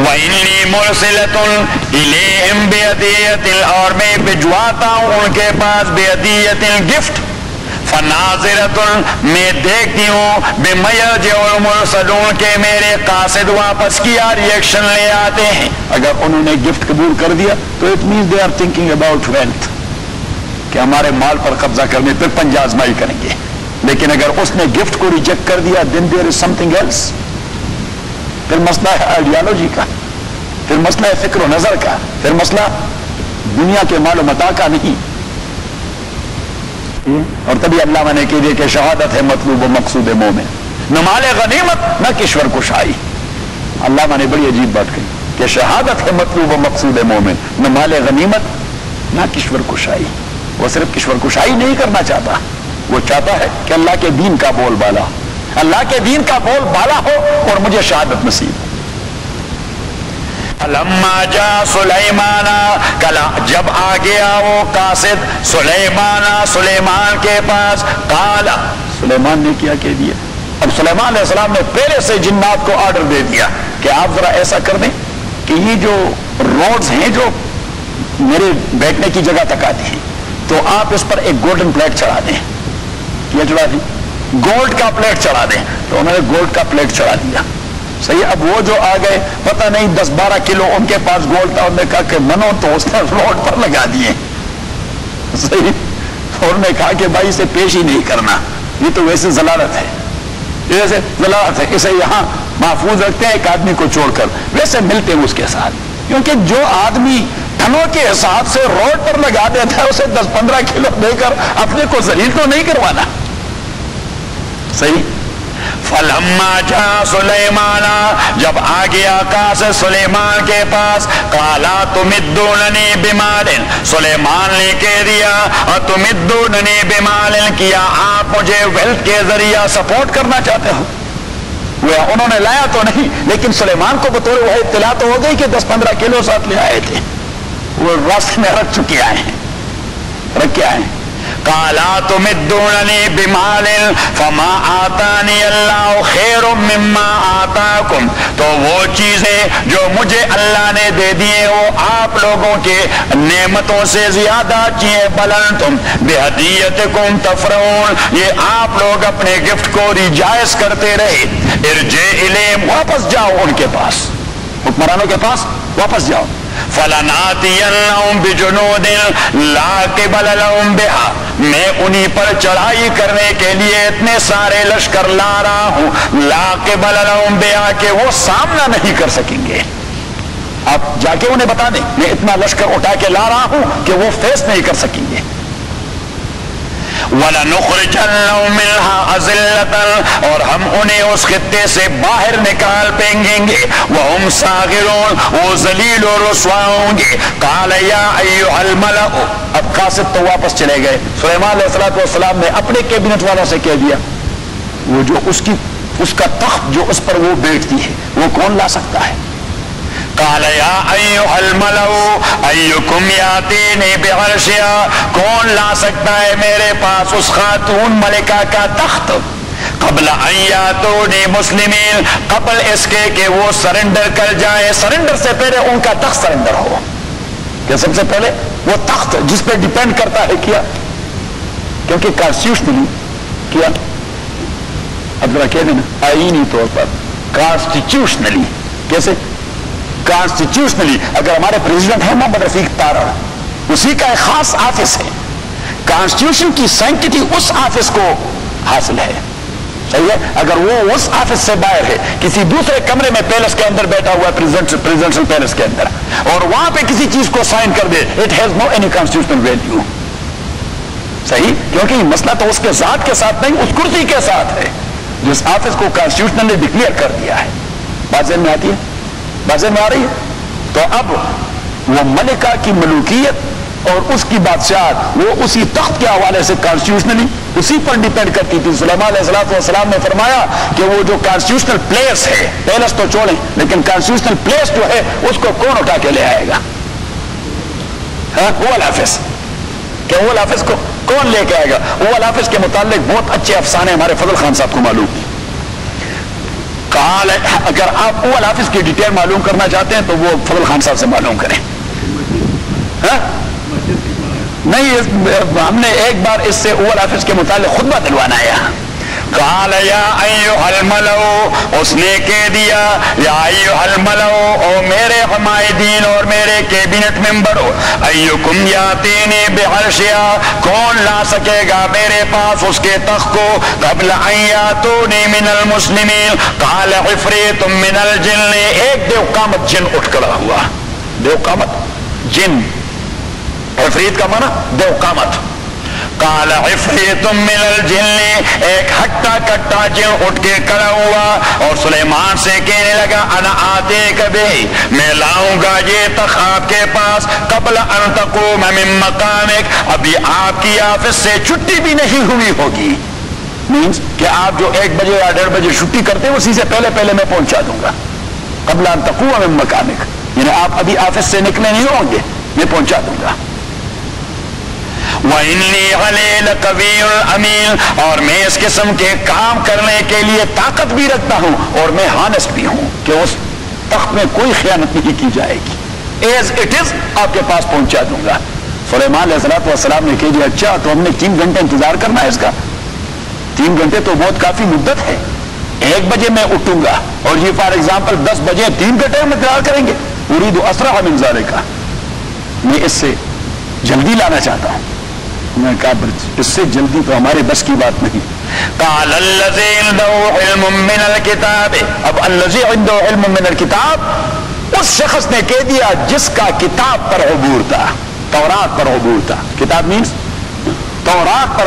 وَإِنِّي مُرْسِلَةٌ إِلَيْهِمْ بِهَدِيَّةٍ اور میں بھجواتا ہوں ان کے پاس بِهَدِيَّةٍ گفٹ. فَنَاظِرَةٌ میں دیکھتی ہوں بِمَا يَرْجِعُ الْمُرْسَلُونَ کہ میرے قاصد واپس کیا ریئیکشن لے آتے ہیں. اگر انہوں نے گفٹ قبول کر دیا تو it means they are thinking about wealth کہ ہمارے مال پر قبضہ کرنے پھر پنجہ آزمائی کریں گے. لیکن اگر اس نے گفٹ کو ریجیکٹ کر دیا دین دیر از سم تھنگ ایلس. پھر مسئلہ ہے آئیڈیالوجی کا, پھر مسئلہ ہے فکر و نظر کا, پھر مسئلہ دنیا کے مال و متاع کا نہیں. اور تبھی علامہ نے کہہ دیا کہ شہادت ہے مطلوب و مقصود مومن, نہ مال غنیمت نہ کشور کشائی. علامہ نے بڑی عجیب بات کہی کہ شہادت ہے مطلوب و مقصود مومن, نہ مال غنیمت نہ کشور کشائی. وہ صرف کشور کشائی نہیں کرنا چاہتا, وہ چاہتا ہے کہ اللہ کے دین کا بول بالا, اللہ کے دین کا بول بالا ہو اور مجھے شہادت نصیب. لما جاء سلیمان کلا جب آ گیا وہ قاصد سلیمان کے پاس, قالا سلیمان نے کیا کہہ دیا. اب سلیمان علیہ السلام نے پہلے سے جنات کو آرڈر دے دیا کہ آپ ذرا ایسا کر دیں کہ یہ جو روڈز ہیں جو میرے بیٹھنے کی جگہ تک آتی ہیں تو آپ اس پر ایک گولڈن پلیٹ چڑھا دیں. کیا چڑھا دیں؟ گولڈ کا پلیٹ چڑھا دیں. تو انہوں نے گولڈ کا پلیٹ چڑھا دیا. صحیح. اب وہ جو آ گئے پتہ نہیں 10-12 کلو ان کے پاس گولڈ تھا, انہوں نے کہا کہ منو تو اس نے روڈ پر لگا دیے. صحیح. اور انہوں نے کہا کہ بھائی اسے پیش ہی نہیں کرنا, یہ تو ویسے ضلالت ہے, ویسے ضلالت ہے, اسے یہاں محفوظ رکھتے ہیں ایک آدمی کو چھوڑ کر. ویسے ملتے ہیں اس کے ساتھ, کیونکہ جو آدمی ٹھنوں کے حساب سے روڈ پر لگا دیتا ہے اسے 10-15 کلو دے کر اپنے کو ذلیل تو نہیں کروانا. صحیح. فلما جاء سلیمان جب آ گیا قاصد سلیمان کے پاس, قالا تمدوننی بمال, سلیمان نے کہہ دیا تمدوننی بمال, کیا آپ مجھے ویلتھ کے ذریعہ سپورٹ کرنا چاہتے ہو. وہ انہوں نے لایا تو نہیں, لیکن سلیمان کو بطور وہ اطلاع تو ہو گئی کہ 10-15 کلو ساتھ لے آئے تھے. وہ راستے میں رکھ چکے آئے ہیں, رکھ کے آئے ہیں. قالا تمدوننی بمال فما آتانی اللہ خیر مما آتاکم, تو وہ چیزیں جو مجھے اللہ نے دے دیے وہ آپ لوگوں کے نعمتوں سے زیادہ چیزیں, بلن تم بہدیتکم تفرحون, یہ آپ لوگ اپنے گفٹ کو ریجائز کرتے رہے. ارجع الیہم, واپس جاؤ ان کے پاس, حکمرانوں کے پاس واپس جاؤ. فَلَنَاتِيَنَّهُمْ بِجُنُودٍ لَا قِبَلَ لَهُمْ بِهَا, میں انہی پر چڑھائی کرنے کے لیے اتنے سارے لشکر لا رہا ہوں, لا قبل لهم بها کہ وہ سامنا نہیں کر سکیں گے. آپ جا کے انہیں بتا دیں میں اتنا لشکر اٹھا کے لا رہا ہوں کہ وہ فیس نہیں کر سکیں گے. وَلَنُخْرِجَنَّهُمْ مِنْهَا أَذِلَّةً, اور ہم انہیں اس خطے سے باہر نکال پھینکیں گے, وَهُمْ صَاغِرُونَ, وہ ذلیل و رسوا ہوں گے. قَالَ يَا أَيُّهَا الْمَلَأُ, اب قاصد تو واپس چلے گئے. سلیمان علیہ السلام نے اپنے کیبنٹ والوں سے کہہ دیا وہ جو اس کا تخت جو اس پر وہ بیٹھتی ہے وہ کون لا سکتا ہے. قال یا ایھا الملأ ایکم یاتینی بعرشہا, کون لا سکتا ہے میرے پاس اس خاتون ملکہ کا تخت, قبل ان یاتونی مسلمین, قبل اس کے کہ وہ سرنڈر کر جائے. سرنڈر سے پہلے ان کا تخت سرنڈر ہو, کہ سب سے پہلے وہ تخت جس پہ ڈیپینڈ کرتا ہے کیا, کیونکہ کانسٹیٹیوشنلی کیا, اب ذرا کہہ دینا آئینی طور پر کانسٹیٹیوشنلی, کیسے کانسٹیٹیوشنلی, اگر ہمارے پریزیڈنٹ ہیں محمد رفیق تارڑ, اسی کا ایک خاص آفس ہے کانسٹیٹیوشن کی سینکٹی اس آفس کو حاصل ہے، صحیح ہے؟ اگر وہ اس آفس سے باہر ہے، کسی دوسرے کمرے میں پیلس کے اندر بیٹھا ہوا ہے، پریزیڈنشل پیلس کے اندر، اور وہاں پہ کسی چیز کو سائن کر دے، it has no any constitutional value, صحیح؟ کیونکہ یہ مسئلہ تو اس کے ذات کے ساتھ نہیں، اس کرسی کے ساتھ ہے جس آفس کو کانسٹیٹیوشن نے ڈکلیئر کر دیا ہے۔ بات ذہن میں آتی ہے؟ بات ذہن میں آ رہی ہے؟ تو اب وہ ملکہ کی ملوکیت اور اس کی بادشاہت وہ اسی تخت کے حوالے سے کانسٹیٹیوشنلی اسی پر ڈیپینڈ کرتی تھی۔ سلیمان علیہ السلام نے فرمایا کہ وہ جو کانسٹیٹیوشنل پلیس ہے، پیلس تو چھوڑیں لیکن کانسٹیٹیوشنل پلیس جو ہے اس کو کون اٹھا کے لے آئے گا؟ اوول آفس، کہ اوول آفس کو کون لے کے آئے گا؟ اوول آفس کے متعلق بہت اچھے افسانے ہمارے فضل خان صاحب کو معلوم۔ اگر آپ اوول آفس کی ڈیٹیل معلوم کرنا چاہتے ہیں تو وہ فضل خان صاحب سے معلوم کریں۔ نہیں، ہم نے ایک بار اس سے اوول آفس کے متعلق خطبہ دلوانا ہے۔ قال یا ایھا الملأ، اس نے کہہ دیا یا ایھا الملأ، او میرے حمایدین اور میرے کیبنٹ ممبروں، ایکم یاتینی بعرشہا، کون لا سکے گا میرے پاس اس کے تخت کو، قبل ان یاتونی من المسلمین، قال عفریت من الجن، ایک دیوقامت جن اٹھ کھڑا ہوا۔ دیوقامت جن، عفریت کا معنی دیوقامت۔ قال عفریت من الجن، ایک ہٹا کٹا جن اٹھ کے کھڑا ہوا اور سلیمان سے کہنے لگا انا آتیک بہ، میں لاؤں گا یہ تخت آپ کے پاس، قبل ان تقوم من مقامک، ابھی آپ کی آفس سے چھٹی بھی نہیں ہوئی ہوگی۔ مینس کہ آپ جو 1 بجے یا 1:30 بجے چھٹی کرتے ہیں اسی سے پہلے میں پہنچا دوں گا۔ قبل ان تقوم من مقامک، یعنی آپ ابھی آفس سے نکلے نہیں ہوں گے، میں پہنچا دوں گا۔ وَإِنِّي عَلَيْهِ لَقَوِيٌّ أَمِينٌ، اور میں اس قسم کے کام کرنے کے لیے طاقت بھی رکھتا ہوں اور میں ہانس بھی ہوں کہ اس تخت میں کوئی خیانت نہیں کی جائے گی، ایز اٹ از آپ کے پاس پہنچا دوں گا۔ سلیمان علیہ السلام نے کہہ دیا اچھا تو ہم نے 3 گھنٹے انتظار کرنا ہے اس کا؟ 3 گھنٹے تو بہت کافی مدت ہے۔ 1 بجے میں اٹھوں گا اور یہ فار ایگزامپل 10 بجے 3 گھنٹے ہم انتظار کریں گے، اريد اسرع من ذلك، میں اس سے جلدی لانا چاہتا ہوں۔ میں کہا اس سے جلدی تو ہمارے بس کی بات نہیں۔ قال الذي عنده علم من الكتاب، اب الذي عنده علم من الكتاب اس شخص نے کہہ دیا جس کا کتاب پر عبور تھا، تورات پر عبور تھا۔ کتاب مینس تورات پر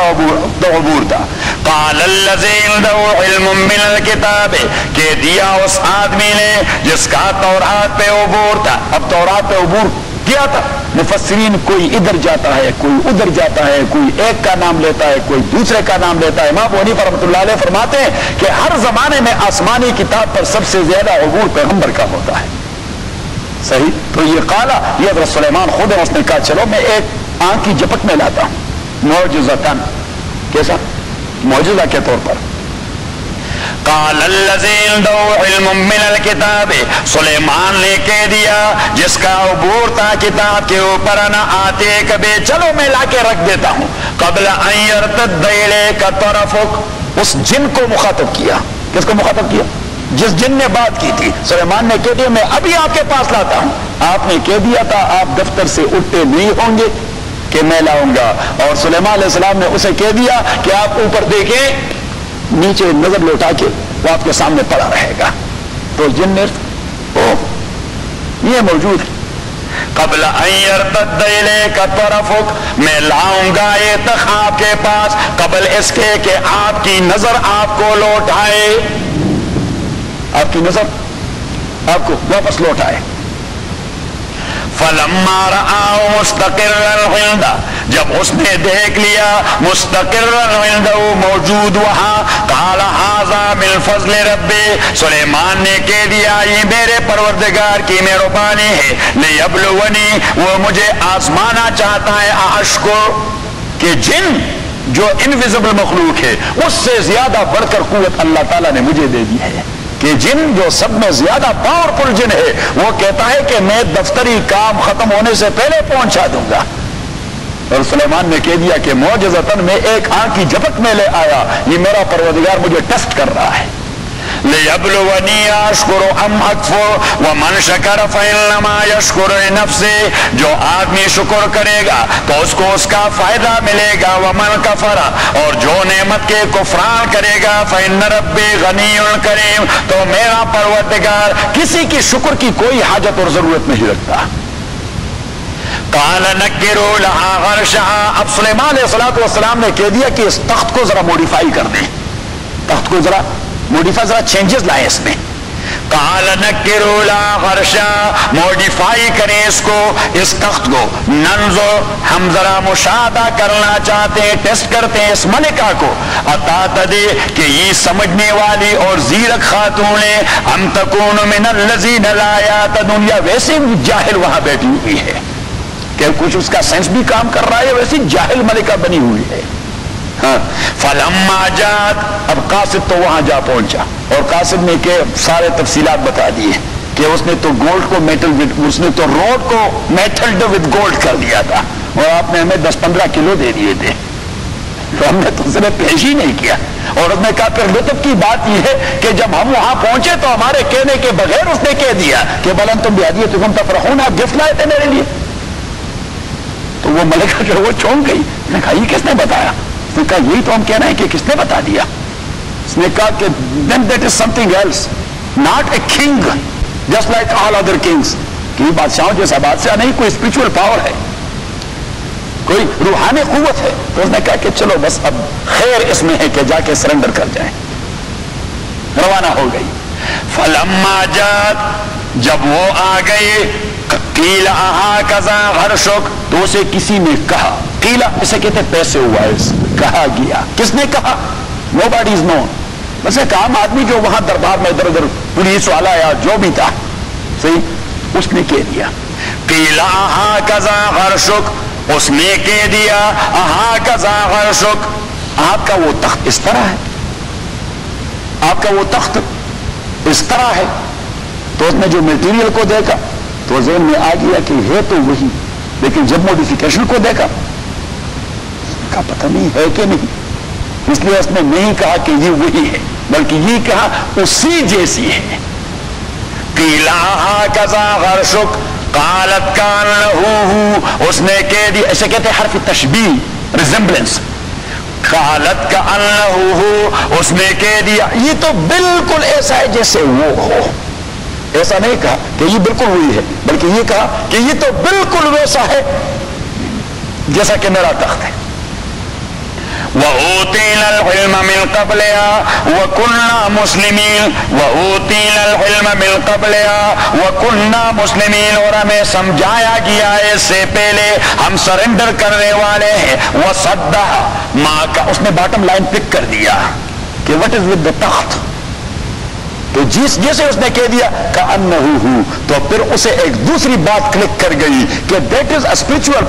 عبور تھا۔ قال الذي عنده علم من الكتاب، کہہ دیا اس آدمی نے جس کا تورات پہ عبور تھا۔ اب تورات پہ عبور کیا تھا، مفسرین کوئی ادھر جاتا ہے کوئی ادھر جاتا ہے، کوئی ایک کا نام لیتا ہے کوئی دوسرے کا نام لیتا ہے۔ امام ابو حنیفہ رحمۃ اللہ علیہ فرماتے ہیں کہ ہر زمانے میں آسمانی کتاب پر سب سے زیادہ عبور پیغمبر کا ہوتا ہے، صحیح؟ تو یہ قالا، یہ حضرت سلیمان خود ہے، اس نے کہا چلو میں ایک آنکھ کی جھپک میں لاتا ہوں، معجزتاً، کیسا؟ معجزہ کے طور پر۔ قال الذي عنده علم من الكتاب، سلیمان نے کہہ دیا جس کا عبور تھا کتاب کے اوپر، انا آتے کبھی، چلو میں لا کے رکھ دیتا ہوں، قبل ان يرتد اليك طرفك، اس جن کو مخاطب کیا۔ کس کو مخاطب کیا؟ جس جن نے بات کی تھی۔ سلیمان نے کہہ دیا میں ابھی آپ کے پاس لاتا ہوں، آپ نے کہہ دیا تھا آپ دفتر سے اٹھتے نہیں ہوں گے کہ میں لاؤں گا، اور سلیمان علیہ السلام نے اسے کہہ دیا کہ آپ اوپر دیکھیں، نیچے نظر لوٹا کے وہ آپ کے سامنے پڑا رہے گا۔ تو جن نے یہ موجود ہے، قبل ان يرتد اليك طرفك، میں لاؤں گا یہ تخت آپ کے پاس قبل اس کے کہ آپ کی نظر آپ کو لوٹ آئے، آپ کی نظر آپ کو واپس لوٹ آئے۔ فلما رآه مستقرا عنده، جب اس نے دیکھ لیا مستقرا عنده، موجود وہاں، قال هذا من فضل ربی، سلیمان نے کہہ دیا یہ میرے پروردگار کی مہربانی ہے، لیبلونی، وہ مجھے آزمانا چاہتا ہے، اشکر، کہ جن جو انویزبل مخلوق ہے اس سے زیادہ بڑھ کر قوت اللہ تعالیٰ نے مجھے دے دی ہے، کہ جن جو سب میں زیادہ پاورفل جن ہے وہ کہتا ہے کہ میں دفتری کام ختم ہونے سے پہلے پہنچا دوں گا، اور سلیمان نے کہہ دیا کہ معجزتاً میں ایک آنکھ کی جھپک میں لے آیا، یہ میرا پروردگار مجھے ٹیسٹ کر رہا ہے۔ لیبلونی اشکر ام اکفر ومن شکر فانما یشکر لنفسہ، جو آدمی شکر کرے گا تو اس کو اس کا فائدہ ملے گا، ومن کفر، اور جو نعمت کے کفران کرے گا، فإن ربی غنی کریم، تو میرا پروردگار کسی کی شکر کی کوئی حاجت اور ضرورت نہیں رکھتا۔ قال نکروا لها غرشها، اب سلیمان علیہ السلام نے کہہ دیا کہ اس تخت کو ذرا موڈیفائی کر دیں، تخت کو ذرا موڈیفائی، ذرا چینجز لائیں اس میں۔ قال نکروا لها غرشها، موڈیفائی کریں اس کو، اس تخت کو، ننظر، ہم ذرا مشاہدہ کرنا چاہتے ہیں، ٹیسٹ کرتے ہیں اس ملکہ کو، اتعتدی کہ یہ سمجھنے والی اور زیرک خاتون ہے، ام تکون من الذین لا یعتدون، یا ویسے جاہل وہاں بیٹھی ہوئی ہے کہ کچھ اس کا سینس بھی کام کر رہا ہے، ویسی جاہل ملکہ بنی ہوئی ہے۔ ہاں، فلما جات، اب قاصد تو وہاں جا پہنچا، اور قاصد نے کہ سارے تفصیلات بتا دیے کہ اس نے تو گولڈ کو میٹل، اس نے تو روڈ کو میٹلڈ وتھ گولڈ کر دیا تھا، اور آپ نے ہمیں 10-15 کلو دے دیے تھے، تو ہم نے تو اسے پیش ہی نہیں کیا۔ اور اس نے کہا پھر لطف کی بات یہ ہے کہ جب ہم وہاں پہنچے تو ہمارے کہنے کے بغیر اس نے کہہ دیا کہ بل انتم بہدیتکم تفرحون، آپ گفٹ لائے تھے میرے لیے۔ تو وہ ملکہ جو وہ چونک گئی، اس نے کہا یہ کس نے بتایا؟ اس نے کہا یہی تو ہم کہہ رہے ہیں کہ کس نے بتا دیا۔ اس نے کہا کہ then that is something else, not a king just like all other kings، کہ یہ بادشاہوں جیسا بادشاہ نہیں، کوئی اسپرچول پاور ہے، کوئی روحانی قوت ہے۔ تو اس نے کہا کہ چلو بس اب خیر اس میں ہے کہ جا کے سرنڈر کر جائیں، روانہ ہو گئی۔ فلما جات، جب وہ آ گئے، قیل اہاکذا غرشک، تو اسے کسی نے کہا، قیل اسے کہتے پیسے ہوا ہے، کہا گیا، کس نے کہا؟ nobody is known، بس ایک عام آدمی جو وہاں دربار میں ادھر ادھر پولیس والا یا جو بھی تھا، صحیح، اس نے کہہ دیا۔ قیل اہاکذا غرشک، اس نے کہہ دیا اہاکذا غرشک، آپ کا وہ تخت اس طرح ہے، آپ کا وہ تخت اس طرح ہے۔ تو اس نے جو میٹیریل کو دیکھا تو ذہن میں آ گیا کہ ہے تو وہی، لیکن جب موڈیفیکیشن کو دیکھا کا پتہ نہیں ہے کہ نہیں، اس لیے اس نے نہیں کہا کہ یہ وہی ہے، بلکہ یہ کہا اسی جیسی ہے۔ قیل اہاکذا غرشک قالت کان لہ، اس نے کہہ دیا، اسے کہتے ہیں حرف تشبیہ، ریزمبلنس۔ قالت کان لہ، اس نے کہہ دیا یہ تو بالکل ایسا ہے جیسے وہ ہو۔ ایسا نہیں کہا کہ یہ بالکل وہی ہے، بلکہ یہ کہا کہ یہ تو بالکل ویسا ہے جیسا کہ میرا تخت ہے۔ وَأُوتِينَا الْعِلْمَ مِنْ قَبْلِهَا وَكُنَّا مُسْلِمِينَ، وَأُوتِينَا الْعِلْمَ مِنْ قَبْلِهَا وَكُنَّا مُسْلِمِينَ، اور ہمیں سمجھایا گیا ہے اس سے پہلے ہم سرنڈر کرنے والے ہیں۔ وَصَدَّهَا مَا کا، اس نے باٹم لائن پک کر دیا کہ what is with the تخت، تو جیسے اس نے کہہ دیا کأنہ ہو، تو پھر اسے ایک دوسری بات کلک کر گئی کہ that is a spiritual